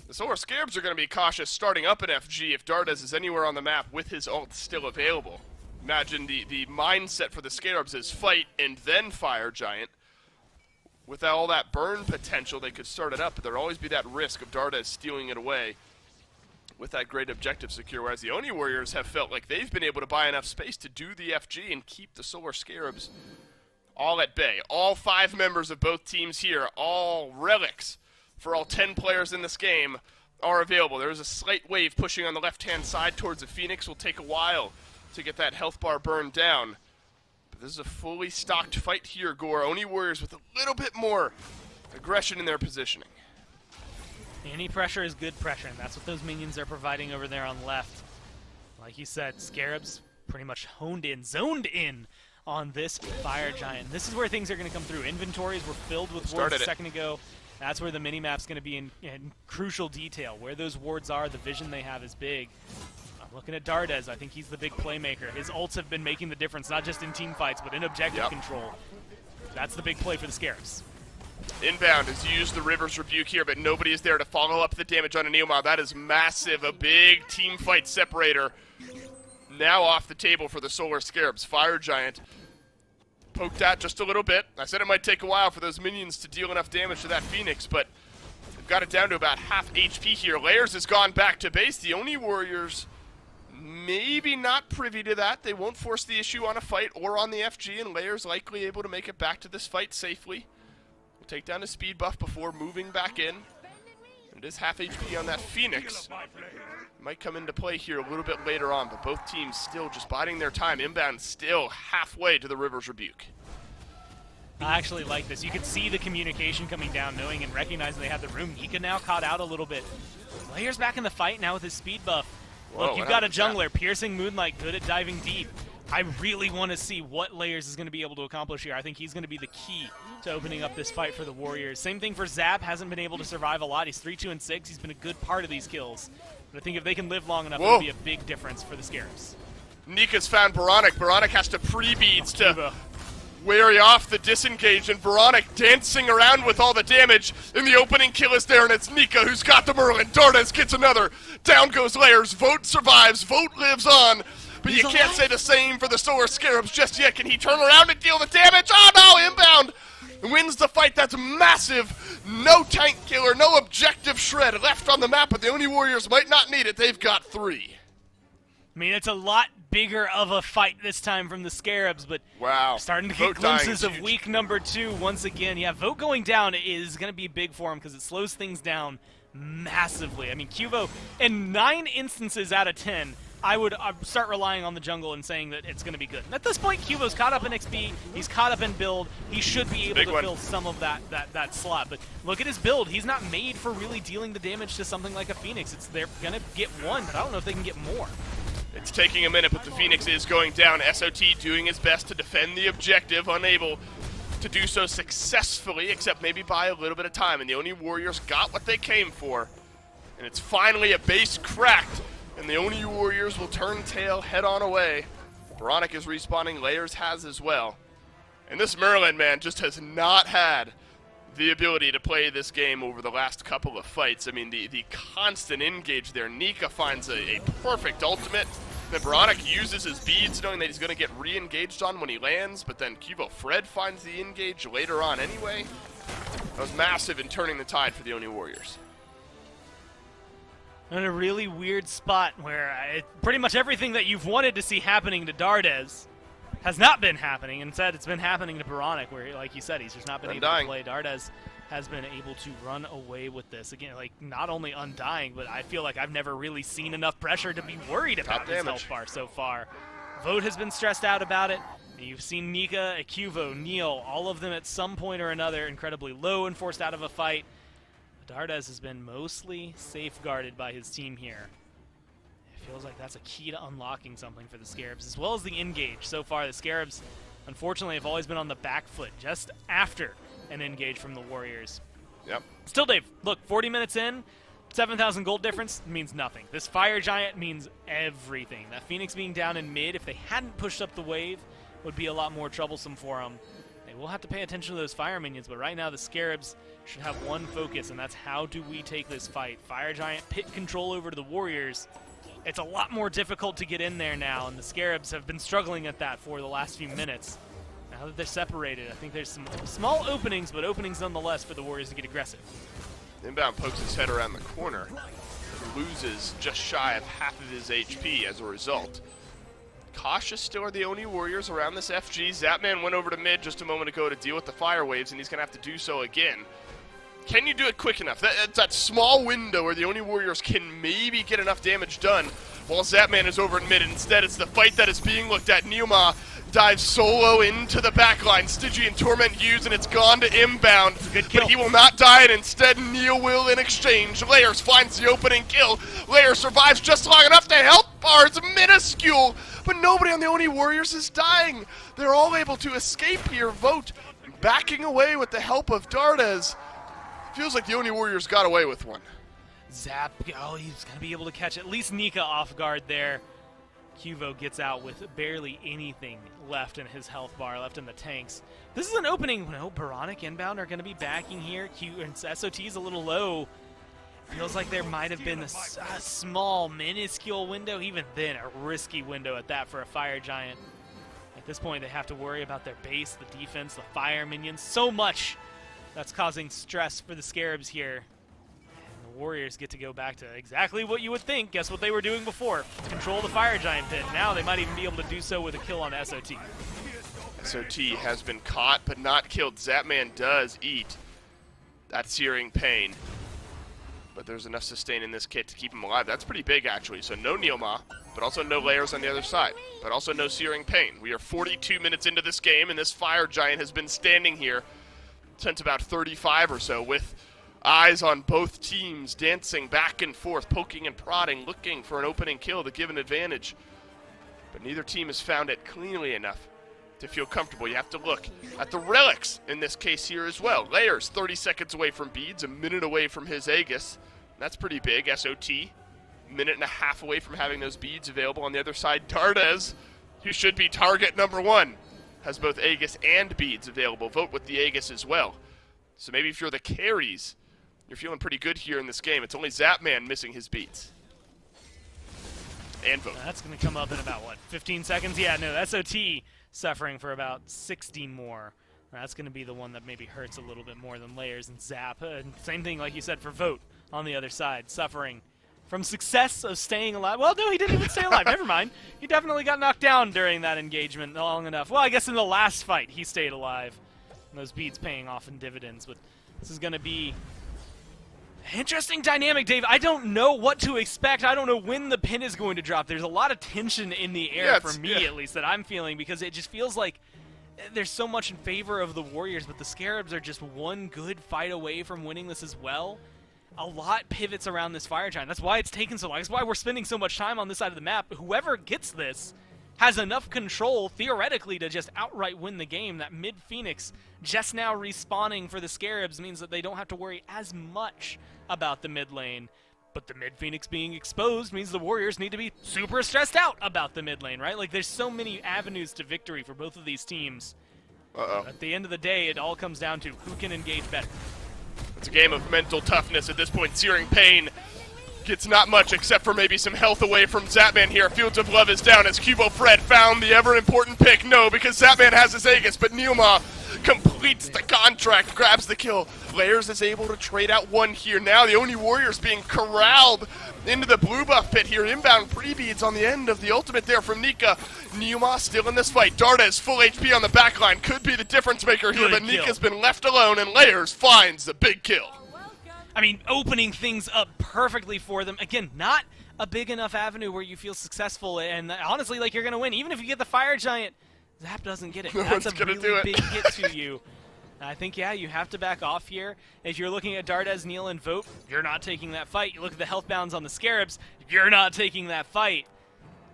The Solar Scarabs are going to be cautious starting up an FG if Dardes is anywhere on the map with his ult still available. Imagine the mindset for the Scarabs is fight and then Fire Giant. With all that burn potential, they could start it up, but there'll always be that risk of Dardes stealing it away with that great objective secure, whereas the Oni Warriors have felt like they've been able to buy enough space to do the FG and keep the Solar Scarabs all at bay. All 5 members of both teams here, all relics for all 10 players in this game are available. There is a slight wave pushing on the left-hand side towards the Phoenix. Will take a while to get that health bar burned down. This is a fully stocked fight here, Gore. Oni Warriors with a little bit more aggression in their positioning. Any pressure is good pressure, and that's what those minions are providing over there on left. Like you said, Scarabs pretty much honed in, zoned in on this Fire Giant. This is where things are going to come through. Inventories were filled with wards a second ago. That's where the minimap's going to be in crucial detail. Where those wards are, the vision they have is big. Looking at Dardes, I think he's the big playmaker. His ults have been making the difference, not just in team fights, but in objective control. That's the big play for the Scarabs. Inbound has used the River's Rebuke here, but nobody is there to follow up the damage on a Neomar. That is massive, a big team fight separator. Now off the table for the Solar Scarabs. Fire Giant poked at just a little bit. I said it might take a while for those minions to deal enough damage to that Phoenix, but they've got it down to about half HP here. Layers has gone back to base. The Oni Warriors maybe not privy to that. They won't force the issue on a fight or on the FG, and Layers likely able to make it back to this fight safely. We'll take down a speed buff before moving back in. It is half HP on that Phoenix. Might come into play here a little bit later on, but both teams still just biding their time. Inbound still halfway to the River's Rebuke. I actually like this. You can see the communication coming down, knowing and recognizing they have the room. Nika now caught out a little bit. Layers back in the fight now with his speed buff. Whoa, look, you've got a jungler, Piercing Moonlight, good at diving deep. I really want to see what Layers is going to be able to accomplish here. I think he's going to be the key to opening up this fight for the Warriors. Same thing for Zap, hasn't been able to survive a lot. He's 3-2 and 6. He's been a good part of these kills. But I think if they can live long enough, it'll be a big difference for the Scarabs. Nika's found Baronic. Baronic has to pre-beads to wary off the disengage, and Baronic dancing around with all the damage. In the opening kill is there, and it's Nika who's got the Merlin. Dardes gets another. Down goes Layers. Vote survives. Vote lives on. But you can't say the same for the Solar Scarabs just yet. Can he turn around and deal the damage? Oh no, Inbound wins the fight. That's massive. No tank killer, no objective shred left on the map, but the Oni Warriors might not need it. They've got 3. I mean, it's a lot bigger of a fight this time from the Scarabs, but starting to get glimpses of week number 2 once again. Yeah, Vote going down is going to be big for him because it slows things down massively. I mean, Cuvo, in 9 instances out of 10, I would start relying on the jungle and saying that it's going to be good. And at this point, Cuvo's caught up in XP. He's caught up in build. He should be able to fill some of that slot. But look at his build. He's not made for really dealing the damage to something like a Phoenix. They're going to get 1, but I don't know if they can get more. It's taking a minute, but the Phoenix is going down. SOT doing his best to defend the objective, unable to do so successfully, except maybe by a little bit of time. And the Oni Warriors got what they came for. And it's finally a base cracked. And the Oni Warriors will turn tail, head on away. Baronic is respawning, Layers has as well. And this Merlin, man, just has not had the ability to play this game over the last couple of fights. I mean, the constant engage there. Nika finds a perfect ultimate. Then Baronic uses his beads, knowing that he's going to get re-engaged on when he lands, but then Cubo Fred finds the engage later on anyway. That was massive in turning the tide for the Oni Warriors. In a really weird spot where pretty much everything that you've wanted to see happening to Dardes has not been happening. Instead, it's been happening to Baronic, where, like you said, he's just not been able to play. Dardes has been able to run away with this. Again, like, not only undying, but I feel like I've never really seen enough pressure to be worried about his health bar so far. Vote has been stressed out about it. You've seen Nika, Akuvo, Neil, all of them at some point or another incredibly low and forced out of a fight. Dardes has been mostly safeguarded by his team here. It feels like that's a key to unlocking something for the Scarabs, as well as the engage. So far, the Scarabs, unfortunately, have always been on the back foot just after an engage from the Warriors. Yep. Still, Dave, look, 40 minutes in, 7,000 gold difference means nothing. This Fire Giant means everything. That Phoenix being down in mid, if they hadn't pushed up the wave, would be a lot more troublesome for them. They will have to pay attention to those Fire Minions, but right now the Scarabs should have one focus, and that's how do we take this fight. Fire Giant pit control over to the Warriors. It's a lot more difficult to get in there now, and the Scarabs have been struggling at that for the last few minutes. Now that they're separated, I think there's some small openings, but openings nonetheless for the Warriors to get aggressive. Inbound pokes his head around the corner. Loses just shy of half of his HP as a result. Cautious still are the Oni Warriors around this FG. Zapman went over to mid just a moment ago to deal with the fire waves, and he's going to have to do so again. Can you do it quick enough? That small window where the Oni Warriors can maybe get enough damage done while Zapman is over in mid. Instead, it's the fight that is being looked at. Neoma dives solo into the backline. Stygian and Torment used, and it's gone to inbound. Good kill. But he will not die, and instead Neil will in exchange. Layers finds the opening kill. Layers survives just long enough to help bars minuscule, but nobody on the Oni Warriors is dying. They're all able to escape here. Vote backing away with the help of Dardes. Feels like the Oni Warriors got away with one. Zap, oh, he's going to be able to catch at least Nika off guard there. Cuvo gets out with barely anything left in his health bar, left in the tanks. This is an opening. No, Baronic inbound are going to be backing here. And SOT is a little low. Feels like there might have been a small, minuscule window. Even then, a risky window at that for a Fire Giant. At this point, they have to worry about their base, the defense, the fire minions. So much that's causing stress for the Scarabs here. And the Warriors get to go back to exactly what you would think. Guess what they were doing before? Control the Fire Giant pit. Now they might even be able to do so with a kill on SOT. SOT has been caught but not killed. Zapman does eat that searing pain. But there's enough sustain in this kit to keep him alive. That's pretty big, actually. So no Neoma, but also no layers on the other side. But also no searing pain. We are 42 minutes into this game, and this Fire Giant has been standing here since about 35 or so, with eyes on both teams, dancing back and forth, poking and prodding, looking for an opening kill to give an advantage. But neither team has found it cleanly enough to feel comfortable. You have to look at the relics in this case here as well. Layers 30 seconds away from beads, a minute away from his Aegis. That's pretty big. SOT, minute and a half away from having those beads available. On the other side, Dardes, who should be target number one, has both Aegis and beads available. Vote with the Aegis as well. So maybe if you're the carries, you're feeling pretty good here in this game. It's only Zapman missing his beats. And Vote. That's going to come up in about, what, 15 seconds? Yeah, no, SOT suffering for about 60 more. That's going to be the one that maybe hurts a little bit more than Layers and Zap. And same thing, like you said, for Vote on the other side, suffering from success of staying alive. Well, no, he didn't even stay alive. Never mind. He definitely got knocked down during that engagement long enough. Well, I guess in the last fight, he stayed alive. And those beads paying off in dividends. But this is going to be an interesting dynamic, Dave. I don't know what to expect. I don't know when the pin is going to drop. There's a lot of tension in the air, for me at least, that I'm feeling, because it just feels like there's so much in favor of the Warriors, but the Scarabs are just one good fight away from winning this as well. A lot pivots around this Fire Giant. That's why it's taken so long. That's why we're spending so much time on this side of the map. Whoever gets this has enough control, theoretically, to just outright win the game. That mid-Phoenix just now respawning for the Scarabs means that they don't have to worry as much about the mid lane. But the mid-Phoenix being exposed means the Warriors need to be super stressed out about the mid lane, right? Like, there's so many avenues to victory for both of these teams. At the end of the day, it all comes down to who can engage better. It's a game of mental toughness at this point. Searing Pain gets not much except for maybe some health away from Zapman here. Fields of Love is down as Cubo Fred found the ever-important pick. No, because Zapman has his Aegis, but Neoma completes the contract, grabs the kill. Layers is able to trade out one here. Now the Oni Warriors being corralled into the blue buff pit here. Inbound pre-beads on the end of the ultimate there from Nika. Neoma still in this fight. Dardes full HP on the backline. Could be the difference maker here, but Nika's been left alone, and Layers finds the big kill. I mean, opening things up perfectly for them. Again, not a big enough avenue where you feel successful, and honestly, like, you're going to win. Even if you get the Fire Giant, Zap doesn't get it. That's a really big hit to you. I think, yeah, you have to back off here. If you're looking at Dardes, Neil, and Vote, you're not taking that fight. You look at the health bounds on the Scarabs, you're not taking that fight.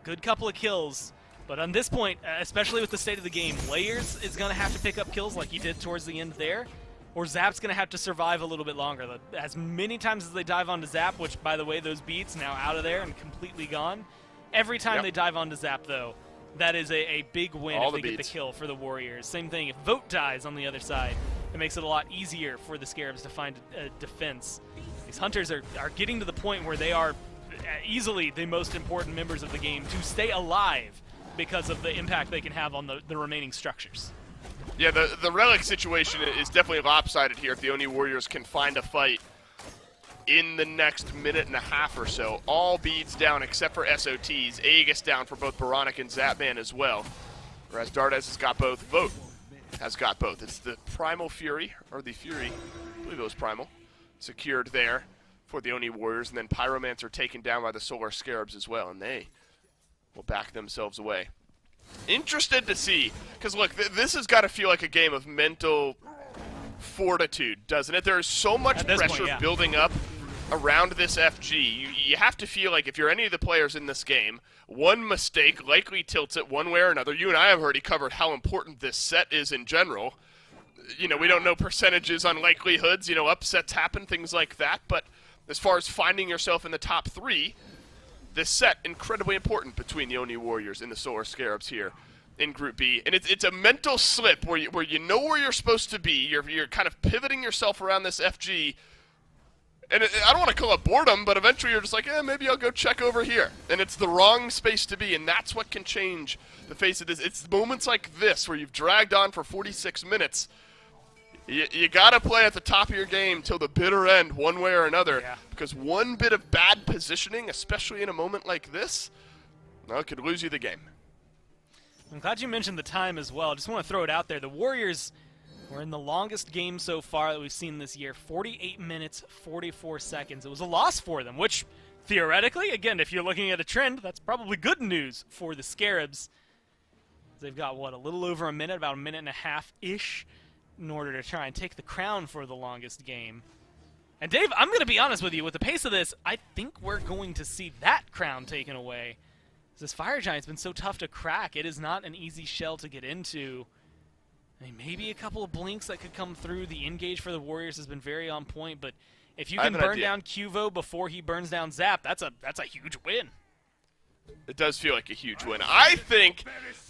Good couple of kills. But on this point, especially with the state of the game, Layers is going to have to pick up kills like he did towards the end there. or Zap's going to have to survive a little bit longer. As many times as they dive onto Zap, which, by the way, those beats now out of there and completely gone. Every time they dive onto Zap, though, that is a big win if they get the kill for the Warriors. Same thing if Vote dies on the other side. It makes it a lot easier for the Scarabs to find a defense. These Hunters are getting to the point where they are easily the most important members of the game to stay alive because of the impact they can have on the remaining structures. Yeah, the Relic situation is definitely lopsided here if the Oni Warriors can find a fight in the next minute and a half or so. All beads down except for SOTs. Aegis down for both Baronic and Zapman as well. Whereas Dardes has got both. Vote has got both. It's the Primal Fury, or the Fury, I believe it was Primal, secured there for the Oni Warriors. And then Pyromancer taken down by the Solar Scarabs as well. And they will back themselves away. Interested to see, because look, this has got to feel like a game of mental fortitude, doesn't it? There is so much pressure building up around this FG. You have to feel like if you're any of the players in this game, one mistake likely tilts it one way or another. You and I have already covered how important this set is in general. You know, we don't know percentages on likelihoods, you know, upsets happen, things like that, but as far as finding yourself in the top 3, this set, incredibly important between the Oni Warriors and the Solar Scarabs here in Group B. And it's a mental slip where you know where you're supposed to be. You're kind of pivoting yourself around this FG. And I don't want to call it boredom, but eventually you're just like, maybe I'll go check over here. And it's the wrong space to be, and that's what can change the face of this. It's moments like this where you've dragged on for 46 minutes. You got to play at the top of your game till the bitter end, one way or another, because one bit of bad positioning, especially in a moment like this, well, it could lose you the game. I'm glad you mentioned the time as well. Just want to throw it out there. The Warriors were in the longest game so far that we've seen this year, 48 minutes, 44 seconds. It was a loss for them, which theoretically, again, if you're looking at a trend, that's probably good news for the Scarabs. They've got, what, a little over a minute, about a minute and a half-ish, in order to try and take the crown for the longest game. And Dave, I'm going to be honest with you, with the pace of this, I think we're going to see that crown taken away. This Fire Giant's been so tough to crack. It is not an easy shell to get into. I mean, maybe a couple of blinks that could come through. The engage for the Warriors has been very on point, but if you can burn down Cuvo before he burns down Zap, that's a huge win. It does feel like a huge win. I think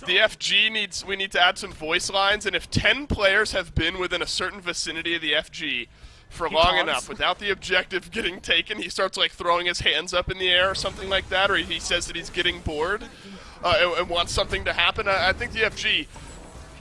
the FG we need to add some voice lines, and if 10 players have been within a certain vicinity of the FG for long enough without the objective getting taken, he starts like throwing his hands up in the air or something like that, or he says that he's getting bored and wants something to happen. I think the FG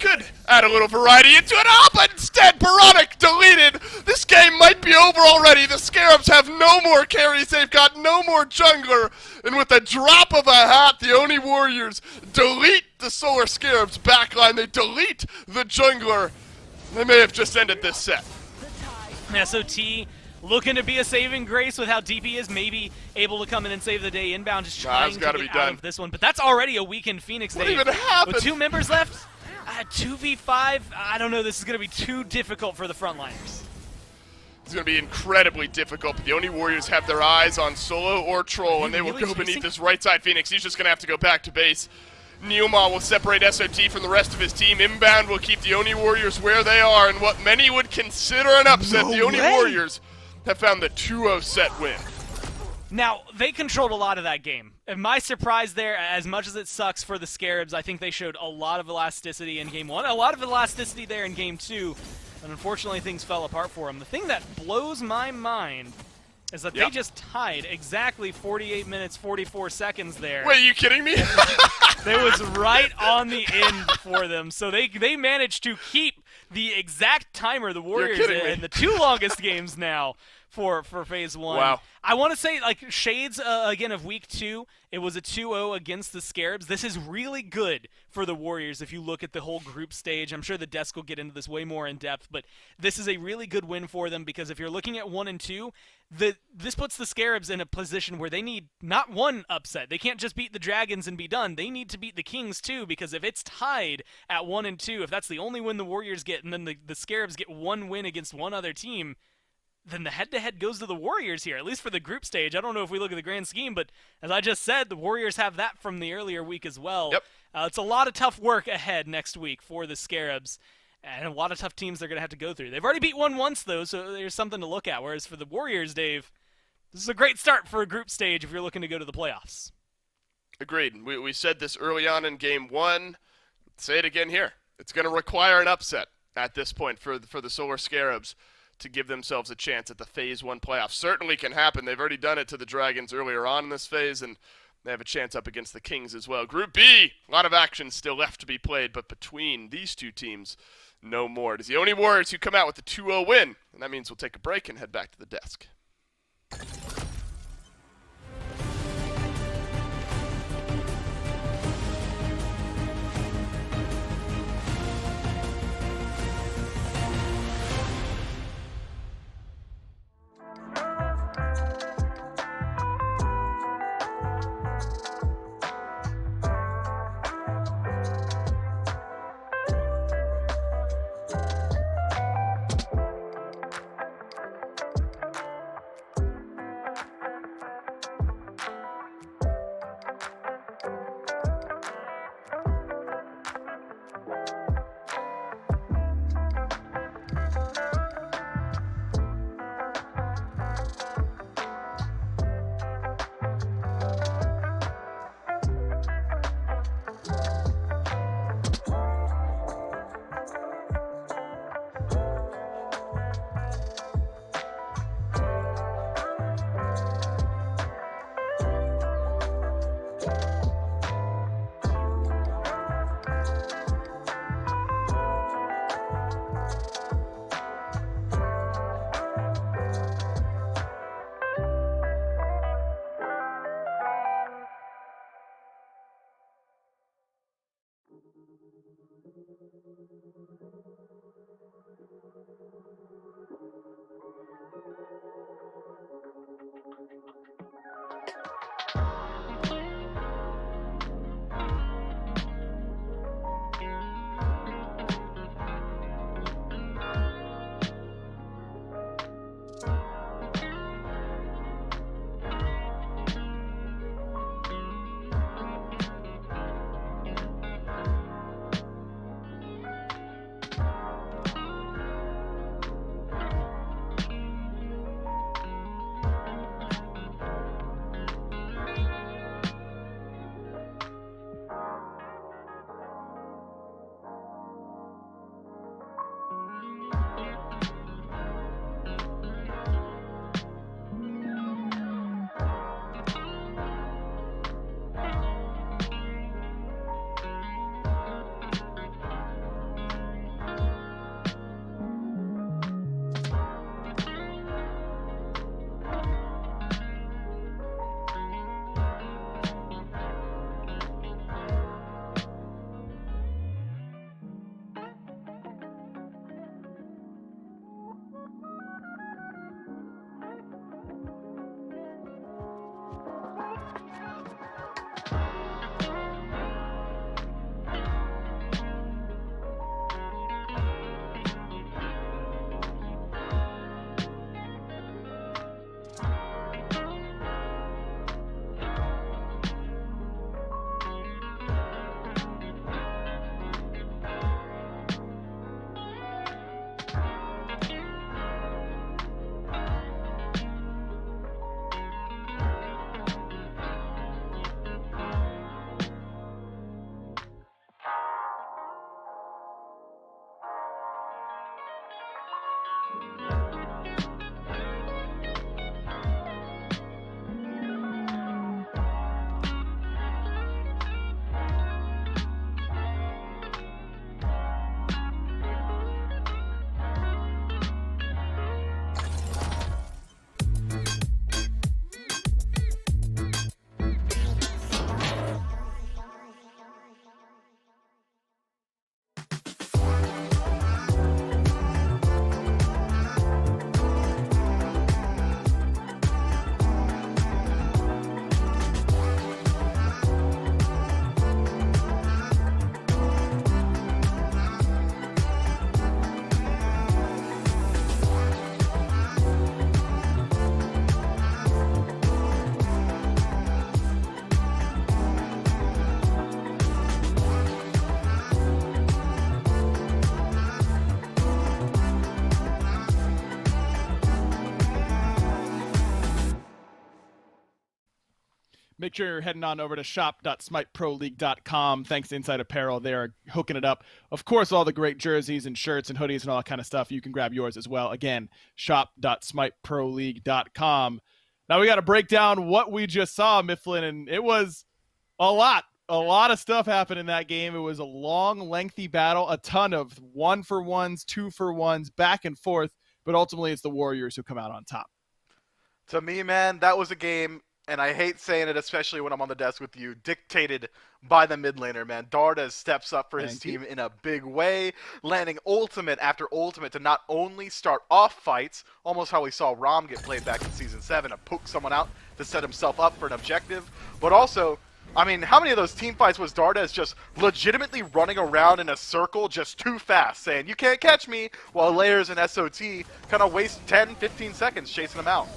could add a little variety into it. Oh, but instead, Baronic deleted. This game might be over already. The Scarabs have no more carries. They've got no more jungler. And with a drop of a hat, the Oni Warriors delete the Solar Scarabs backline. They delete the jungler. They may have just ended this set. SOT looking to be a saving grace with how deep he is, maybe able to come in and save the day inbound, just trying to get out of this one. But that's already a weakened Phoenix. What even happened? With 2 members left, 2v5, I don't know, this is going to be too difficult for the frontliners. It's going to be incredibly difficult, but the Oni Warriors have their eyes on Solo or Troll, and they will go beneath this right side Phoenix. He's just going to have to go back to base. Neomar will separate SOT from the rest of his team. Inbound will keep the Oni Warriors where they are, and what many would consider an upset, the Oni Warriors have found the 2-0 set win. Now, they controlled a lot of that game. And my surprise there, as much as it sucks for the Scarabs, I think they showed a lot of elasticity in Game 1, a lot of elasticity there in Game 2, and unfortunately things fell apart for them. The thing that blows my mind is that they just tied exactly 48 minutes, 44 seconds there. Wait, are you kidding me? It was right on the end for them. So they managed to keep the exact timer, the Warriors, in the 2 longest games now for Phase 1. Wow. I want to say, like, shades, again, of Week 2, it was a 2-0 against the Scarabs. This is really good for the Warriors if you look at the whole group stage. I'm sure the desk will get into this way more in depth, but this is a really good win for them because if you're looking at 1 and 2, this puts the Scarabs in a position where they need not one upset. They can't just beat the Dragons and be done. They need to beat the Kings too, because if it's tied at 1 and 2, if that's the only win the Warriors get, and then the Scarabs get one win against one other team, then the head-to-head goes to the Warriors here, at least for the group stage. I don't know if we look at the grand scheme, but as I just said, the Warriors have that from the earlier week as well. Yep. It's a lot of tough work ahead next week for the Scarabs. and a lot of tough teams they're going to have to go through. They've already beat one once, though, so there's something to look at. Whereas for the Warriors, Dave, this is a great start for a group stage if you're looking to go to the playoffs. Agreed. We said this early on in Game 1. Say it again here. It's going to require an upset at this point for the Solar Scarabs to give themselves a chance at the Phase 1 playoffs. Certainly can happen. They've already done it to the Dragons earlier on in this phase, and they have a chance up against the Kings as well. Group B, a lot of action still left to be played, but between these two teams, no more. It is the only Warriors who come out with a 2-0 win, and that means we'll take a break and head back to the desk. Make sure you're heading on over to shop.smiteproleague.com. Thanks to Inside Apparel. They're hooking it up. Of course, all the great jerseys and shirts and hoodies and all that kind of stuff. You can grab yours as well. Again, shop.smiteproleague.com. Now we got to break down what we just saw, Mifflin, and it was a lot. A lot of stuff happened in that game. It was a long, lengthy battle, a ton of 1-for-1s, 2-for-1s, back and forth, but ultimately it's the Warriors who come out on top. To me, man, that was a game, and I hate saying it, especially when I'm on the desk with you, dictated by the mid laner, man. Dardes steps up for his team in a big way, landing ultimate after ultimate to not only start off fights, almost how we saw Rom get played back in Season 7, to poke someone out to set himself up for an objective, but also, I mean, how many of those team fights was Dardes just legitimately running around in a circle just too fast, saying, you can't catch me, while Layers and SOT kind of waste 10, 15 seconds chasing him out.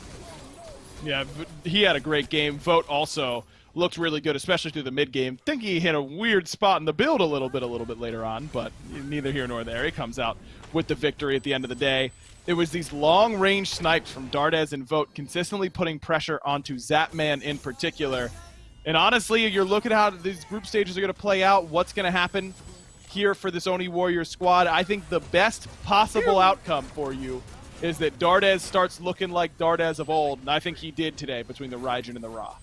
Yeah, he had a great game. Vote also looked really good, especially through the mid game. Think he hit a weird spot in the build a little bit later on, but neither here nor there. He comes out with the victory at the end of the day. It was these long-range snipes from Dardes and Vote consistently putting pressure onto Zapman in particular. And honestly, you're looking at how these group stages are going to play out, what's going to happen here for this Oni Warriors squad. I think the best possible outcome for you is that Dardes starts looking like Dardes of old, and I think he did today between the Raijin and the Ra.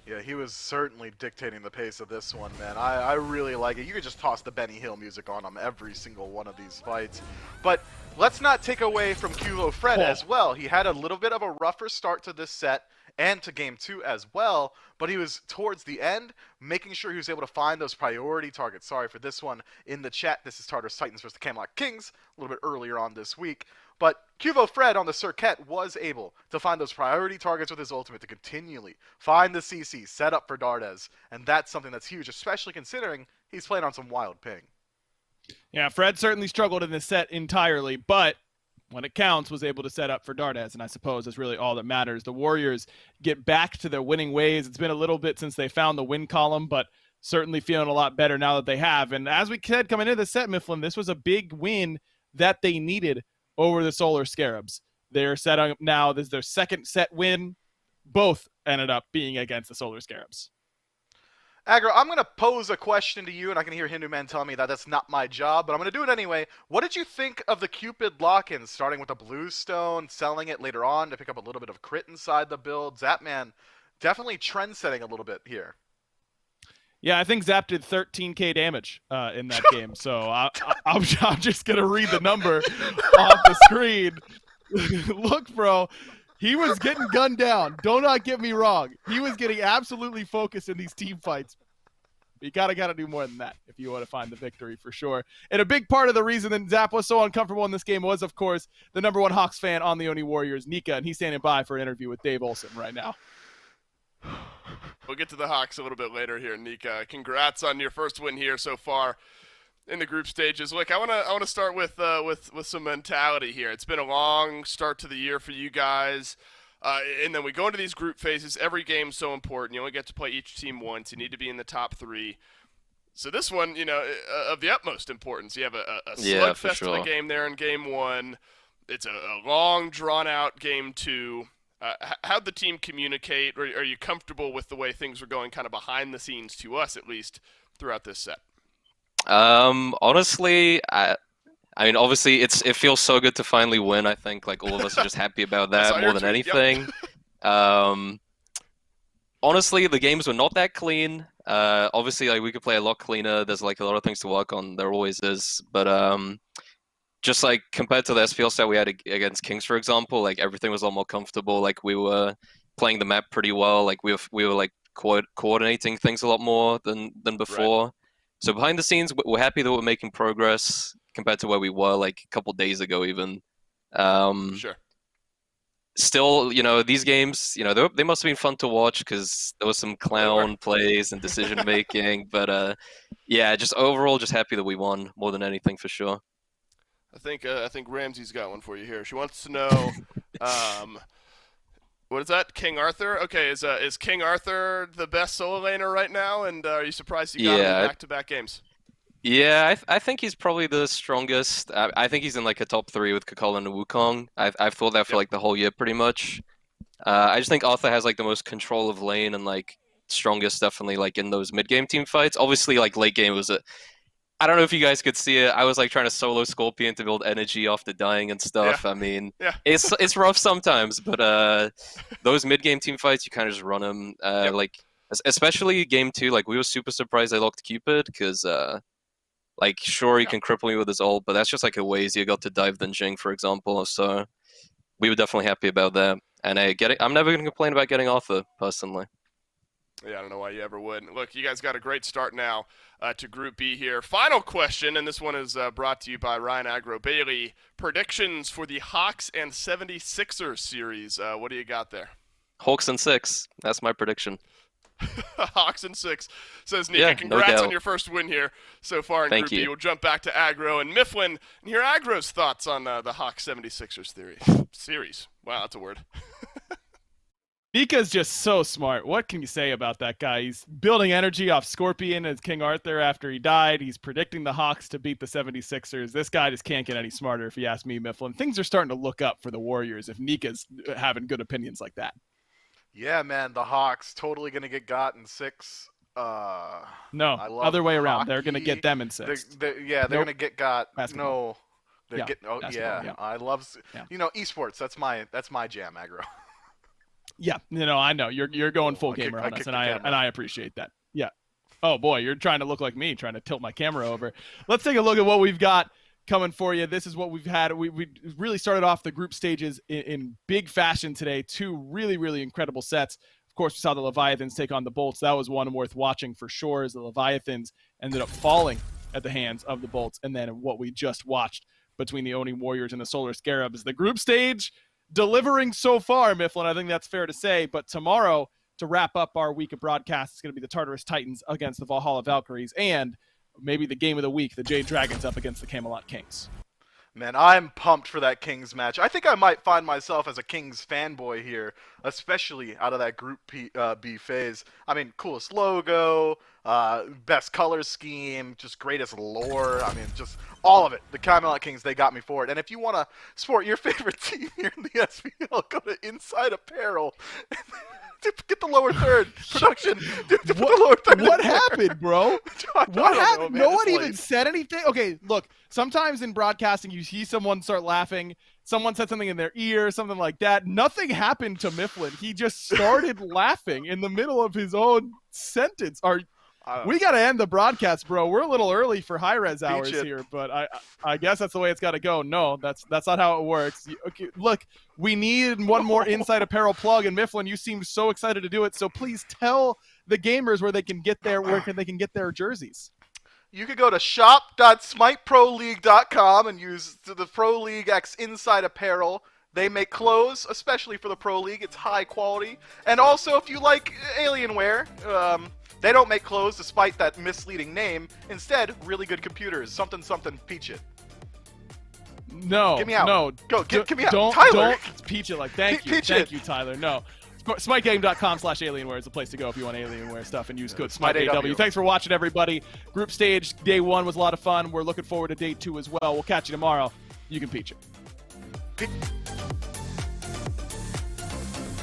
Yeah, he was certainly dictating the pace of this one, man. I really like it. You could just toss the Benny Hill music on him every single one of these fights. But let's not take away from Cuvo Fred as well. He had a little bit of a rougher start to this set and to Game 2 as well, but he was towards the end making sure he was able to find those priority targets. Sorry for this one in the chat. This is Tartarus Titans versus the Camelot Kings a little bit earlier on this week. But Cuvo Fred on the Circuit was able to find those priority targets with his ultimate to continually find the CC set up for Dardes, and that's something that's huge, especially considering he's playing on some wild ping. Yeah, Fred certainly struggled in this set entirely, but when it counts, was able to set up for Dardes, and I suppose that's really all that matters. The Warriors get back to their winning ways. It's been a little bit since they found the win column, but certainly feeling a lot better now that they have. And as we said coming into the set, Mifflin, this was a big win that they needed over the Solar Scarabs. They're set up now. This is their second set win. Both ended up being against the Solar Scarabs. Aggro, I'm going to pose a question to you, and I can hear Hindu Man tell me that that's not my job, but I'm going to do it anyway. What did you think of the Cupid lock-in, starting with the Bluestone, selling it later on to pick up a little bit of crit inside the build? Zapman definitely trend-setting a little bit here. Yeah, I think Zap did 13k damage in that game, so I'm just going to read the number off the screen. Look, bro. He was getting gunned down. Do not get me wrong. He was getting absolutely focused in these team fights. You gotta do more than that if you want to find the victory for sure. And a big part of the reason that Zap was so uncomfortable in this game was, of course, the #1 Hawks fan on the Oni Warriors, Nika, and he's standing by for an interview with Dave Olson right now. We'll get to the Hawks a little bit later here, Nika. Congrats on your first win here so far in the group stages. Look, I want to start with some mentality here. It's been a long start to the year for you guys, and then we go into these group phases. Every game's so important. You only get to play each team once. You need to be in the top 3. So this one, of the utmost importance. You have a slugfest of a game there in Game 1. It's a long, drawn-out Game 2. How'd the team communicate? Are you comfortable with the way things were going, kind of behind the scenes to us at least, throughout this set? Honestly, I mean, obviously, it feels so good to finally win. I think like all of us are just happy about that more than anything. Yep. Honestly, the games were not that clean. Obviously, like we could play a lot cleaner. There's like a lot of things to work on. There always is. But just like compared to the SPL set we had against Kings, for example, like everything was a lot more comfortable. Like we were playing the map pretty well. Like we were like coordinating things a lot more than before. Right. So behind the scenes, we're happy that we're making progress compared to where we were like a couple days ago even. Sure. Still, these games, they must have been fun to watch because there was some clown plays and decision making. But yeah, just overall, just happy that we won more than anything for sure. I think Ramsey's got one for you here. She wants to know, what is that? King Arthur? Okay, is King Arthur the best solo laner right now? And are you surprised you got him in back-to-back games? Yeah, I think he's probably the strongest. I think he's in like a top 3 with Kakal and Wukong. I've thought that for like the whole year pretty much. I just think Arthur has like the most control of lane and like strongest definitely like in those mid-game team fights. Obviously, like late game was I don't know if you guys could see it. I was like trying to solo Scorpion to build energy after dying and stuff. Yeah. I mean, Yeah. it's rough sometimes, but those mid-game team fights, you kind of just run them. Like especially game 2, like we were super surprised they locked Cupid because like sure he can cripple me with his ult, but that's just like a way easier got to dive than Jing, for example. So we were definitely happy about that. And I'm never gonna complain about getting Arthur personally. Yeah, I don't know why you ever would. Look, you guys got a great start now to Group B here. Final question, and this one is brought to you by Ryan Agro Bailey. Predictions for the Hawks and 76ers series. What do you got there? Hawks in 6. That's my prediction. Hawks in 6, says Nika. Yeah, Congrats no on your first win here so far in Thank Group you. B. We'll jump back to Agro and Mifflin and hear Agro's thoughts on the Hawks 76ers series. Wow, that's a word. Nika's just so smart. What can you say about that guy? He's building energy off Scorpion as King Arthur after he died. He's predicting the Hawks to beat the 76ers. This guy just can't get any smarter if you ask me, Mifflin. Things are starting to look up for the Warriors if Nika's having good opinions like that. Yeah, man, the Hawks totally going to get got in 6. No, other way around. Hockey. They're going to get them in 6. They're going to get got. Basketball. No. Yeah. I love, esports. That's my jam, Agro. Yeah, I know you're going full gamer on us, and I appreciate that. Yeah. Oh boy, you're trying to look like me, trying to tilt my camera over. Let's take a look at what we've got coming for you. This is what we've had. We really started off the group stages in big fashion today. 2 really, really incredible sets. Of course, we saw the Leviathans take on the Bolts. That was one worth watching for sure, as the Leviathans ended up falling at the hands of the Bolts. And then what we just watched between the Oni Warriors and the Solar Scarabs. The group stage delivering so far, Mifflin. I think that's fair to say. But tomorrow, to wrap up our week of broadcasts, it's going to be the Tartarus Titans against the Valhalla Valkyries, and maybe the game of the week, the Jade Dragons up against the Camelot Kings. Man, I'm pumped for that Kings match. I think I might find myself as a Kings fanboy here, especially out of that Group B phase. I mean, coolest logo, best color scheme, just greatest lore. I mean, just all of it. The Camelot Kings, they got me for it. And if you want to support your favorite team here in the SPL, go to Inside Apparel. Get the lower third production. What happened, bro? What happened? Know, no one even said anything. Okay, look, sometimes in broadcasting you see someone start laughing. Someone said something in their ear, something like that. Nothing happened to Mifflin. He just started laughing in the middle of his own sentence. We got to end the broadcast, bro. We're a little early for hi-rez hours here, but I guess that's the way it's got to go. No, that's not how it works. Okay, look, we need one more Inside Apparel plug, and Mifflin, you seem so excited to do it. So please tell the gamers where they can get their jerseys. You could go to shop.smiteproleague.com and use the Pro League X Inside Apparel. They make clothes, especially for the Pro League. It's high quality. And also, if you like Alienware, they don't make clothes despite that misleading name. Instead, really good computers. Something peach it. No. Get me out. No. Get me out. Don't, Tyler. Don't peach it like thank you. Thank you, Tyler. No. SmiteGame.com/Alienware is the place to go if you want Alienware stuff, and use code SMITEAW. Thanks for watching, everybody. Group stage day 1 was a lot of fun. We're looking forward to day 2 as well. We'll catch you tomorrow. You can peach it.